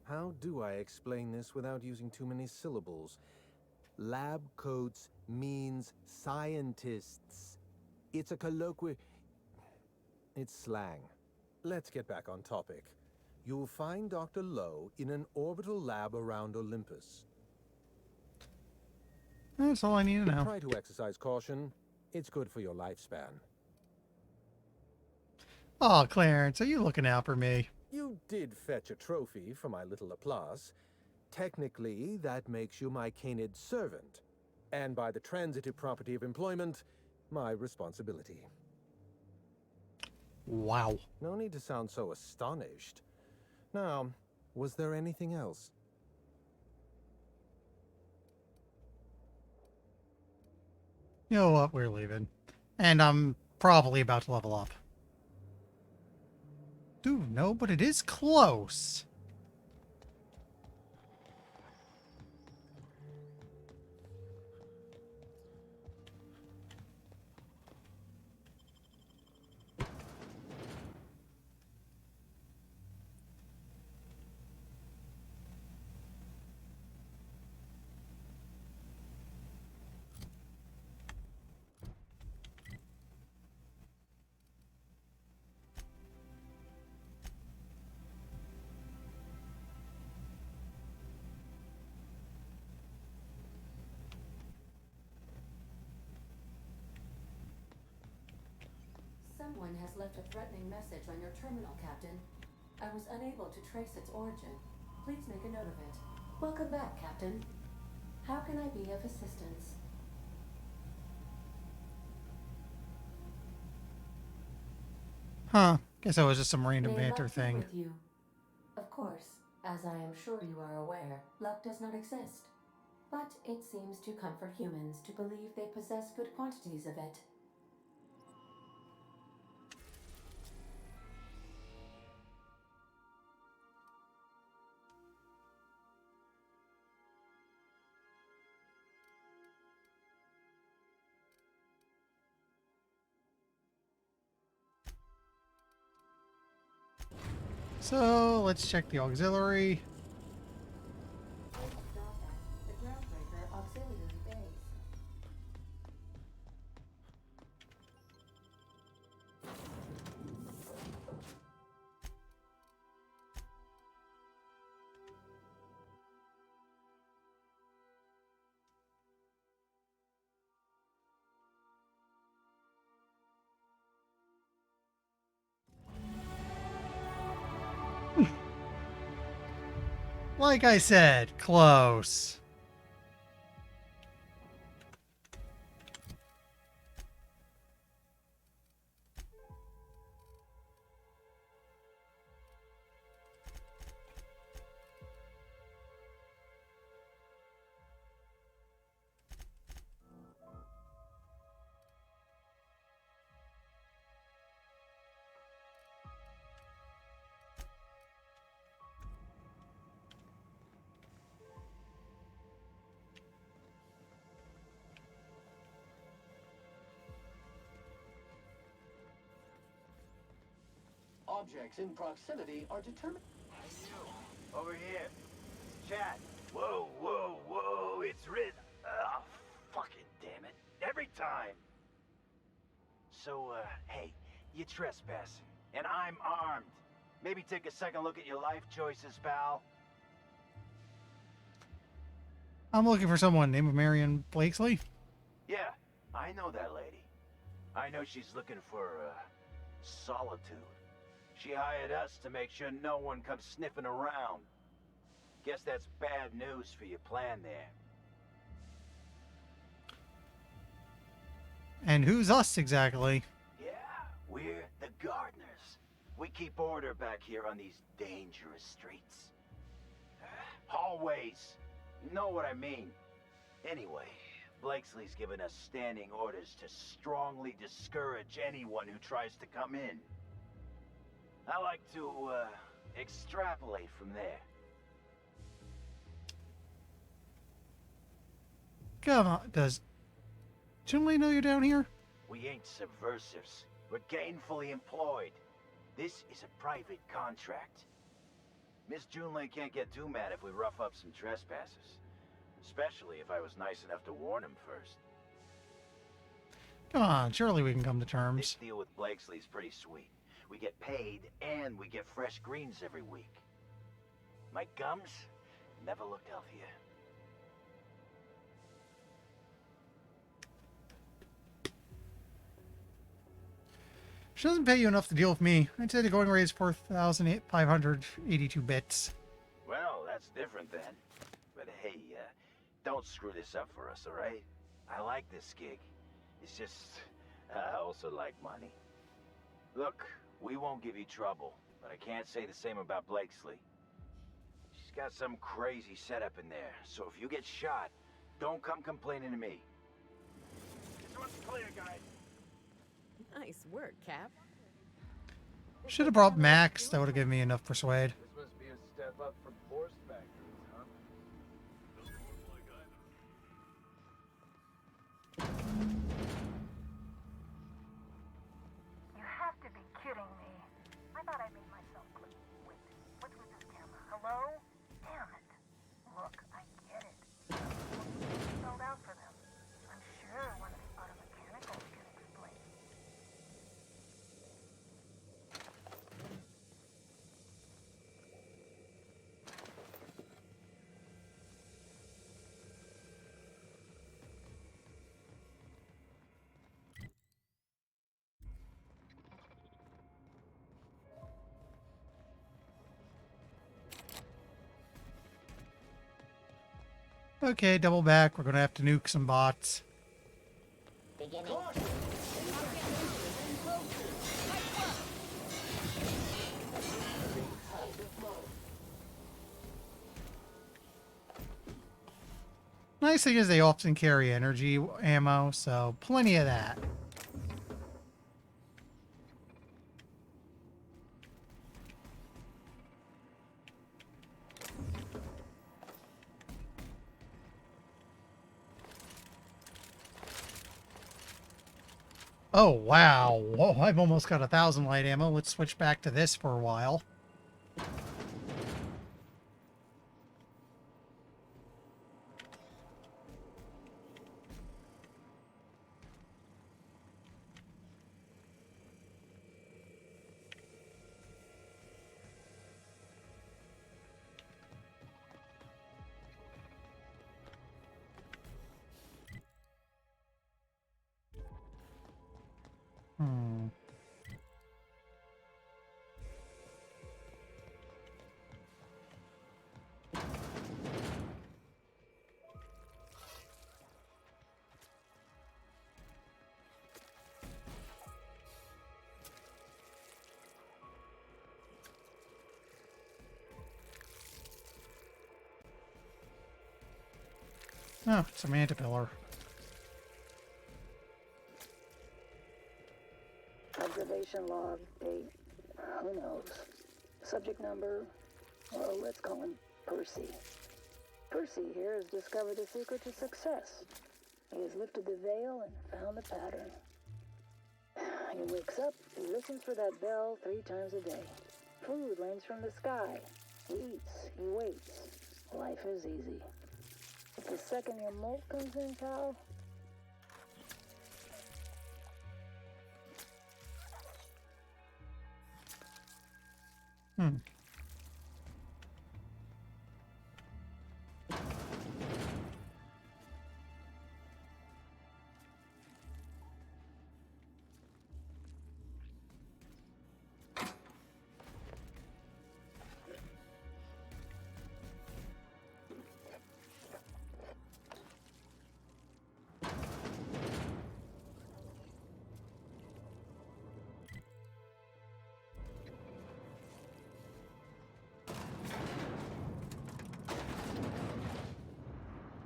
How do I explain this without using too many syllables? Lab coats means scientists. It's a colloquial... It's slang. Let's get back on topic. You'll find Dr. Lowe in an orbital lab around Olympus. That's all I need to know. Try to exercise caution. It's good for your lifespan. Oh, Clarence, are you looking out for me? You did fetch a trophy for my little applause. Technically, that makes you my canid servant. And by the transitive property of employment, my responsibility. Wow. No need to sound so astonished. Now, was there anything else? You know what? We're leaving. And I'm probably about to level up. Dude, no, but it is close. Someone has left a threatening message on your terminal, Captain. I was unable to trace its origin. Please make a note of it. Welcome back, Captain. How can I be of assistance? Huh. Guess that was just some random May banter luck be thing. with you. Of course, as I am sure you are aware, luck does not exist. But it seems to comfort humans to believe they possess good quantities of it. So, let's check the auxiliary. The Groundbreaker auxiliary base. Like I said, close. Objects in proximity are determined. Hey, you. Over here. It's Chad. Whoa, whoa, whoa. It's Rid. Oh, fucking damn it. Every time. So, hey, you trespassing. And I'm armed. Maybe take a second look at your life choices, pal. I'm looking for someone named Marion Blakesley. Yeah, I know that lady. I know she's looking for, solitude. She hired us to make sure no one comes sniffing around. Guess that's bad news for your plan there. And who's us exactly? Yeah, we're the gardeners. We keep order back here on these dangerous streets. Hallways. You know what I mean. Anyway, Blakesley's given us standing orders to strongly discourage anyone who tries to come in. I like to, extrapolate from there. Come on, does Junlei know you're down here? We ain't subversives. We're gainfully employed. This is a private contract. Miss Junlei can't get too mad if we rough up some trespassers. Especially if I was nice enough to warn him first. Come on, surely we can come to terms. This deal with Blakesley's pretty sweet. We get paid, and we get fresh greens every week. My gums never looked healthier. She doesn't pay you enough to deal with me. I'd say the going rate is 4,582 bits. Well, that's different then. But hey, don't screw this up for us, alright? I like this gig. It's just, I also like money. Look, we won't give you trouble, but I can't say the same about Blakesley. She's got some crazy setup in there, so if you get shot, don't come complaining to me. This one's clear, guys. Nice work, Cap. Should have brought Max. That would have given me enough persuade. This must be a step up from forced factories, huh? You have to be kidding me. I thought I made myself clear. Wait, what's with this camera? Hello? Damn it. Look, I get it. Spelled out for them. I'm sure one of the auto mechanicals can explain. Okay, double back. We're going to have to nuke some bots. Beginning. Nice thing is they often carry energy ammo, so plenty of that. Oh, wow. Whoa, I've almost got 1,000 light ammo. Let's switch back to this for a while. Oh, it's a mantipillar. Observation log, date, who knows. Subject number, well, let's call him Percy. Percy here has discovered the secret to success. He has lifted the veil and found the pattern. He wakes up, he listens for that bell 3 times a day. Food rains from the sky. He eats, he waits. Life is easy. But the second your molt comes in, pal,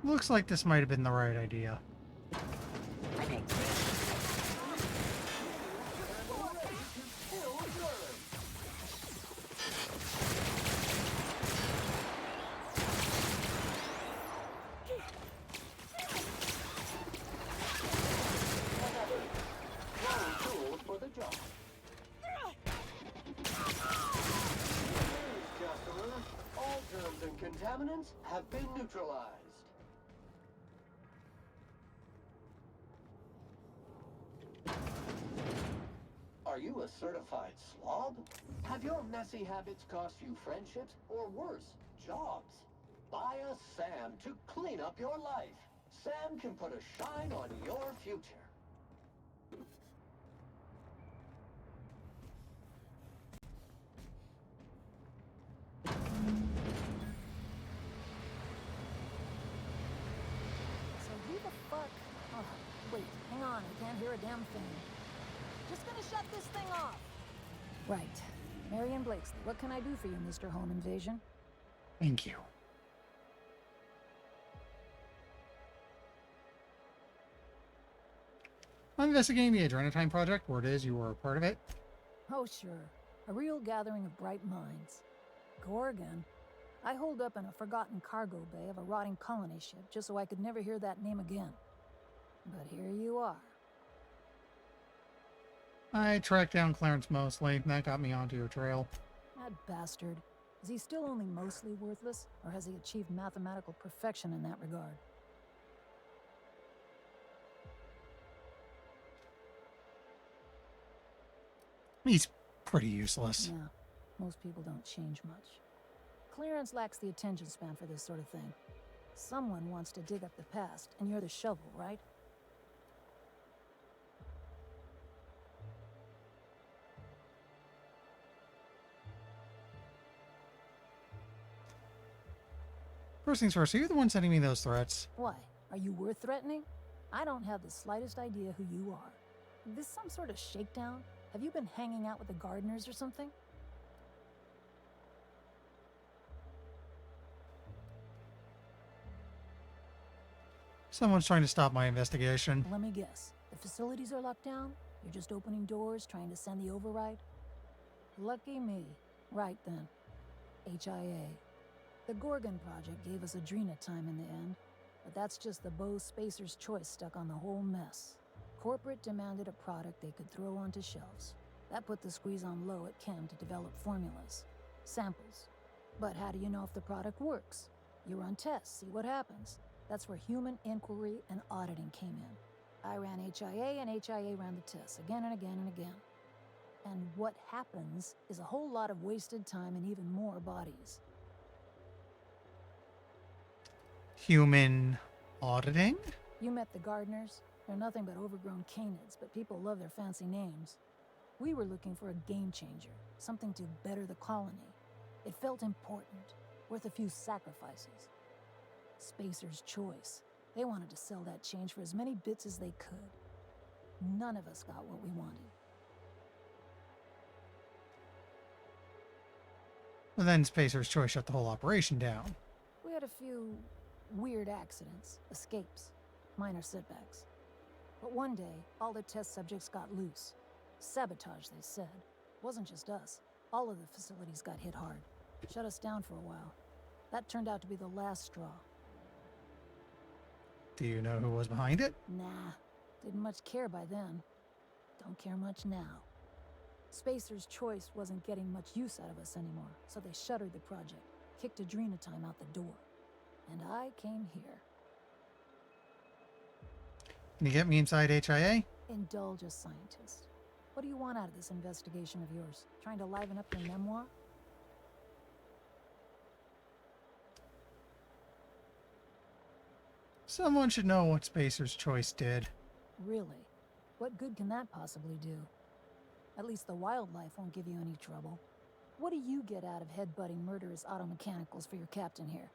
Looks like this might have been the right idea. All germs and contaminants have been neutralized. Are you a certified slob? Have your messy habits cost you friendships or worse, jobs? Buy a Sam to clean up your life. Sam can put a shine on your future. So who the fuck? Oh, wait, hang on, I can't hear a damn thing. Just gonna shut this thing off. Right. Marion Blakesley, what can I do for you, Mr. Home Invasion? Thank you. I'm investigating the Adrena-time project. Word is you were a part of it. Oh, sure. A real gathering of bright minds. Gorgon? I holed up in a forgotten cargo bay of a rotting colony ship just so I could never hear that name again. But here you are. I tracked down Clarence mostly, and that got me onto your trail. That bastard. Is he still only mostly worthless, or has he achieved mathematical perfection in that regard? He's pretty useless. Yeah, most people don't change much. Clarence lacks the attention span for this sort of thing. Someone wants to dig up the past, and you're the shovel, right? First things first, are you the one sending me those threats? Why? Are you worth threatening? I don't have the slightest idea who you are. This some sort of shakedown? Have you been hanging out with the gardeners or something? Someone's trying to stop my investigation. Let me guess. The facilities are locked down? You're just opening doors, trying to send the override? Lucky me. Right then. HIA. The Gorgon project gave us Adrena-time in the end, but that's just the Bose Spacer's choice stuck on the whole mess. Corporate demanded a product they could throw onto shelves. That put the squeeze on low at Chem to develop formulas. Samples. But how do you know if the product works? You run tests, see what happens. That's where human inquiry and auditing came in. I ran HIA and HIA ran the tests again and again and again. And what happens is a whole lot of wasted time and even more bodies. Human auditing? You met the gardeners. They're nothing but overgrown canids, but people love their fancy names. We were looking for a game changer, something to better the colony. It felt important, worth a few sacrifices. Spacer's choice. They wanted to sell that change for as many bits as they could. None of us got what we wanted. Well, then Spacer's choice shut the whole operation down. We had a few Weird accidents, escapes, minor setbacks. But one day, all the test subjects got loose. Sabotage, they said. Wasn't just us. All of the facilities got hit hard. Shut us down for a while. That turned out to be the last straw. Do you know who was behind it? Nah, didn't much care by then. Don't care much now. Spacer's Choice wasn't getting much use out of us anymore, so they shuttered the project, kicked Adrena-time out the door. And I came here. Can you get me inside HIA? Indulge a scientist. What do you want out of this investigation of yours? Trying to liven up your memoir? Someone should know what Spacer's Choice did. Really? What good can that possibly do? At least the wildlife won't give you any trouble. What do you get out of headbutting murderous auto mechanicals for your captain here?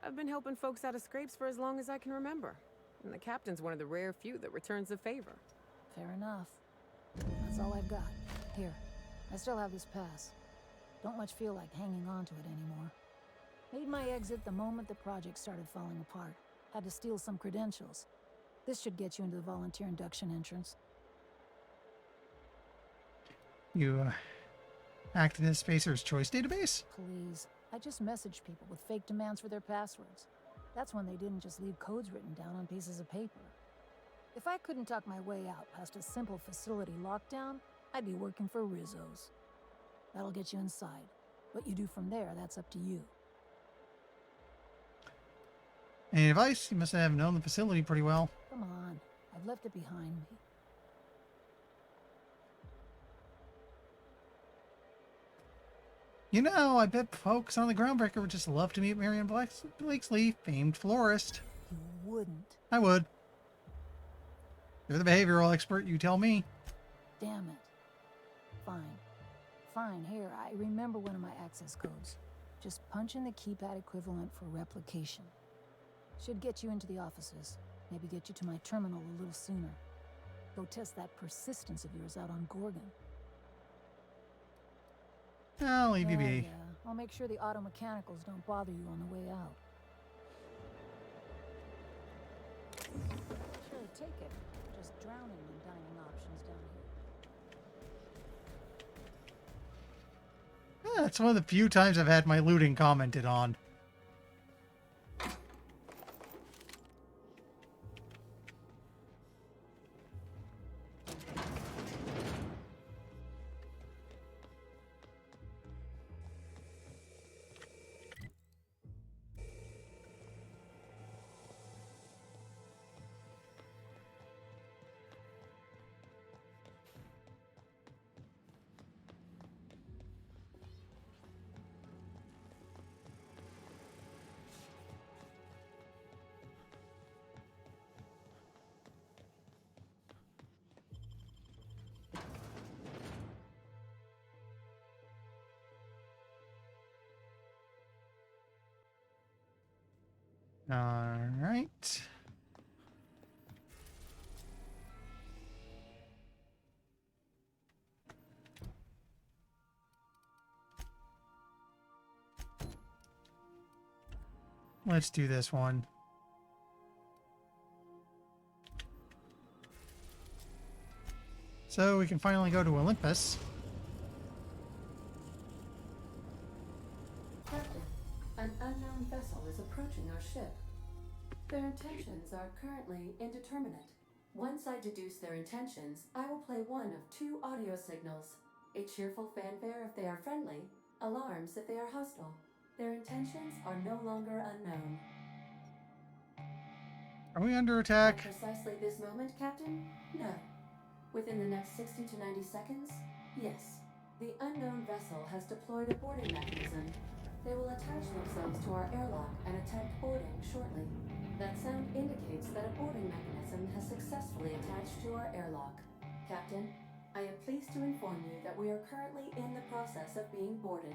I've been helping folks out of scrapes for as long as I can remember. And the captain's one of the rare few that returns the favor. Fair enough. That's all I've got. Here, I still have this pass. Don't much feel like hanging on to it anymore. Made my exit the moment the project started falling apart. Had to steal some credentials. This should get you into the volunteer induction entrance. You hacked into Spacer's Choice database? Please. I just messaged people with fake demands for their passwords. That's when they didn't just leave codes written down on pieces of paper. If I couldn't talk my way out past a simple facility lockdown, I'd be working for Rizzo's. That'll get you inside. What you do from there, that's up to you. Any advice? You must have known the facility pretty well. Come on. I've left it behind me. You know, I bet folks on the Groundbreaker would just love to meet Marion Blakesley, famed florist. You wouldn't. I would. You're the behavioral expert, you tell me. Damn it. Fine. Fine, here, I remember one of my access codes. Just punch in the keypad equivalent for replication. Should get you into the offices. Maybe get you to my terminal a little sooner. Go test that persistence of yours out on Gorgon. I'll leave you be. Yeah. I'll make sure the auto mechanicals don't bother you on the way out. Sure, take it. Just drowning in dining options down here. Yeah, it's one of the few times I've had my looting commented on. All right. Let's do this one. So we can finally go to Olympus. Captain, an unknown vessel is approaching our ship. Their intentions are currently indeterminate. Once I deduce their intentions, I will play one of two audio signals. A cheerful fanfare if they are friendly, alarms if they are hostile. Their intentions are no longer unknown. Are we under attack? At precisely this moment, Captain? No. Within the next 60 to 90 seconds? Yes. The unknown vessel has deployed a boarding mechanism. They will attach themselves to our airlock and attempt boarding shortly. That sound indicates that a boarding mechanism has successfully attached to our airlock. Captain, I am pleased to inform you that we are currently in the process of being boarded.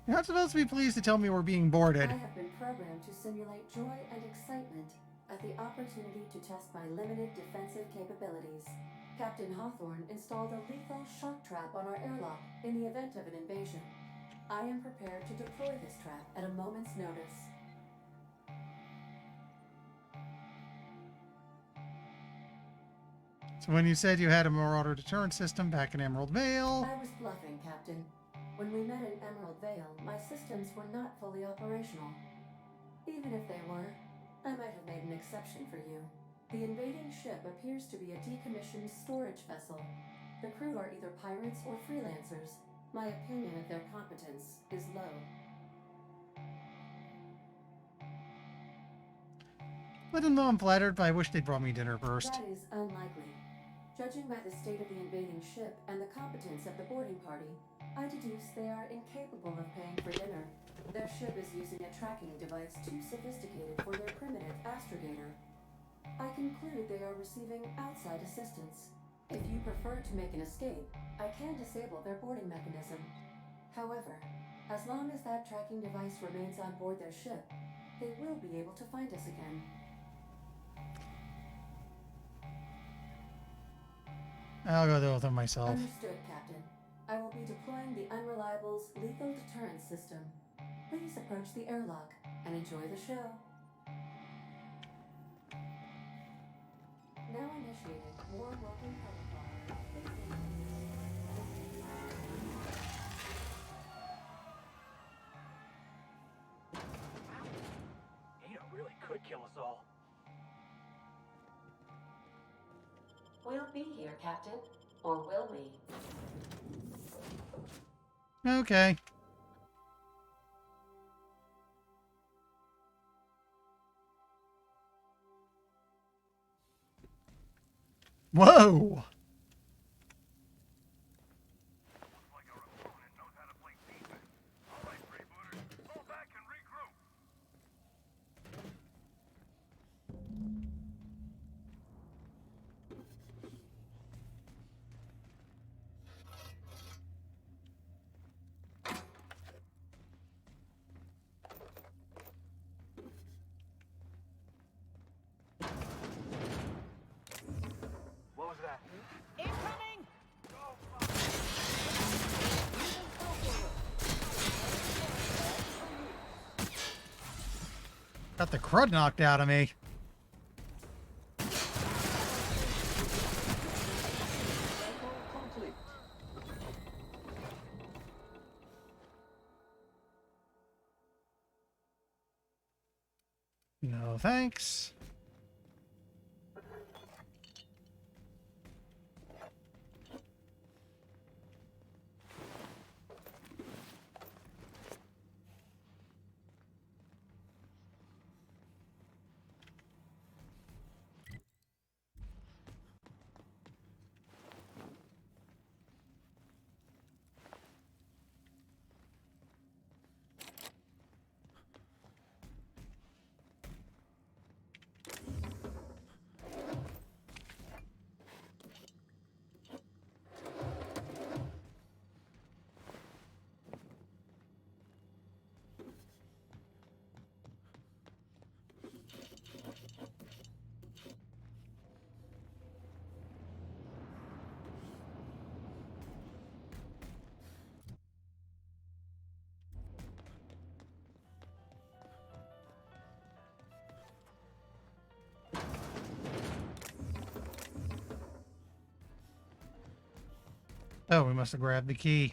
You're not supposed to be pleased to tell me we're being boarded. I have been programmed to simulate joy and excitement at the opportunity to test my limited defensive capabilities. Captain Hawthorne installed a lethal shock trap on our airlock in the event of an invasion. I am prepared to deploy this trap at a moment's notice. So when you said you had a Marauder deterrent system back in Emerald Vale... I was bluffing, Captain. When we met in Emerald Vale, my systems were not fully operational. Even if they were, I might have made an exception for you. The invading ship appears to be a decommissioned storage vessel. The crew are either pirates or freelancers. My opinion of their competence is low. Let them know I'm flattered, but I wish they'd brought me dinner first. That is unlikely. Judging by the state of the invading ship and the competence of the boarding party, I deduce they are incapable of paying for dinner. Their ship is using a tracking device too sophisticated for their primitive astrogator. I conclude they are receiving outside assistance. If you prefer to make an escape, I can disable their boarding mechanism. However, as long as that tracking device remains on board their ship, they will be able to find us again. I'll go deal with them myself. Understood, Captain. I will be deploying the Unreliable's lethal deterrence system. Please approach the airlock and enjoy the show. Now initiating war working protocol. Ada really could kill us all. We'll be here, Captain. Or will we? Okay. Whoa! What was that? Incoming! Got the crud knocked out of me. No thanks. Oh, we must have grabbed the key.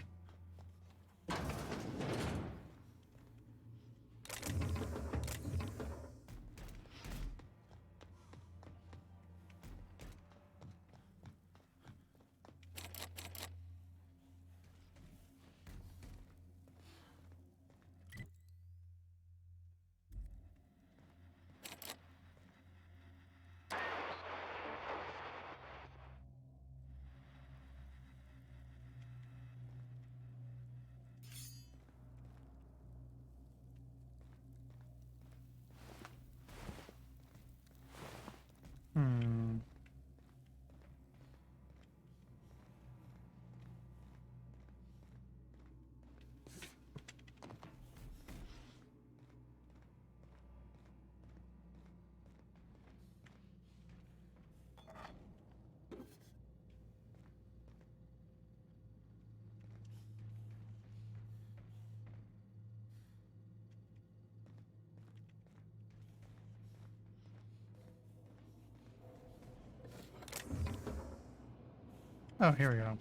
Oh, here we go.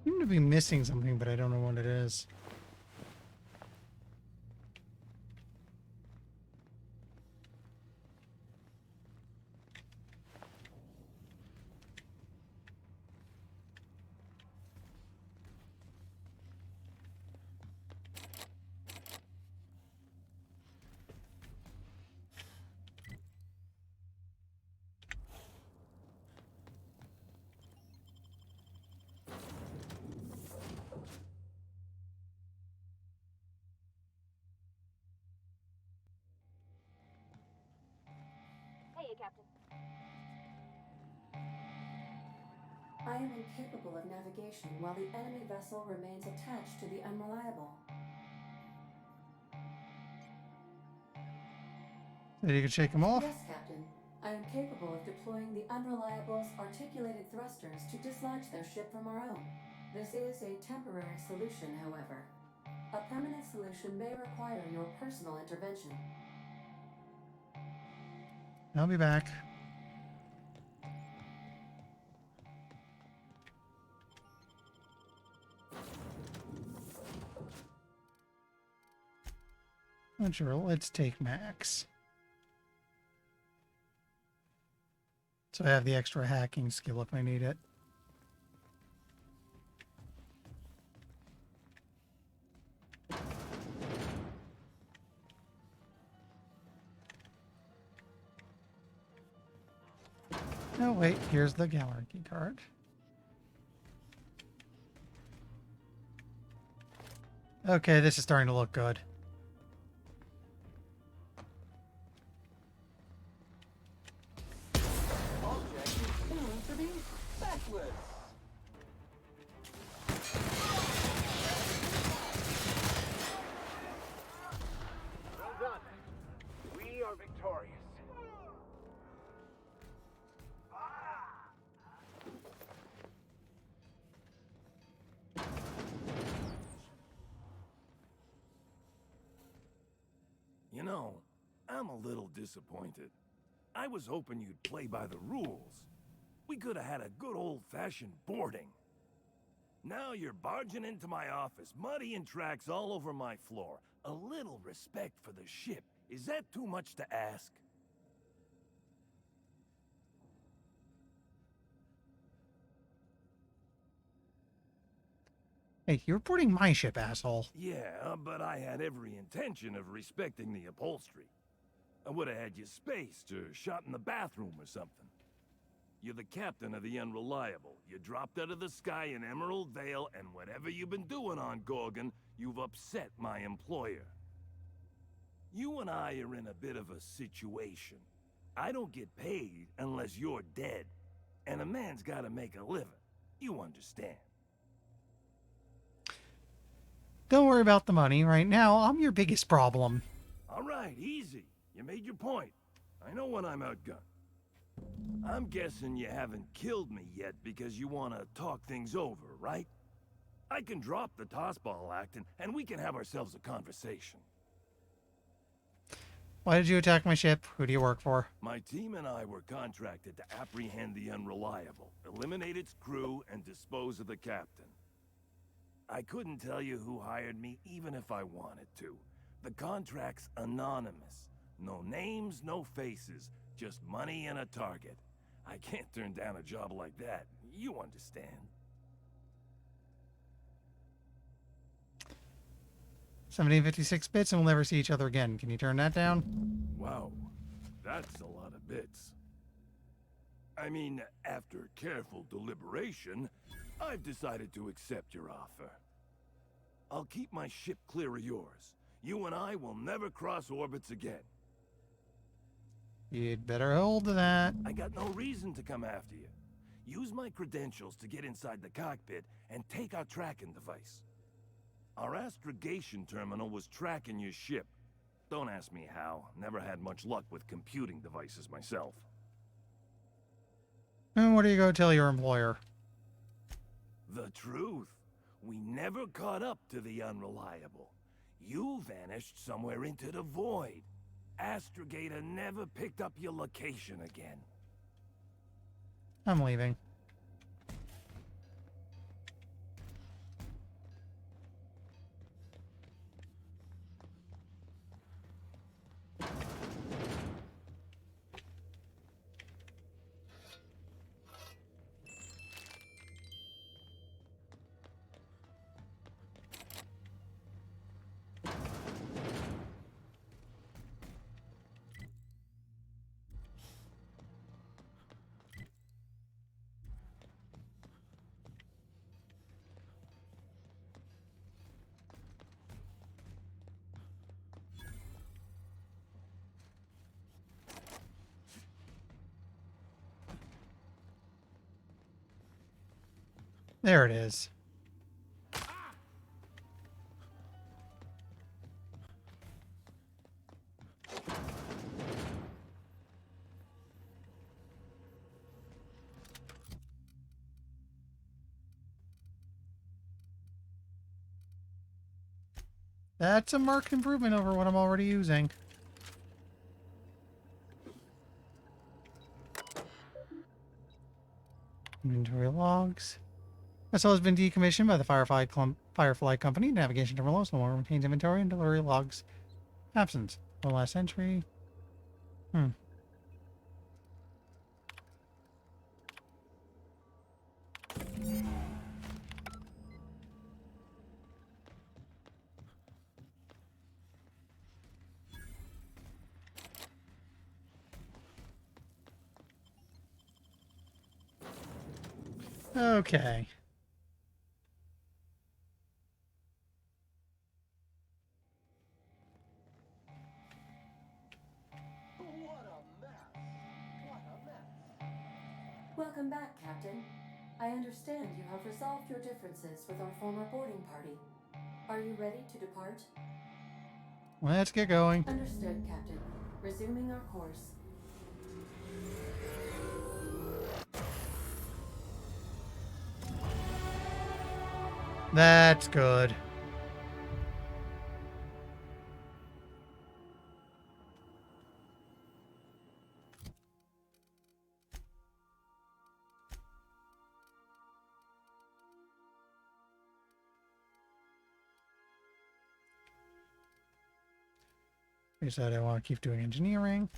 I seem to be missing something, but I don't know what it is. Hey, Captain. I am incapable of navigation while the enemy vessel remains attached to the Unreliable. So you can shake them off? Yes, Captain. I am capable of deploying the Unreliable's articulated thrusters to dislodge their ship from our own. This is a temporary solution, however. A permanent solution may require your personal intervention. I'll be back. Not sure. Let's take Max. So I have the extra hacking skill if I need it. Oh, wait. Here's the gallery key card. Okay, this is starting to look good. Object is doomed to be backless. Well done. We are victorious. You know, I'm a little disappointed. I was hoping you'd play by the rules. We could have had a good old-fashioned boarding. Now you're barging into my office, muddying tracks all over my floor. A little respect for the ship. Is that too much to ask? Hey, you're boarding my ship, asshole. Yeah, but I had every intention of respecting the upholstery. I would have had you spaced or shot in the bathroom or something. You're the captain of the Unreliable. You dropped out of the sky in Emerald Vale, and whatever you've been doing on Gorgon, you've upset my employer. You and I are in a bit of a situation. I don't get paid unless you're dead. And a man's gotta make a living. You understand. Don't worry about the money. Right now, I'm your biggest problem. All right, easy. You made your point. I know when I'm outgunned. I'm guessing you haven't killed me yet because you want to talk things over, right? I can drop the tossball act and we can have ourselves a conversation. Why did you attack my ship? Who do you work for? My team and I were contracted to apprehend the Unreliable, eliminate its crew, and dispose of the captain. I couldn't tell you who hired me even if I wanted to. The contract's anonymous. No names, no faces, just money and a target. I can't turn down a job like that. You understand. 1756 bits and we'll never see each other again. Can you turn that down? Wow, that's a lot of bits. I mean, after careful deliberation, I've decided to accept your offer. I'll keep my ship clear of yours, You and I will never cross orbits again. You'd better hold to that. I got no reason to come after you. Use my credentials to get inside the cockpit and take our tracking device. Our astrogation terminal was tracking your ship. Don't ask me how. Never had much luck with computing devices myself. And what are you going to tell your employer? The truth. We never caught up to the unreliable. You vanished somewhere into the void. Astrogator never picked up your location again. I'm leaving. There it is. That's a marked improvement over what I'm already using. Inventory logs. Vessel has been decommissioned by the Firefly Company. Navigation terminals no longer maintains inventory and delivery logs. Absence. One last entry. Okay. Welcome back, Captain. I understand you have resolved your differences with our former boarding party. Are you ready to depart? Let's get going. Understood, Captain. Resuming our course. That's good. I said I want to keep doing engineering.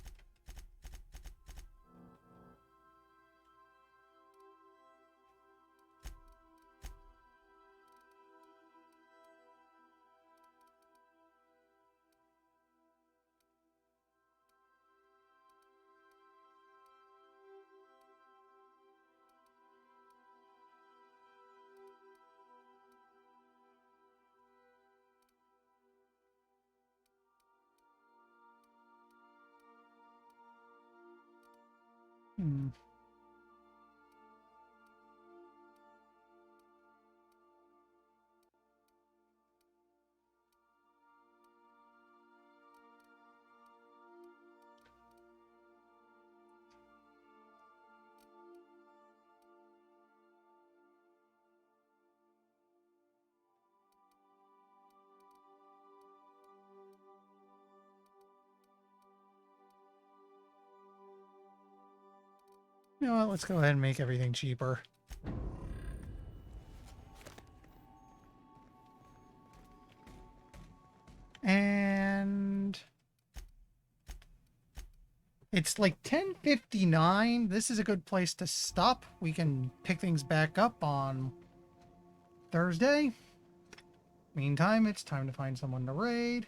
You know what? Let's go ahead and make everything cheaper. And it's like 10:59. This is a good place to stop. We can pick things back up on Thursday. Meantime, it's time to find someone to raid.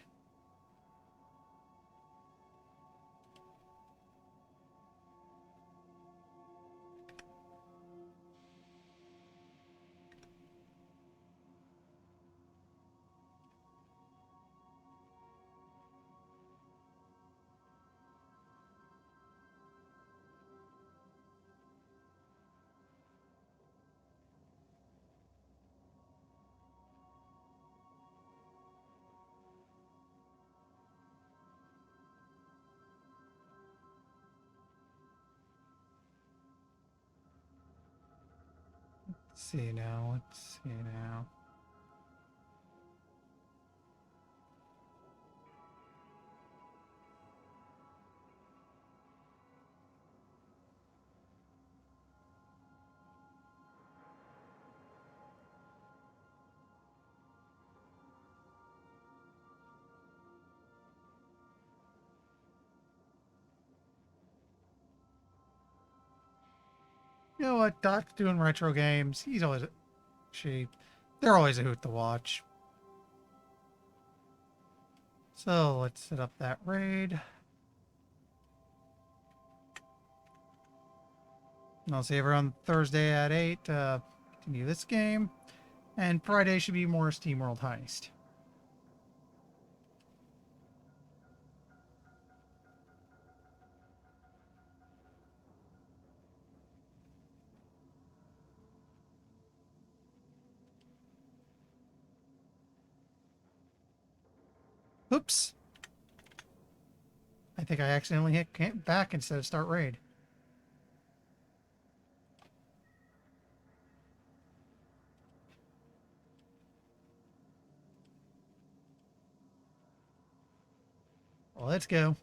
see now. Let's see now. You know what? Doc's doing retro games. He's always they're always a hoot to watch. So let's set up that raid. And I'll see everyone Thursday at 8 to continue this game. And Friday should be more SteamWorld Heist. Oops. I think I accidentally hit back instead of start raid. Well, let's go.